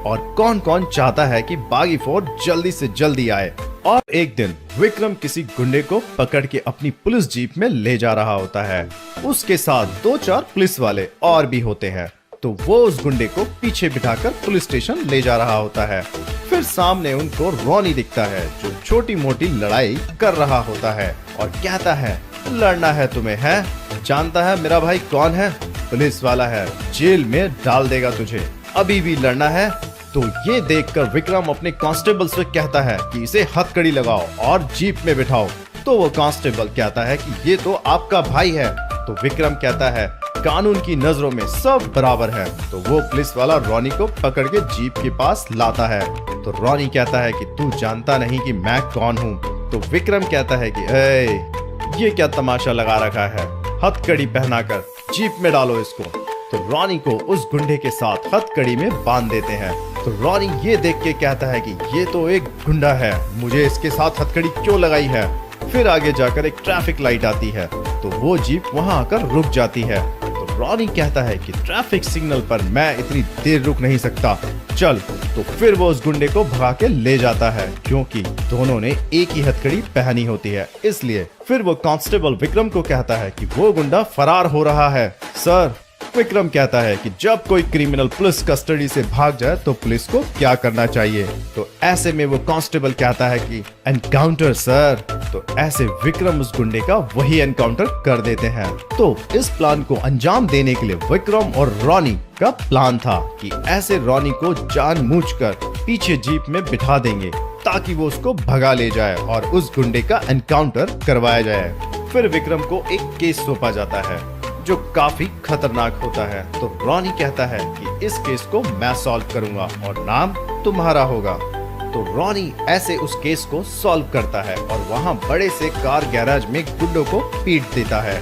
और कौन कौन चाहता है कि बागी 4 जल्दी से जल्दी आए। और एक दिन विक्रम किसी गुंडे को पकड़ के अपनी पुलिस जीप में ले जा रहा होता है। उसके साथ 2-4 पुलिस वाले और भी होते हैं। तो वो उस गुंडे को पीछे बिठाकर पुलिस स्टेशन ले जा रहा होता है। फिर सामने उनको रोनी दिखता है, जो छोटी मोटी लड़ाई कर रहा होता है और कहता है, लड़ना है तुम्हें, है जानता है मेरा भाई कौन है, पुलिस वाला है, जेल में डाल देगा तुझे, अभी भी लड़ना है। तो ये देखकर विक्रम अपने कांस्टेबल से कहता है कि इसे हथकड़ी लगाओ और जीप में बिठाओ। तो वो कांस्टेबल कहता है कि ये तो आपका भाई है। तो विक्रम कहता है कानून की नजरों में सब बराबर है। तो वो पुलिस वाला रोनी को पकड़ के जीप के पास लाता है। तो रोनी कहता है कि तू जानता नहीं कि मैं कौन हूँ। तो विक्रम कहता है कि ये क्या तमाशा लगा रखा है, हथकड़ी पहनाकर जीप में डालो इसको। तो रोनी को उस गुंडे के साथ हथकड़ी में बांध देते हैं। तो रोनी ये देख के कहता है कि ये तो एक गुंडा है, मुझे इसके साथ हथकड़ी क्यों लगाई है। फिर आगे जाकर एक ट्रैफिक लाइट आती है, तो वो जीप वहां आकर रुक जाती है। तो रोनी कहता है कि ट्रैफिक सिग्नल पर मैं इतनी देर रुक नहीं सकता, चल। तो फिर वो उस गुंडे को भगा के ले जाता है, क्योंकि दोनों ने एक ही हथकड़ी पहनी होती है, इसलिए। फिर वो कांस्टेबल विक्रम को कहता है कि वो गुंडा फरार हो रहा है, सर। विक्रम कहता है कि जब कोई क्रिमिनल पुलिस कस्टडी से भाग जाए तो पुलिस को क्या करना चाहिए। तो ऐसे में वो कांस्टेबल कहता है कि एनकाउंटर सर। तो ऐसे विक्रम उस गुंडे का वही एनकाउंटर कर देते हैं। तो इस प्लान को अंजाम देने के लिए विक्रम और रोनी का प्लान था कि ऐसे रोनी को जानबूझकर पीछे जीप में बिठा देंगे ताकि वो उसको भगा ले जाए और उस गुंडे का एनकाउंटर करवाया जाए। फिर विक्रम को एक केस सौंपा जाता है जो काफी खतरनाक होता है। तो रोनी कहता है कि इस केस को मैं सॉल्व करूंगा और नाम तुम्हारा होगा। तो रॉनी ऐसे उस केस को सॉल्व करता है और वहाँ बड़े से कार गैराज में गुंडों को पीट देता है।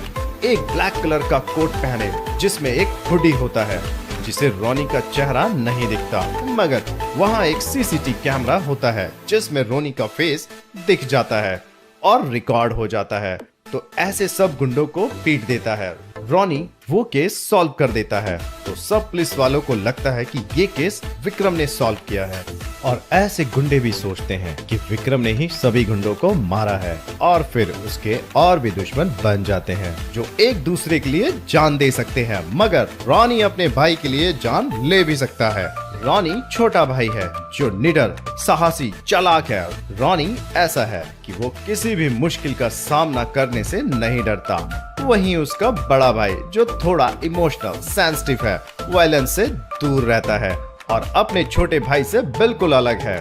एक ब्लैक कलर का कोट पहने जिसमें एक हुडी होता है जिसे रॉनी का चेहरा नहीं दिखता, मगर वहाँ एक सीसीटीवी कैमरा होता है जिसमें रॉनी का फेस दिख जाता है और रिकॉर्ड हो जाता है। तो ऐसे सब गुंडों को पीट देता है। रॉनी वो केस सॉल्व कर देता है तो सब पुलिस वालों को लगता है कि ये केस विक्रम ने सॉल्व किया है और ऐसे गुंडे भी सोचते हैं कि विक्रम ने ही सभी गुंडों को मारा है और फिर उसके और भी दुश्मन बन जाते हैं जो एक दूसरे के लिए जान दे सकते हैं, मगर रॉनी अपने भाई के लिए जान ले भी सकता है। रॉनी छोटा भाई है जो निडर, साहसी, चालाक है। रॉनी ऐसा है कि वो किसी भी मुश्किल का सामना करने से नहीं डरता। वहीं उसका बड़ा भाई जो थोड़ा इमोशनल, सेंसिटिव है, वायलेंस से दूर रहता है और अपने छोटे भाई से बिल्कुल अलग है।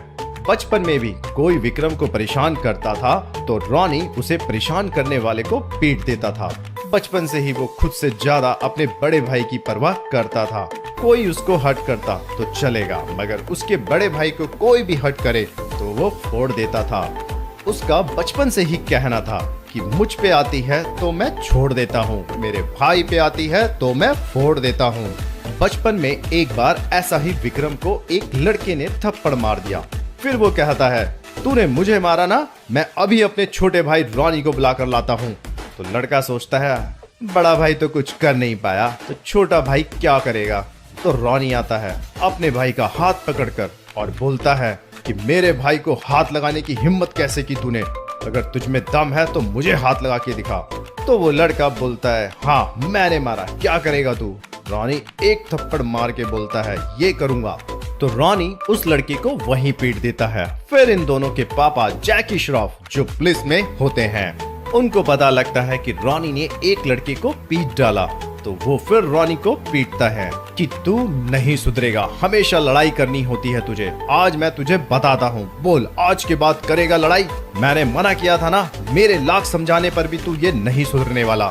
बचपन में भी कोई विक्रम को परेशान करता था तो रॉनी उसे परेशान करने वाले को पीट देता था। बचपन से ही वो खुद से ज्यादा अपने बड़े भाई की परवाह करता था। कोई उसको हर्ट करता तो चलेगा, मगर उसके बड़े भाई को कोई भी हर्ट करे तो वो फोड़ देता था। उसका बचपन से ही कहना था कि मुझ पे आती है तो मैं छोड़ देता हूँ, मेरे भाई पे आती है तो मैं फोड़ देता हूँ। बचपन में एक बार ऐसा ही विक्रम को एक लड़के ने थप्पड़ मार दिया। फिर वो कहता है, तूने मुझे मारा ना, मैं अभी अपने छोटे भाई रॉनी को बुला कर लाता हूँ। तो लड़का सोचता है बड़ा भाई तो कुछ कर नहीं पाया तो छोटा भाई क्या करेगा। तो रॉनी आता है अपने भाई का हाथ पकड़कर और बोलता है कि मेरे भाई को हाथ लगाने की हिम्मत कैसे की तूने, अगर तुझ में दम है तो मुझे हाथ लगा के दिखा। तो वो लड़का बोलता है, हाँ मैंने मारा, क्या करेगा तू। रॉनी एक थप्पड़ मार के बोलता है, ये करूंगा। तो रॉनी उस लड़के को वहीं पीट देता है। फिर इन दोनों के पापा जैकी श्रॉफ जो पुलिस में होते हैं, उनको पता लगता है कि रॉनी ने एक लड़के को पीट डाला। तो वो फिर रॉनी को पीटता है कि तू नहीं सुधरेगा, हमेशा लड़ाई करनी होती है तुझे, आज मैं तुझे बताता हूँ, बोल आज के बाद करेगा लड़ाई। मैंने मना किया था ना, मेरे लाख समझाने पर भी तू ये नहीं सुधरने वाला।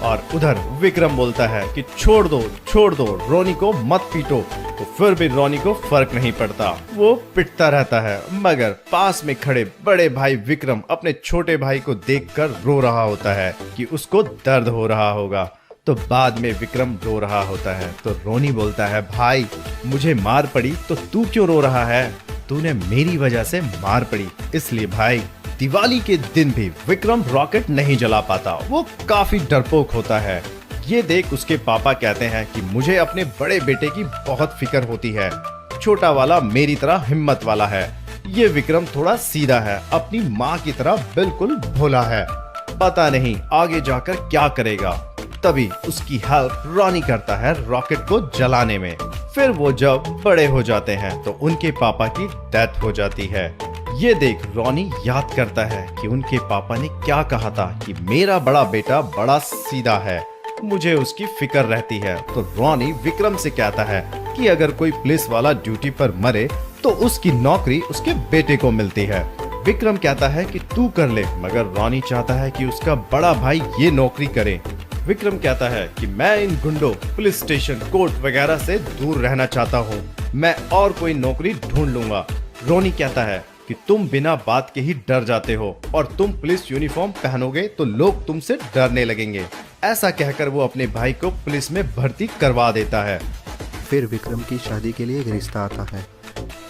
और उधर विक्रम बोलता है कि छोड़ दो रॉनी को मत पीटो। तो फिर भी रॉनी को फर्क नहीं पड़ता, वो पिटता रहता है, मगर पास में खड़े बड़े भाई विक्रम अपने छोटे भाई को देखकर रो रहा होता है कि उसको दर्द हो रहा होगा। तो बाद में विक्रम रो रहा होता है तो रॉनी बोलता है, भाई मुझे मार पड़ी तो तू क्यों रो रहा है, तूने मेरी वजह से मार पड़ी इसलिए। भाई दिवाली के दिन भी विक्रम रॉकेट नहीं जला पाता, वो काफी डरपोक होता है। ये देख उसके पापा कहते हैं कि मुझे अपने बड़े बेटे की बहुत फिक्र होती है, छोटा वाला मेरी तरह हिम्मत वाला है, ये विक्रम थोड़ा सीधा है, अपनी माँ की तरह बिल्कुल भोला है, पता नहीं आगे जाकर क्या करेगा। तभी उसकी हेल्प रॉनी करता है रॉकेट को जलाने में। फिर वो जब बड़े हो जाते हैं तो उनके पापा की डेथ हो जाती है। ये देख रॉनी याद करता है कि उनके पापा ने क्या कहा था कि मेरा बड़ा बेटा बड़ा सीधा है, मुझे उसकी फिक्र रहती है। तो रॉनी विक्रम से कहता है कि अगर कोई पुलिस वाला ड्यूटी पर मरे तो उसकी नौकरी उसके बेटे को मिलती है। विक्रम कहता है कि तू कर ले, मगर रॉनी चाहता है कि उसका बड़ा भाई ये नौकरी करे। विक्रम कहता है कि मैं इन गुंडों, पुलिस स्टेशन, कोर्ट वगैरह से दूर रहना चाहता हूँ, मैं और कोई नौकरी ढूंढ लूंगा। रॉनी कहता है कि तुम बिना बात के ही डर जाते हो और तुम पुलिस यूनिफॉर्म पहनोगे तो लोग तुमसे डरने लगेंगे। ऐसा कहकर वो अपने भाई को पुलिस में भर्ती करवा देता है। फिर विक्रम की शादी के लिए एक रिश्ता आता है,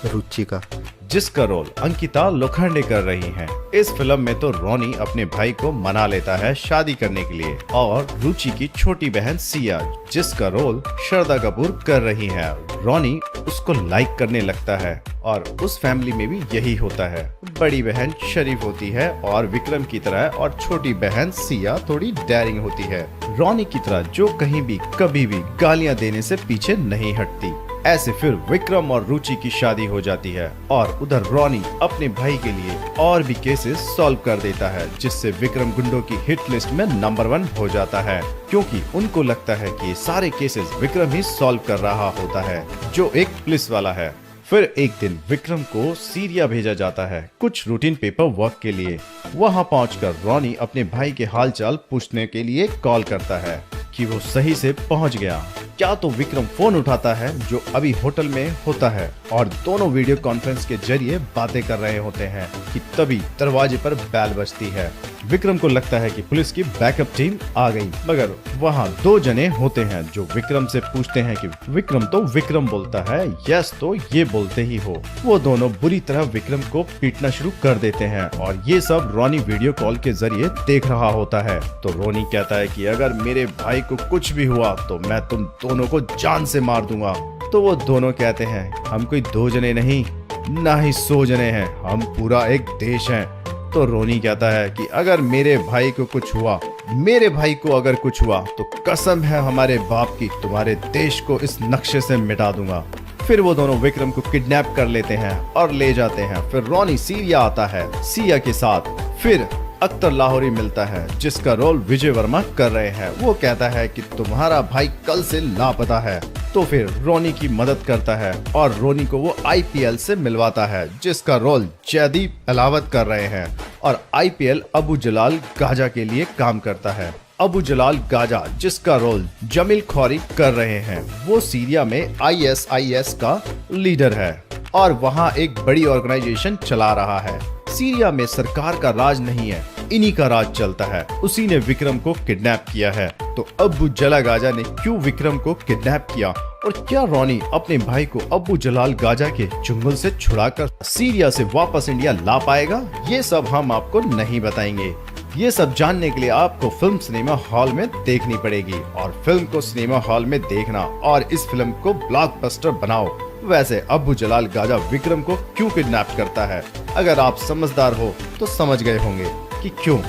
रुचि का, जिसका रोल अंकिता लोखंडे कर रही हैं। इस फिल्म में तो रॉनी अपने भाई को मना लेता है शादी करने के लिए और रुचि की छोटी बहन सिया, जिसका रोल श्रद्धा कपूर कर रही है, रॉनी उसको लाइक करने लगता है। और उस फैमिली में भी यही होता है, बड़ी बहन शरीफ होती है और विक्रम की तरह, और छोटी बहन सिया थोड़ी डेयरिंग होती है, रॉनी की तरह, जो कहीं भी कभी भी गालियां देने से पीछे नहीं हटती। ऐसे फिर विक्रम और रुचि की शादी हो जाती है और उधर रॉनी अपने भाई के लिए और भी केसेस सॉल्व कर देता है, जिससे विक्रम गुंडों की हिट लिस्ट में नंबर 1 हो जाता है, क्योंकि उनको लगता है कि ये सारे केसेस विक्रम ही सॉल्व कर रहा होता है, जो एक पुलिस वाला है। फिर एक दिन विक्रम को सीरिया भेजा जाता है कुछ रूटीन पेपर वर्क के लिए। वहां पहुंचकर रॉनी अपने भाई के हालचाल पूछने के लिए कॉल करता है कि वो सही से पहुंच गया। क्या तो विक्रम फोन उठाता है जो अभी होटल में होता है और दोनों वीडियो कॉन्फ्रेंस के जरिए बातें कर रहे होते हैं कि तभी दरवाजे पर बेल बजती है। विक्रम को लगता है कि पुलिस की बैकअप टीम आ गई, मगर वहाँ दो जने होते हैं जो विक्रम से पूछते हैं कि विक्रम तो विक्रम बोलता है, यस तो ये बोलते ही हो। वो दोनों बुरी तरह विक्रम को पीटना शुरू कर देते हैं और ये सब रोनी वीडियो कॉल के जरिए देख रहा होता है। तो रोनी कहता है कि अगर मेरे भाई को कुछ भी हुआ तो मैं तुम दोनों को जान से मार दूंगा। तो वो दोनों कहते हैं हम कोई दो जने नहीं, ना ही 100 जने हैं, हम पूरा एक देश हैं। तो रोनी कहता है कि अगर मेरे भाई को कुछ हुआ, मेरे भाई को अगर कुछ हुआ तो कसम है हमारे बाप की, तुम्हारे देश को इस नक्शे से मिटा दूंगा। फिर वो दोनों विक्रम को किडनैप कर लेते हैं और ले जाते हैं। फिर रोनी सिया आता है सिया के साथ। फिर अख्तर लाहौरी मिलता है जिसका रोल विजय वर्मा कर रहे हैं। वो कहता है कि तुम्हारा भाई कल से लापता है। तो फिर रोनी की मदद करता है और रोनी को वो आईपीएल से मिलवाता है जिसका रोल जयदीप अलावत कर रहे हैं और आईपीएल अबू जलाल गाजा के लिए काम करता है। अबू जलाल गाजा जिसका रोल जमील खौरी कर रहे हैं, वो सीरिया में ISIS का लीडर है और वहाँ एक बड़ी ऑर्गेनाइजेशन चला रहा है। सीरिया में सरकार का राज नहीं है, इन्हीं का राज चलता है। उसी ने विक्रम को किडनैप किया है। तो अबू जला गाजा ने क्यों विक्रम को किडनैप किया और क्या रोनी अपने भाई को अबू जलाल गाजा के जंगल से छुड़ाकर सीरिया से वापस इंडिया ला पाएगा, ये सब हम आपको नहीं बताएंगे। ये सब जानने के लिए आपको फिल्म सिनेमा हॉल में देखनी पड़ेगी और फिल्म को सिनेमा हॉल में देखना और इस फिल्म को ब्लॉकबस्टर बनाओ। वैसे अबू जलाल गाजा विक्रम को क्यों किडनैप करता है, अगर आप समझदार हो तो समझ गए होंगे कि क्यों।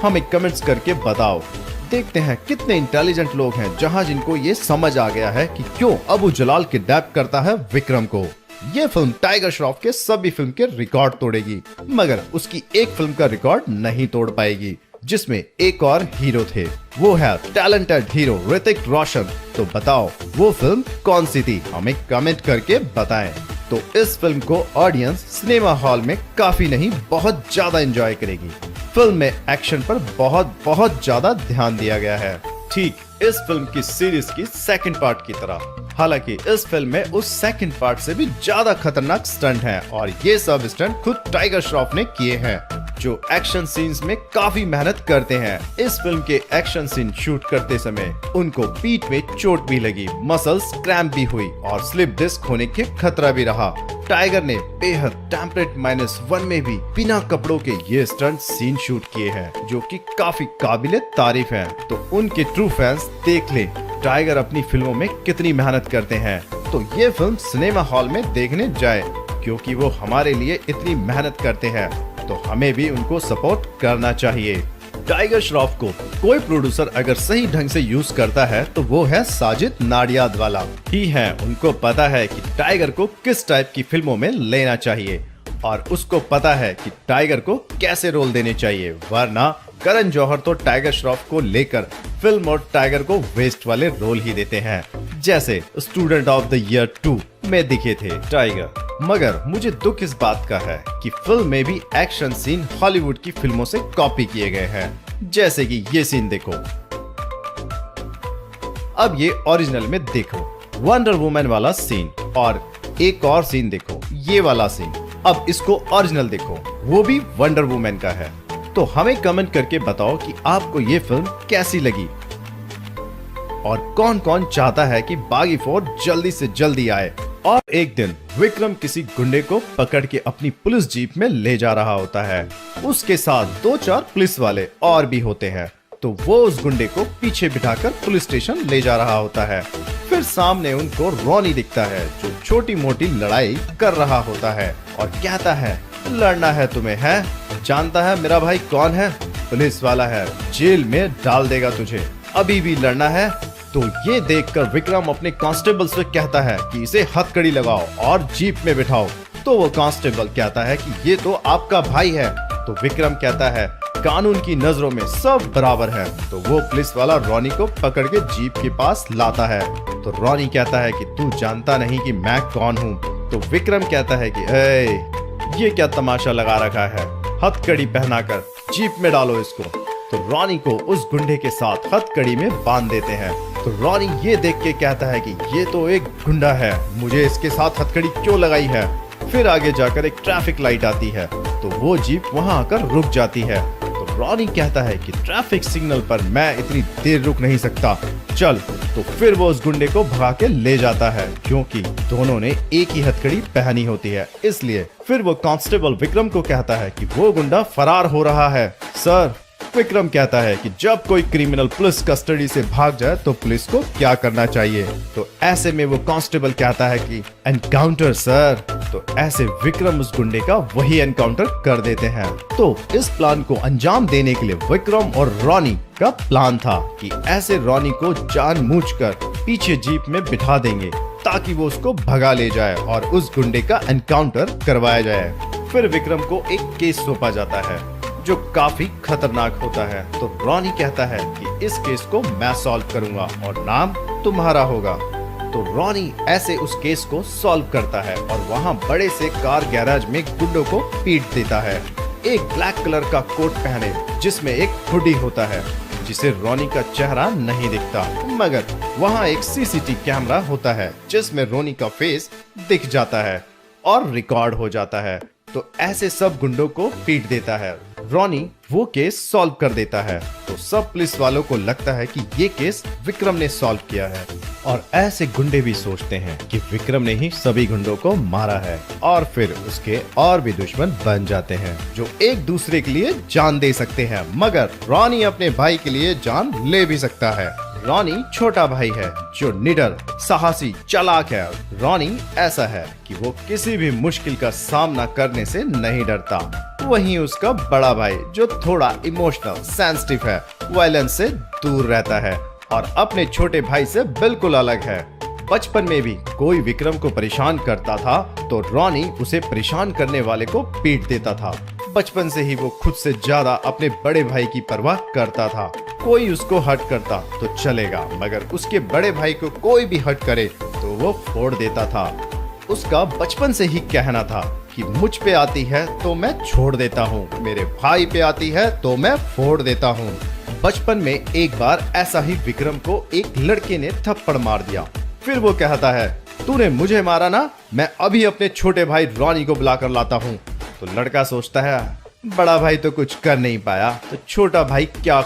हमें कमेंट्स करके बताओ। देखते हैं कितने इंटेलिजेंट लोग हैं जहां जिनको ये समझ आ गया है कि क्यों अबू जलाल किडनैप करता है विक्रम को। ये फिल्म टाइगर श्रॉफ के सभी फिल्म के रिकॉर्ड तोड़ेगी, मगर उसकी एक फिल्म का रिकॉर्ड नहीं तोड़ पाएगी जिसमें एक और हीरो थे, वो है टैलेंटेड हीरो ऋतिक रोशन। तो बताओ वो फिल्म कौन सी थी, हमें कमेंट करके बताएं। तो इस फिल्म को ऑडियंस सिनेमा हॉल में काफी नहीं बहुत ज्यादा एंजॉय करेगी। फिल्म में एक्शन पर बहुत ज्यादा ध्यान दिया गया है, ठीक इस फिल्म की सीरीज की सेकंड पार्ट की तरह। हालांकि इस फिल्म में उस सेकंड पार्ट से भी ज्यादा खतरनाक स्टंट हैं और ये सब स्टंट खुद टाइगर श्रॉफ ने किए हैं जो एक्शन सीन्स में काफी मेहनत करते हैं। इस फिल्म के एक्शन सीन शूट करते समय उनको पीठ में चोट भी लगी, मसल्स क्रैम्प भी हुई और स्लिप डिस्क होने के खतरा भी रहा। टाइगर ने बेहद टेम्परेट -1 में भी बिना कपड़ों के ये स्टंट सीन शूट किए हैं जो कि काफी काबिले तारीफ हैं। तो उनके ट्रू फैंस देख ले टाइगर अपनी फिल्मों में कितनी मेहनत करते हैं। तो ये फिल्म सिनेमा हॉल में देखने जाए क्योंकि वो हमारे लिए इतनी मेहनत करते हैं, तो हमें भी उनको सपोर्ट करना चाहिए। टाइगर श्रॉफ को कोई प्रोड्यूसर अगर सही ढंग से यूज करता है तो वो है साजिद नाडियादवाला ही है। उनको पता है कि टाइगर को किस टाइप की फिल्मों में लेना चाहिए और उसको पता है कि टाइगर को कैसे रोल देने चाहिए, वरना करण जौहर तो टाइगर श्रॉफ को लेकर फिल्म और टाइगर को वेस्ट वाले रोल ही देते हैं, जैसे स्टूडेंट ऑफ द ईयर 2 में दिखे थे टाइगर। मगर मुझे दुख इस बात का है कि फिल्म में भी एक्शन सीन हॉलीवुड की फिल्मों से कॉपी किए गए हैं, जैसे कि ये सीन देखो। अब ये ओरिजिनल में देखो वंडर वुमन वाला सीन और एक और सीन देखो ये वाला सीन। अब इसको ओरिजिनल देखो, वो भी वंडर वुमन का है। तो हमें कमेंट करके बताओ कि आपको ये फिल्म कैसी लगी और कौन कौन चाहता है कि बागी 4 जल्दी से जल्दी आए। और एक दिन विक्रम किसी गुंडे को पकड़ के अपनी पुलिस जीप में ले जा रहा होता है। उसके साथ 2-4 पुलिस वाले और भी होते हैं। तो वो उस गुंडे को पीछे बिठाकर पुलिस स्टेशन ले जा रहा होता है। फिर सामने उनको रोनी दिखता है जो छोटी मोटी लड़ाई कर रहा होता है और कहता है लड़ना है तुम्हें, है जानता है मेरा भाई कौन है, पुलिस वाला है, जेल में डाल देगा तुझे, अभी भी लड़ना है। तो ये देखकर विक्रम अपने कांस्टेबल से कहता है कि इसे हथकड़ी लगाओ और जीप में बिठाओ। तो वो कांस्टेबल कहता है कि ये तो आपका भाई है। तो विक्रम कहता है कानून की नजरों में सब बराबर है। तो वो पुलिस वाला रोनी को पकड़ के जीप के पास लाता है। तो रोनी कहता है कि तू जानता नहीं कि मैं कौन हूँ। तो विक्रम कहता है कि ये क्या तमाशा लगा रखा है, हथकड़ी पहनाकर जीप में डालो इसको। तो रॉनी को उस गुंडे के साथ हथकड़ी में बांध देते हैं। तो रॉनी ये देख के कहता है कि ये तो एक गुंडा है, मुझे इसके साथ हथकड़ी क्यों लगाई है। फिर आगे जाकर एक ट्रैफिक लाइट आती है तो वो जीप वहां आकर रुक जाती है। तो रॉनी कहता है कि ट्रैफिक सिग्नल पर मैं इतनी देर रुक नहीं सकता, चल। तो फिर वो उस गुंडे को भगा के ले जाता है, क्योंकि दोनों ने एक ही हथकड़ी पहनी होती है इसलिए। फिर वो कांस्टेबल विक्रम को कहता है कि वो गुंडा फरार हो रहा है। सर, विक्रम कहता है कि जब कोई क्रिमिनल पुलिस कस्टडी से भाग जाए तो पुलिस को क्या करना चाहिए। तो ऐसे में वो कांस्टेबल कहता है कि एनकाउंटर सर। तो ऐसे विक्रम उस गुंडे का वही एनकाउंटर कर देते हैं। तो इस प्लान को अंजाम देने के लिए विक्रम और रॉनी का प्लान था कि ऐसे रॉनी को जानबूझकर पीछे जीप में बिठा देंगे ताकि वो उसको भगा ले जाए और उस गुंडे का एनकाउंटर करवाया जाए। फिर विक्रम को एक केस सौंपा जाता है जो काफी खतरनाक होता है। तो रॉनी कहता है कि इस केस को मैं सॉल्व करूंगा और नाम तुम्हारा होगा। तो रॉनी ऐसे उस केस को सॉल्व करता है और वहां बड़े से कार गैराज में गुंडों को पीट देता है। एक ब्लैक कलर का कोट पहने जिसमें एक हुडी होता है जिसे रॉनी का चेहरा नहीं दिखता, मगर वहां एक सीसीटीवी कैमरा होता है जिसमें रॉनी का फेस दिख जाता है और रिकॉर्ड हो जाता है। तो ऐसे सब गुंडों को पीट देता है। रॉनी वो केस सॉल्व कर देता है तो सब पुलिस वालों को लगता है कि ये केस विक्रम ने सॉल्व किया है। और ऐसे गुंडे भी सोचते हैं कि विक्रम ने ही सभी गुंडों को मारा है और फिर उसके और भी दुश्मन बन जाते हैं जो एक दूसरे के लिए जान दे सकते हैं, मगर रॉनी अपने भाई के लिए जान ले भी सकता है। रॉनी छोटा भाई है जो निडर, साहसी, चालाक है। रॉनी ऐसा है कि वो किसी भी मुश्किल का सामना करने से नहीं डरता। वहीं उसका बड़ा भाई जो थोड़ा इमोशनल, सेंसिटिव है, वायलेंस से दूर रहता है और अपने छोटे भाई से बिल्कुल अलग है। बचपन में भी कोई विक्रम को परेशान करता था तो रॉनी उसे परेशान करने वाले को पीट देता था। बचपन से ही वो खुद से ज्यादा अपने बड़े भाई की परवाह करता था। कोई उसको हर्ट करता तो चलेगा, मगर उसके बड़े भाई को कोई भी हर्ट करे तो वो फोड़ देता था। उसका बचपन से ही कहना था कि मुझ पे आती है तो मैं छोड़ देता हूँ, मेरे भाई पे आती है तो मैं फोड़ देता हूँ। बचपन में एक बार ऐसा ही विक्रम को एक लड़के ने थप्पड़ मार दिया। फिर वो कहता है, तूने मुझे मारा ना, मैं अभी अपने छोटे भाई रॉनी को बुलाकर लाता हूँ। तो लड़का सोचता है बड़ा भाई तो कुछ कर नहीं पाया तो छोटा भाई क्या